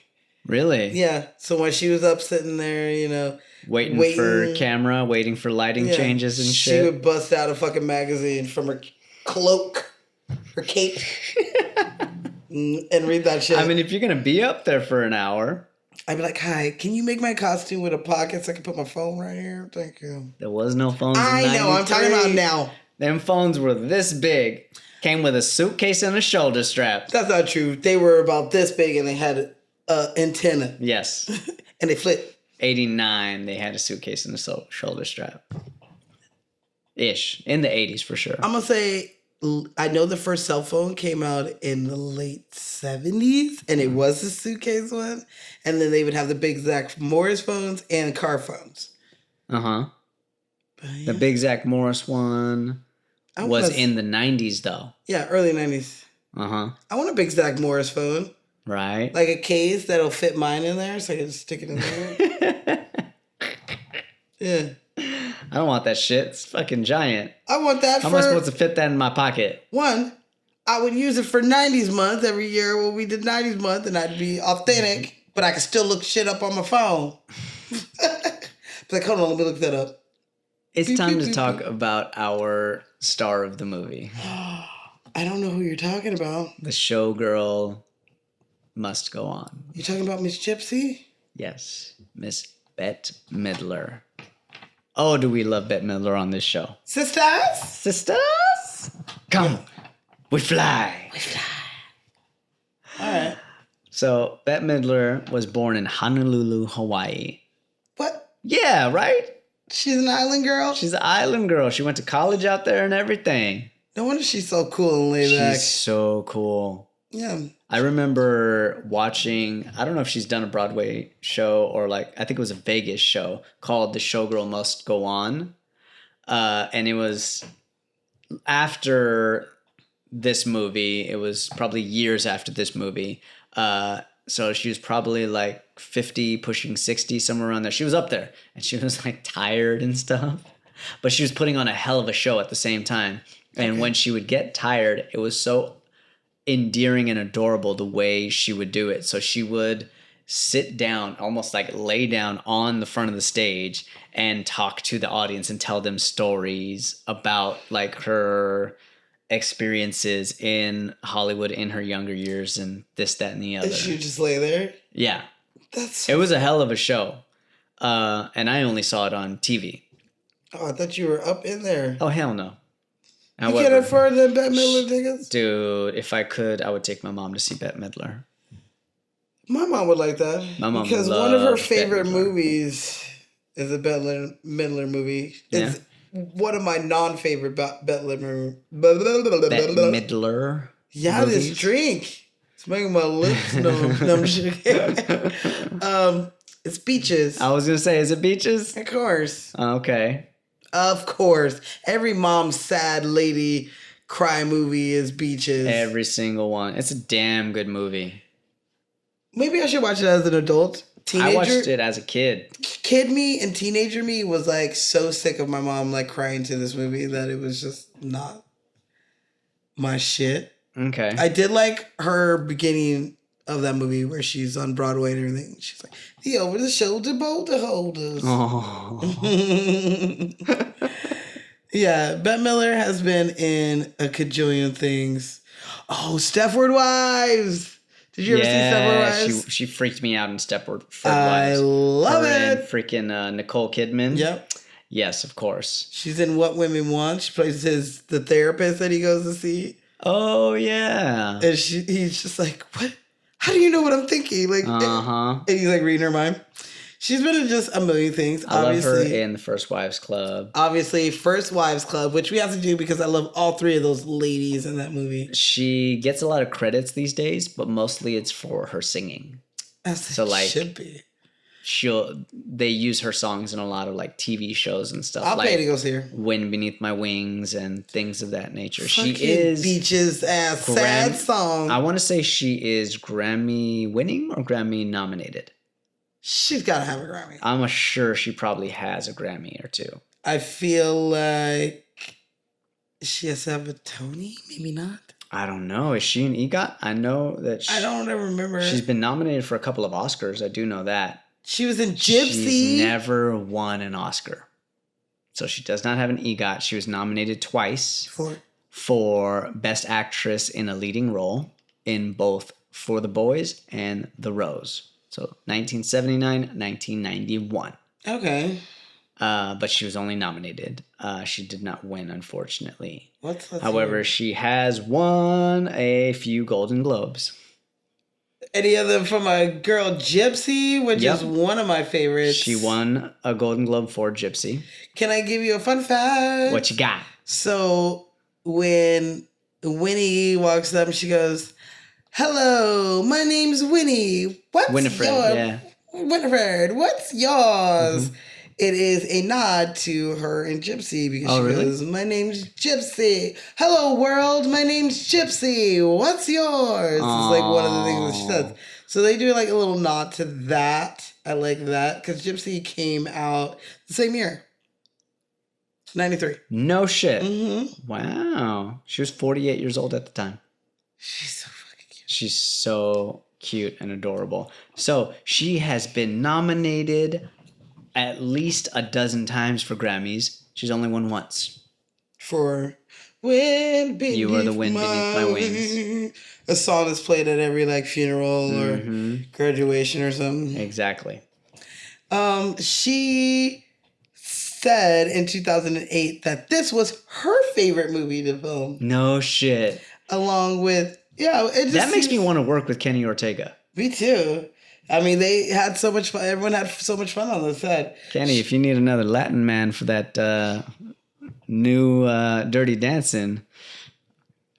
Really? Yeah. So when she was up sitting there, waiting for camera, waiting for lighting changes and shit. She would bust out a fucking magazine from her cloak, her cape, and read that shit. I mean, if you're going to be up there for an hour. I'd be like, hi, can you make my costume with a pocket so I can put my phone right here? Thank you. There was no phones I know, I'm talking about now. Them phones were this big. Came with a suitcase and a shoulder strap. That's not true. They were about this big and they had an antenna. Yes. And they flipped. 89, they had a suitcase and a shoulder strap. Ish. In the 80s for sure. I'm gonna say I know the first cell phone came out in the late 70s, and it was the suitcase one. And then they would have the big Zach Morris phones and car phones. Uh-huh. But yeah. The big Zach Morris one was in the 90s, though. Yeah, early 90s. Uh-huh. I want a big Zach Morris phone. Right. Like a case that'll fit mine in there so I can just stick it in there. Yeah. I don't want that shit. It's fucking giant. I want that How am I supposed to fit that in my pocket? One, I would use it for 90s month every year when we did 90s month, and I'd be authentic, but I could still look shit up on my phone. Like, hold on, let me look that up. It's Beep, time beep, to beep, talk beep. about our star of the movie. I don't know who you're talking about. The showgirl must go on. You talking about Miss Gypsy? Yes, Miss Bette Midler. Oh, do we love Bette Midler on this show? Sisters? Sisters, come, we fly. We fly. All right. So Bette Midler was born in Honolulu, Hawaii. What? Yeah, right? She's an island girl? She's an island girl. She went to college out there and everything. No wonder she's so cool and laid back. She's so cool. Yeah. I remember watching, I don't know if she's done a Broadway show or like, I think it was a Vegas show called The Showgirl Must Go On. And it was after this movie. It was probably years after this movie. So she was probably like 50, pushing 60, somewhere around there. She was up there and she was like tired and stuff. But she was putting on a hell of a show at the same time. And when she would get tired, it was so endearing and adorable the way she would do it. So she would sit down, almost like lay down on the front of the stage and talk to the audience and tell them stories about like her experiences in Hollywood in her younger years and this, that, and the other. And she would just lay there? Yeah. That's... It was a hell of a show. And I only saw it on TV. Oh, I thought you were up in there. Oh, hell no. You can't afford the Bette Midler tickets? Dude, if I could, I would take my mom to see Bette Midler. My mom would like that. My mom because one of her loves favorite Bette Midler. movies is a Bette Midler movie. It's one of my non-favorite Bette Midler. Bette Midler. Yeah, movies. this drink. It's making my lips numb. No, I'm just kidding. It's Beaches. I was going to say, is it Beaches? Of course. Okay. Of course. Every mom's sad lady cry movie is Beaches. Every single one. It's a damn good movie. Maybe I should watch it as an adult. Teenager. I watched it as a kid. Kid me and teenager me was like so sick of my mom like crying to this movie that it was just not my shit. Okay. I did like her beginning of that movie where she's on Broadway and everything. She's like, the over-the-shoulder boulder holders. Oh. Yeah, Bette Midler has been in a cajillion things. Oh, Stepford Wives. Did you ever see Stepford Wives? She freaked me out in Stepford Wives. I love Her and it. freaking Nicole Kidman. Yep. Yes, of course. She's in What Women Want. She plays the therapist that he goes to see. Oh, yeah. And he's just like, what? How do you know what I'm thinking? Like, Uh-huh. and he's like reading her mind. She's been in just a million things. I love her in the First Wives Club. Obviously, First Wives Club, which we have to do because I love all three of those ladies in that movie. She gets a lot of credits these days, but mostly it's for her singing. As So, like, should be. They use her songs in a lot of like TV shows and stuff. I'll like pay to go see her. Wind Beneath My Wings and things of that nature. Fucking She is Beaches ass sad song. I want to say she is Grammy winning or Grammy nominated. She's got to have a Grammy. I'm sure she probably has a Grammy or two. I feel like she has to have a Tony. Maybe not. I don't know. Is she an EGOT? I know that I don't ever remember. she's been nominated for a couple of Oscars. I do know that. She was in Gypsy. She's never won an Oscar. So she does not have an EGOT. She was nominated twice for Best Actress in a Leading Role in both For the Boys and The Rose. So 1979, 1991. Okay. But she was only nominated. She did not win, unfortunately. Let's However, hear. she has won a few Golden Globes. any of them from a girl Gypsy, which Yep. is one of my favorites. She won a Golden Globe for Gypsy. Can I give you a fun fact? What you got? So when Winnie walks up, she goes, "Hello, my name's Winnie. What's Winifred, yours? yeah. Winifred, what's yours?" It is a nod to her in Gypsy because Oh, she really? goes, "My name's Gypsy. Hello, world. My name's Gypsy. What's yours?" It's like one of the things that she says. So they do like a little nod to that. I like that because Gypsy came out the same year, 93. No shit. Mm-hmm. Wow. She was 48 years old at the time. She's so fucking cute. She's so cute and adorable. So she has been nominated at least a dozen times for Grammys. She's only won once. For Wind Beneath You Are the Wind Beneath My Wings. A song that's played at every like funeral or graduation or something. Exactly. She said in 2008 that this was her favorite movie to film, No shit. along with it just That makes me seems- want to work with Kenny Ortega. Me too. I mean, they had so much fun. Everyone had so much fun on the set. Kenny, if you need another Latin man for that new Dirty Dancing,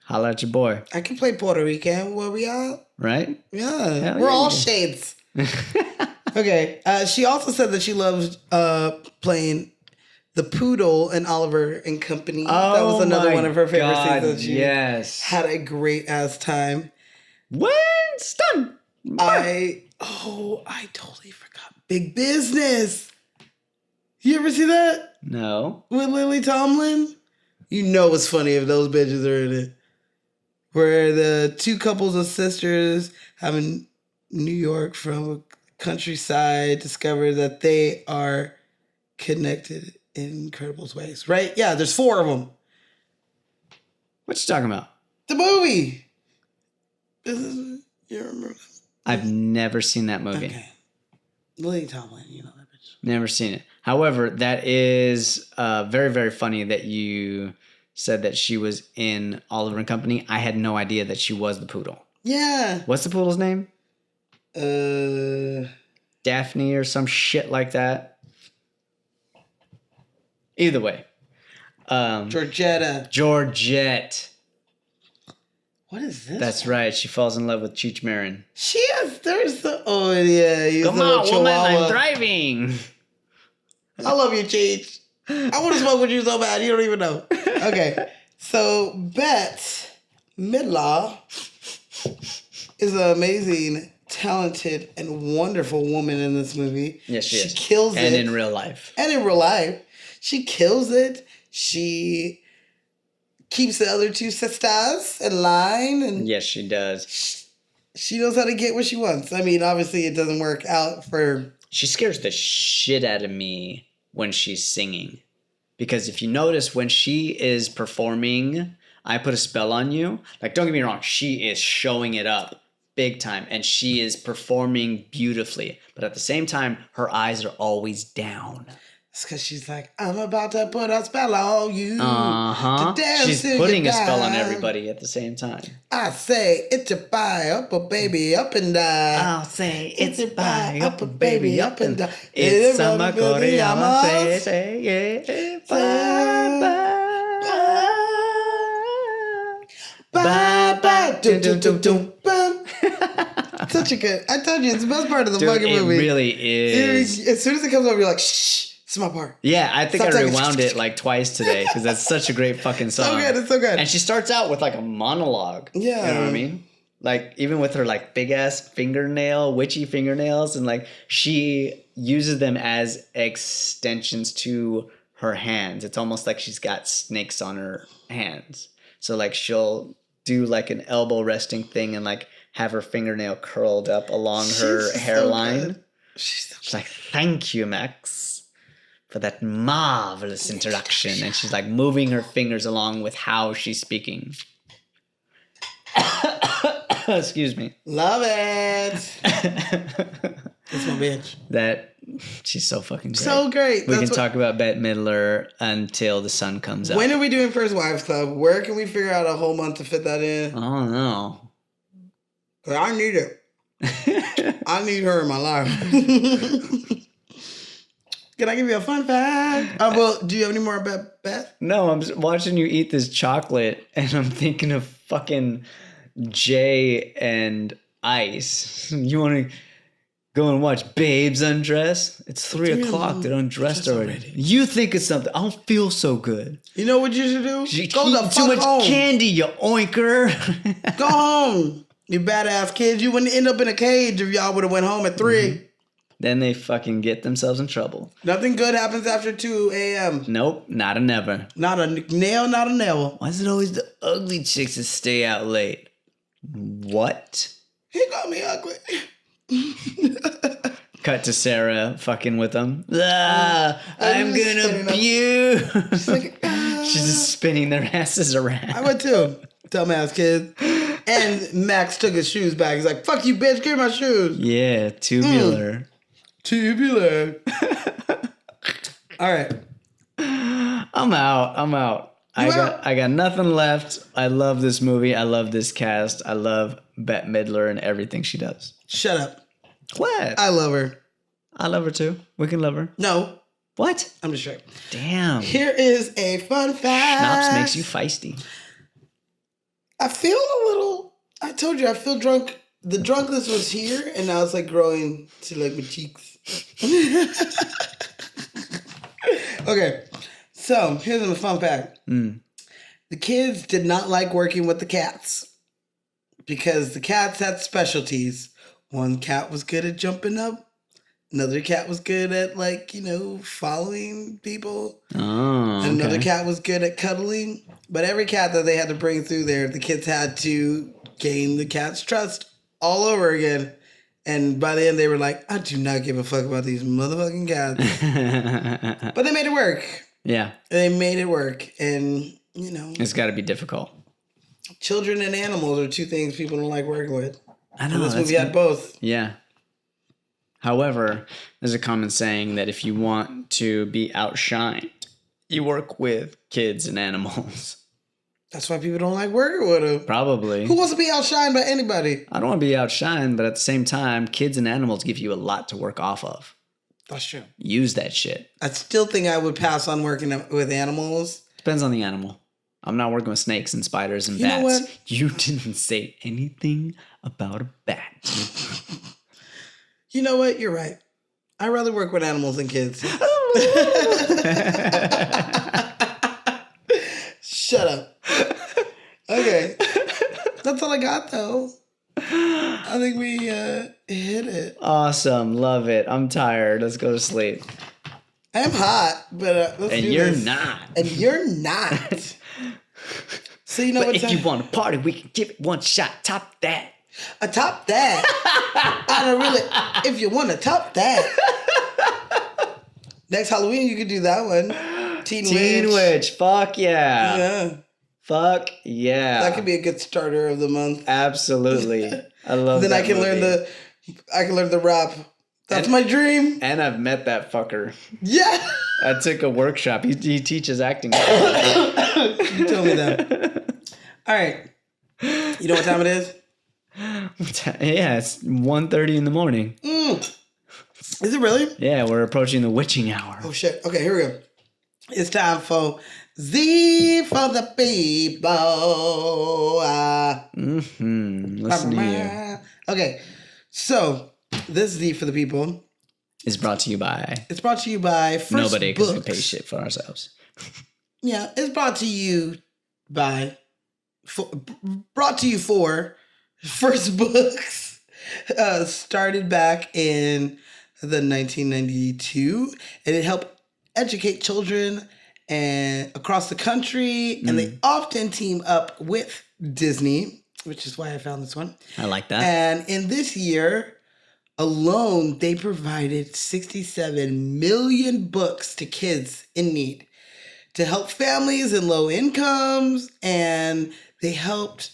holla at your boy. I can play Puerto Rican. Where we at? Right? Yeah, Hell we're yeah, all you shades. Okay. She also said that she loved playing the poodle in Oliver and Company. That was another one of her favorite scenes. That she yes. had a great ass time. Winston! I totally forgot Big Business. You ever see that No. with Lily Tomlin? You know it's funny if those bitches are in it. Where the two couples of sisters have in New York from a countryside discover that they are connected in incredible ways. Right? Yeah, there's 4 of them. What you talking about? The movie. You remember that? I've never seen that movie. Okay. Lily Tomlin, you know that bitch. Never seen it. However, that is very, very funny that you said that she was in Oliver and Company. I had no idea that she was the poodle. Yeah. What's the poodle's name? Uh, Daphne or some shit like that. Either way. Georgetta. Georgette. What is this? That's right. She falls in love with Cheech Marin. She has. There's the. Oh yeah. He's Come the on, woman, Chihuahua. I'm driving. I love you, Cheech. I want to smoke with you so bad. You don't even know. Okay. So Bette Midler is an amazing, talented, and wonderful woman in this movie. Yes, she is. She kills And it. in real life. And in real life, she kills it. She keeps the other 2 sisters in line, and Yes, she does. she knows how to get what she wants. I mean, obviously, it doesn't work out for. She scares the shit out of me when she's singing. Because if you notice, when she is performing I Put a Spell on You, like, don't get me wrong, she is showing it up big time. And she is performing beautifully. But at the same time, her eyes are always down. It's because she's like, I'm about to put a spell on you. Uh-huh. To dance She's till putting you a spell on die. everybody at the same time. I say, it's a buy up a baby up and down. I'll say it's a buy up a baby up and down. It's a Macory, I'ma say, yeah, bye, bye. Bye bye. Dum, dum, dum, dum, bum. Such a good. I told you, it's the best part of the Dude, fucking it movie. really is. As soon as it comes over, you're like, shh, it's my part. Yeah, I think Stop I talking. rewound it like twice today because that's such a great fucking song. So good, it's so good. And she starts out with like a monologue. Yeah. You know what I mean? Like, even with her like big ass witchy fingernails, and like she uses them as extensions to her hands. It's almost like she's got snakes on her hands. So like she'll do like an elbow resting thing and like have her fingernail curled up along her She's so hairline. good. She's She's like, thank you, Max, for that marvelous introduction. And she's like moving her fingers along with how she's speaking. Excuse me. Love it. That's my bitch. That she's so fucking great. So great. We That's can what- talk about Bette Midler until the sun comes up. When are we doing First Wives Club? Where can we figure out a whole month to fit that in? I don't know. 'Cause I need it. I need her in my life. Can I give you a fun fact? Well, do you have any more about Beth? No, I'm just watching you eat this chocolate, and I'm thinking of fucking Jay and Ice. You want to go and watch Babes undress? It's 3 o'clock. They're undressed already. You think it's something. I don't feel so good. You know what you should do? You Go the eat too fuck much home. candy, you oinker. Go home. You badass kids. You wouldn't end up in a cage if y'all would have went home at 3. Mm-hmm. Then they fucking get themselves in trouble. Nothing good happens after 2 a.m. Nope, not a never. Not a nail, not a nail. Why is it always the ugly chicks that stay out late? What? He called me ugly. Cut to Sarah fucking with them. I'm gonna puke. She's like, She's just spinning their asses around. I would too. Dumbass kid. And Max took his shoes back. He's like, fuck you, bitch. Give me my shoes. Yeah, tubular. Tubular. All right. I'm out. I got nothing left. I love this movie. I love this cast. I love Bette Midler and everything she does. Shut up. What? I love her. I love her too. We can love her. No. What? I'm just joking. Damn. Here is a fun fact. Schnapps makes you feisty. I feel a little, I told you, I feel drunk. The drunkness was here, and now it's like growing to like my cheeks. Okay, so here's a fun fact. The kids did not like working with the cats because the cats had specialties. One cat was good at jumping up. Another cat was good at, like, following people. Oh, okay. Another cat was good at cuddling. But every cat that they had to bring through there, the kids had to gain the cat's trust all over again. And by the end, they were like, I do not give a fuck about these motherfucking cats. But they made it work. Yeah. They made it work. And, It's got to be difficult. children and animals are 2 things people don't like working with. I know. And this movie had both. Yeah. However, there's a common saying that if you want to be outshined, you work with kids and animals. That's why people don't like working with them. Probably. Who wants to be outshined by anybody? I don't want to be outshined, but at the same time, kids and animals give you a lot to work off of. That's true. Use that shit. I still think I would pass on working with animals. Depends on the animal. I'm not working with snakes and spiders and You know bats. what? You didn't say anything about a bat. You know what? You're right. I'd rather work with animals than kids. Shut up. Okay. That's all I got, though. I think we hit it. Awesome. Love it. I'm tired. Let's go to sleep. I'm hot, but let's And do you're this. not. And you're not. So you know But what if time? you want to party, we can give it one shot. Top that. Top that. I don't really. If you want to top that. Next Halloween, you could do that one. Teen Witch. Fuck yeah. Yeah. Fuck yeah. That could be a good starter of the month. Absolutely. I love Then that I can movie. learn the rap. That's my dream. And I've met that fucker. Yeah. I took a workshop. He teaches acting. You told me that. All right. You know what time it is? Yeah, it's 1:30 in the morning. Is it really? Yeah, we're approaching the witching hour. Oh, shit. Okay, here we go. It's time for Z for the people. Listen to you. Okay, so this Z for the people. Is brought to you by It's brought to you by First nobody, because we Books. pay shit for ourselves. Yeah, it's brought to you by, brought to you for First Books. Started back in the 1992, and it helped educate children and across the country, and they often team up with Disney, which is why I found this one. I like that. And in this year alone, they provided 67 million books to kids in need to help families in low incomes. And they have,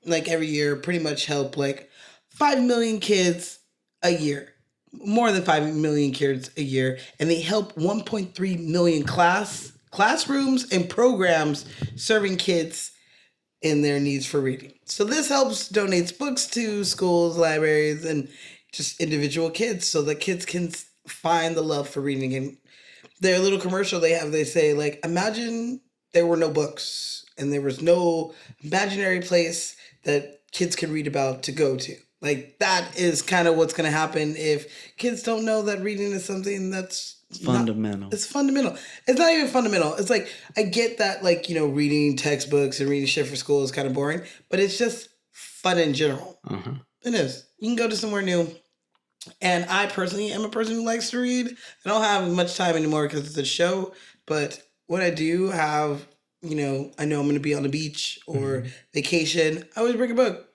like, every year pretty much help like 5 million kids a year, more than 5 million kids a year. And they help 1.3 million classrooms and programs serving kids in their needs for reading. So this helps donates books to schools, libraries, and just individual kids so that kids can find the love for reading. And their little commercial they have, they say, like, imagine there were no books and there was no imaginary place that kids could read about to go to. Like, that is kind of what's going to happen if kids don't know that reading is something that's Fundamental. It's fundamental. It's not even fundamental. It's like, I get that, like, reading textbooks and reading shit for school is kind of boring, but it's just fun in general. Uh-huh. It is. You can go to somewhere new. And I personally am a person who likes to read. I don't have much time anymore because it's a show, but when I do have, I know I'm going to be on the beach or vacation, I always bring a book.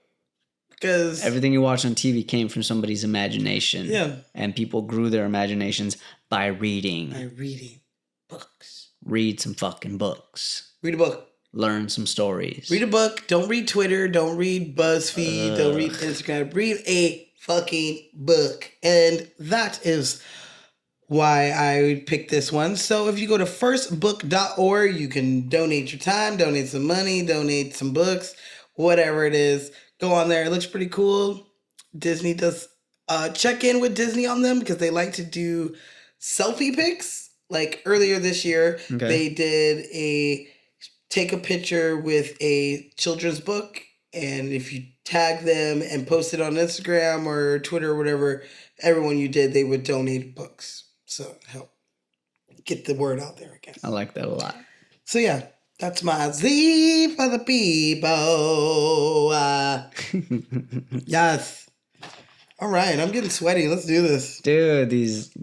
Because everything you watch on TV came from somebody's imagination. Yeah. And people grew their imaginations by reading. By reading books. Read some fucking books. Read a book. Learn some stories. Read a book. Don't read Twitter. Don't read BuzzFeed. Don't read Instagram. Read a fucking book. And that is why I picked this one. So if you go to firstbook.org, you can donate your time, donate some money, donate some books, whatever it is. Go on there. It looks pretty cool. Disney does check in with Disney on them because they like to do selfie pics. Like earlier this year, they did take a picture with a children's book, and if you tag them and post it on Instagram or Twitter or whatever, everyone you did, they would donate books. So help get the word out there, I guess. I like that a lot. So yeah. That's my Z for the people. Yes. All right, I'm getting sweaty. Let's do this. Dude, these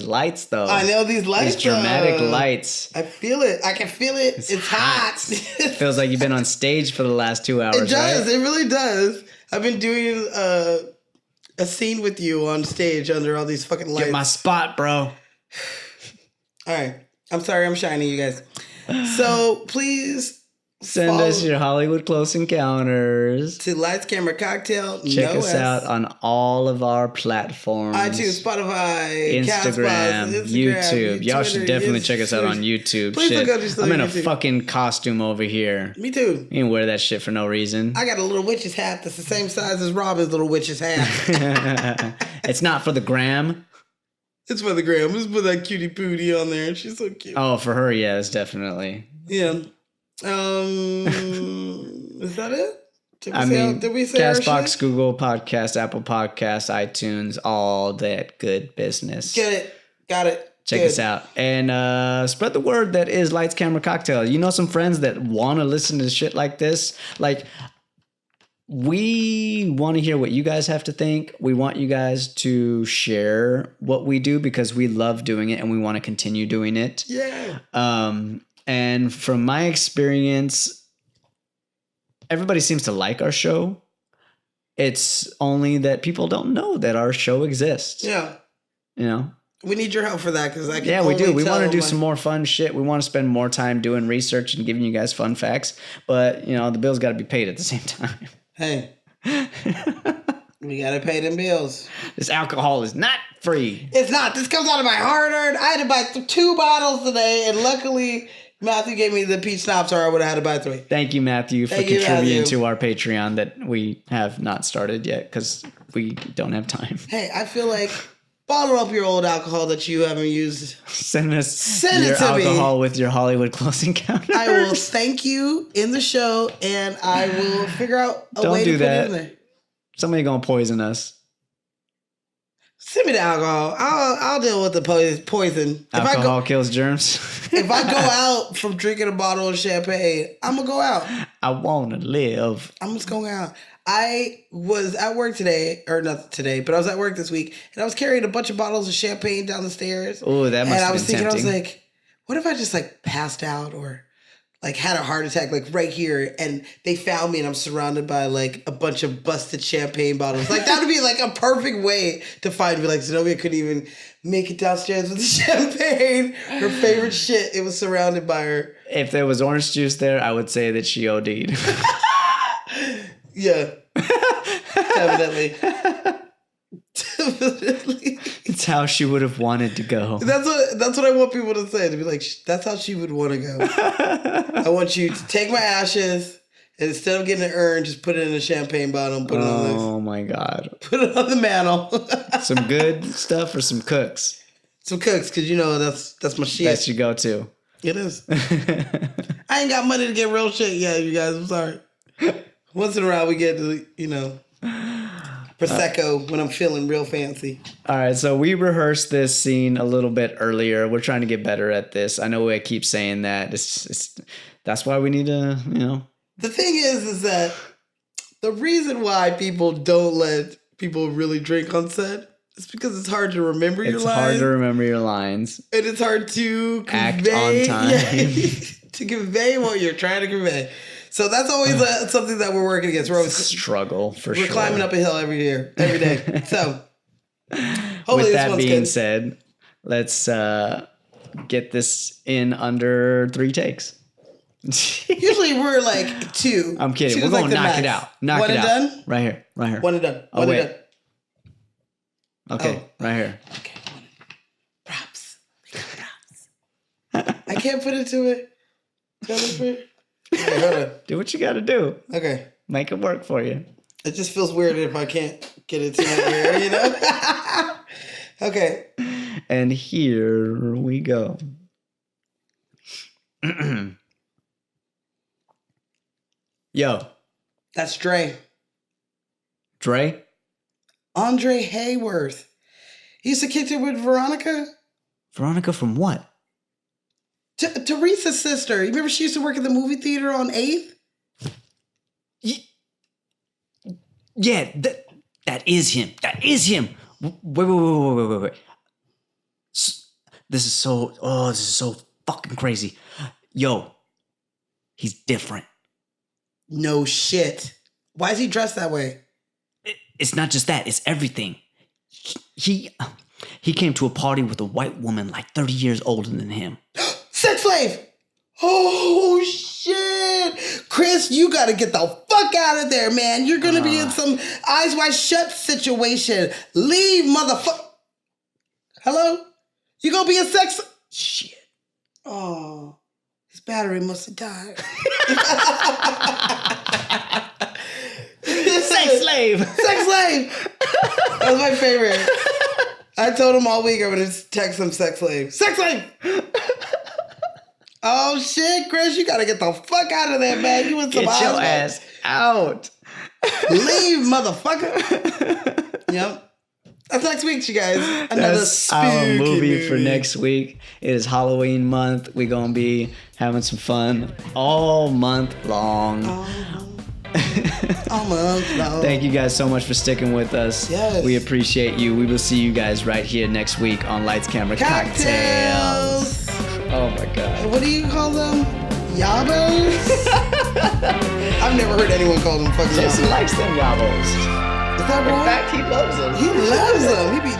lights, though. I know these lights. These dramatic lights. I feel it. I can feel it. It's hot. Feels like you've been on stage for the last 2 hours, It does. right? It really does. I've been doing a scene with you on stage under all these fucking lights. Get my spot, bro. All right. I'm sorry I'm shiny, you guys. So please send us your Hollywood Close Encounters to Lights Camera Cocktail. Check us out on all of our platforms. iTunes, Spotify, Instagram, YouTube. Y'all should definitely check us out on YouTube. Please shit. look up I'm in a YouTube. fucking costume over here. Me too. You can wear that shit for no reason. I got a little witch's hat that's the same size as Robin's little witch's hat. It's not for the gram. It's for the gram. Just put that cutie pootie on there. She's so cute. Oh, for her, yes, definitely. Yeah. Is that it? Did we say Castbox, Google Podcast, Apple Podcast, iTunes, all that good business. Get it. Got it. Check Good. us out. And spread the word that is Lights, Camera, Cocktail. You know some friends that want to listen to shit like this? Like, we want to hear what you guys have to think. We want you guys to share what we do because we love doing it and we want to continue doing it. Yeah. And from my experience, everybody seems to like our show. It's only that people don't know that our show exists. Yeah. You know? We need your help for that because I can. Yeah, we do. We want to do some some more fun shit. We want to spend more time doing research and giving you guys fun facts. But, the bills got to be paid at the same time. Hey. We gotta pay them bills. This alcohol is not free. It's not. This comes out of my hard-earned. I had to buy 2 bottles today, and luckily Matthew gave me the peach schnapps, or I would have had to buy 3. Thank you, Matthew, for Thank you, contributing Matthew. to our Patreon that we have not started yet because we don't have time. Hey, I feel like bottle up your old alcohol that you haven't used. Send us it your to me. alcohol with your Hollywood Close Encounters. I will thank you in the show, and I will figure out a Don't way do to put that. it in there. Somebody gonna poison us. Send me the alcohol. I'll deal with the poison. Alcohol kills germs. If I go out from drinking a bottle of champagne, I'm gonna go out. I wanna live. I'm just going out. I was at work today, or not today, but I was at work this week, and I was carrying a bunch of bottles of champagne down the stairs. Oh, that must And I have was been thinking, tempting. I was like, what if I just passed out or had a heart attack right here, and they found me and I'm surrounded by a bunch of busted champagne bottles. That would be a perfect way to find me. Zenobia couldn't even make it downstairs with the champagne. Her favorite shit. It was surrounded by her. If there was orange juice there, I would say that she OD'd. Yeah. Definitely. Definitely. It's how she would have wanted to go. That's what I want people to say. To be like, that's how she would want to go. I want you to take my ashes And instead of getting an urn, just put it in a champagne bottle and put it on Oh my God. put it on the mantle. Some good stuff or some cooks? Some Cooks, because you know that's my shit. That's your go-to. It is. I ain't got money to get real shit yet, you guys. I'm sorry. Once in a while we get Prosecco when I'm feeling real fancy. All right, so we rehearsed this scene a little bit earlier. We're trying to get better at this. I know I keep saying that. That's why we need to, The thing is that the reason why people don't let people really drink on set is because it's hard to remember your lines. It's hard to remember your lines. And it's hard to Act convey, on time. to convey what you're trying to convey. So that's always something that we're working against. We're always struggle for sure. We're climbing up a hill every day. So hopefully with this that one's being good. said, let's get this in under 3 takes. Usually we're like 2. I'm kidding. 2 We're is going to the knock it max. out. Knock One it and out. done? Right here. Right here. One and done. Oh, One and wait. done. Okay. Right here. Okay. Props. I can't put it to it. Okay, hold on. Do what you got to do. Okay. Make it work for you. It just feels weird if I can't get it to my ear, you know? Okay. And here we go. Yo, That's Dre. Dre? Andre Hayworth. He used to kick it with Veronica. Veronica from what? Teresa's sister. You remember she used to work at the movie theater on 8th? Yeah, that is him. That is him. Wait. This is so fucking crazy. Yo, he's different. No shit. Why is he dressed that way? It's not just that, it's everything. He came to a party with a white woman like 30 years older than him. Sex slave! Oh shit! Chris, you gotta get the fuck out of there, man. You're gonna be in some eyes wide shut situation. Leave, motherfucker. Hello? You gonna be a sex? Shit. Oh, his battery must have died. Sex slave! Sex slave! That was my favorite. I told him all week I'm gonna text him sex slave. Sex slave! Oh shit, Chris, you gotta get the fuck out of there, man. You in some Get your eyes, ass out. Leave, motherfucker. Yep. That's next week, you guys. Another That's our spooky movie for next week. It is Halloween month. We're going to be having some fun all month long. All month long. Thank you guys so much for sticking with us. Yes. We appreciate you. We will see you guys right here next week on Lights, Camera, Cocktails. Oh my God. What do you call them? Yabos? I've never heard anyone call them fucking Jason yabos. likes them yabos. Is that In right? fact, he loves them. He loves them. He be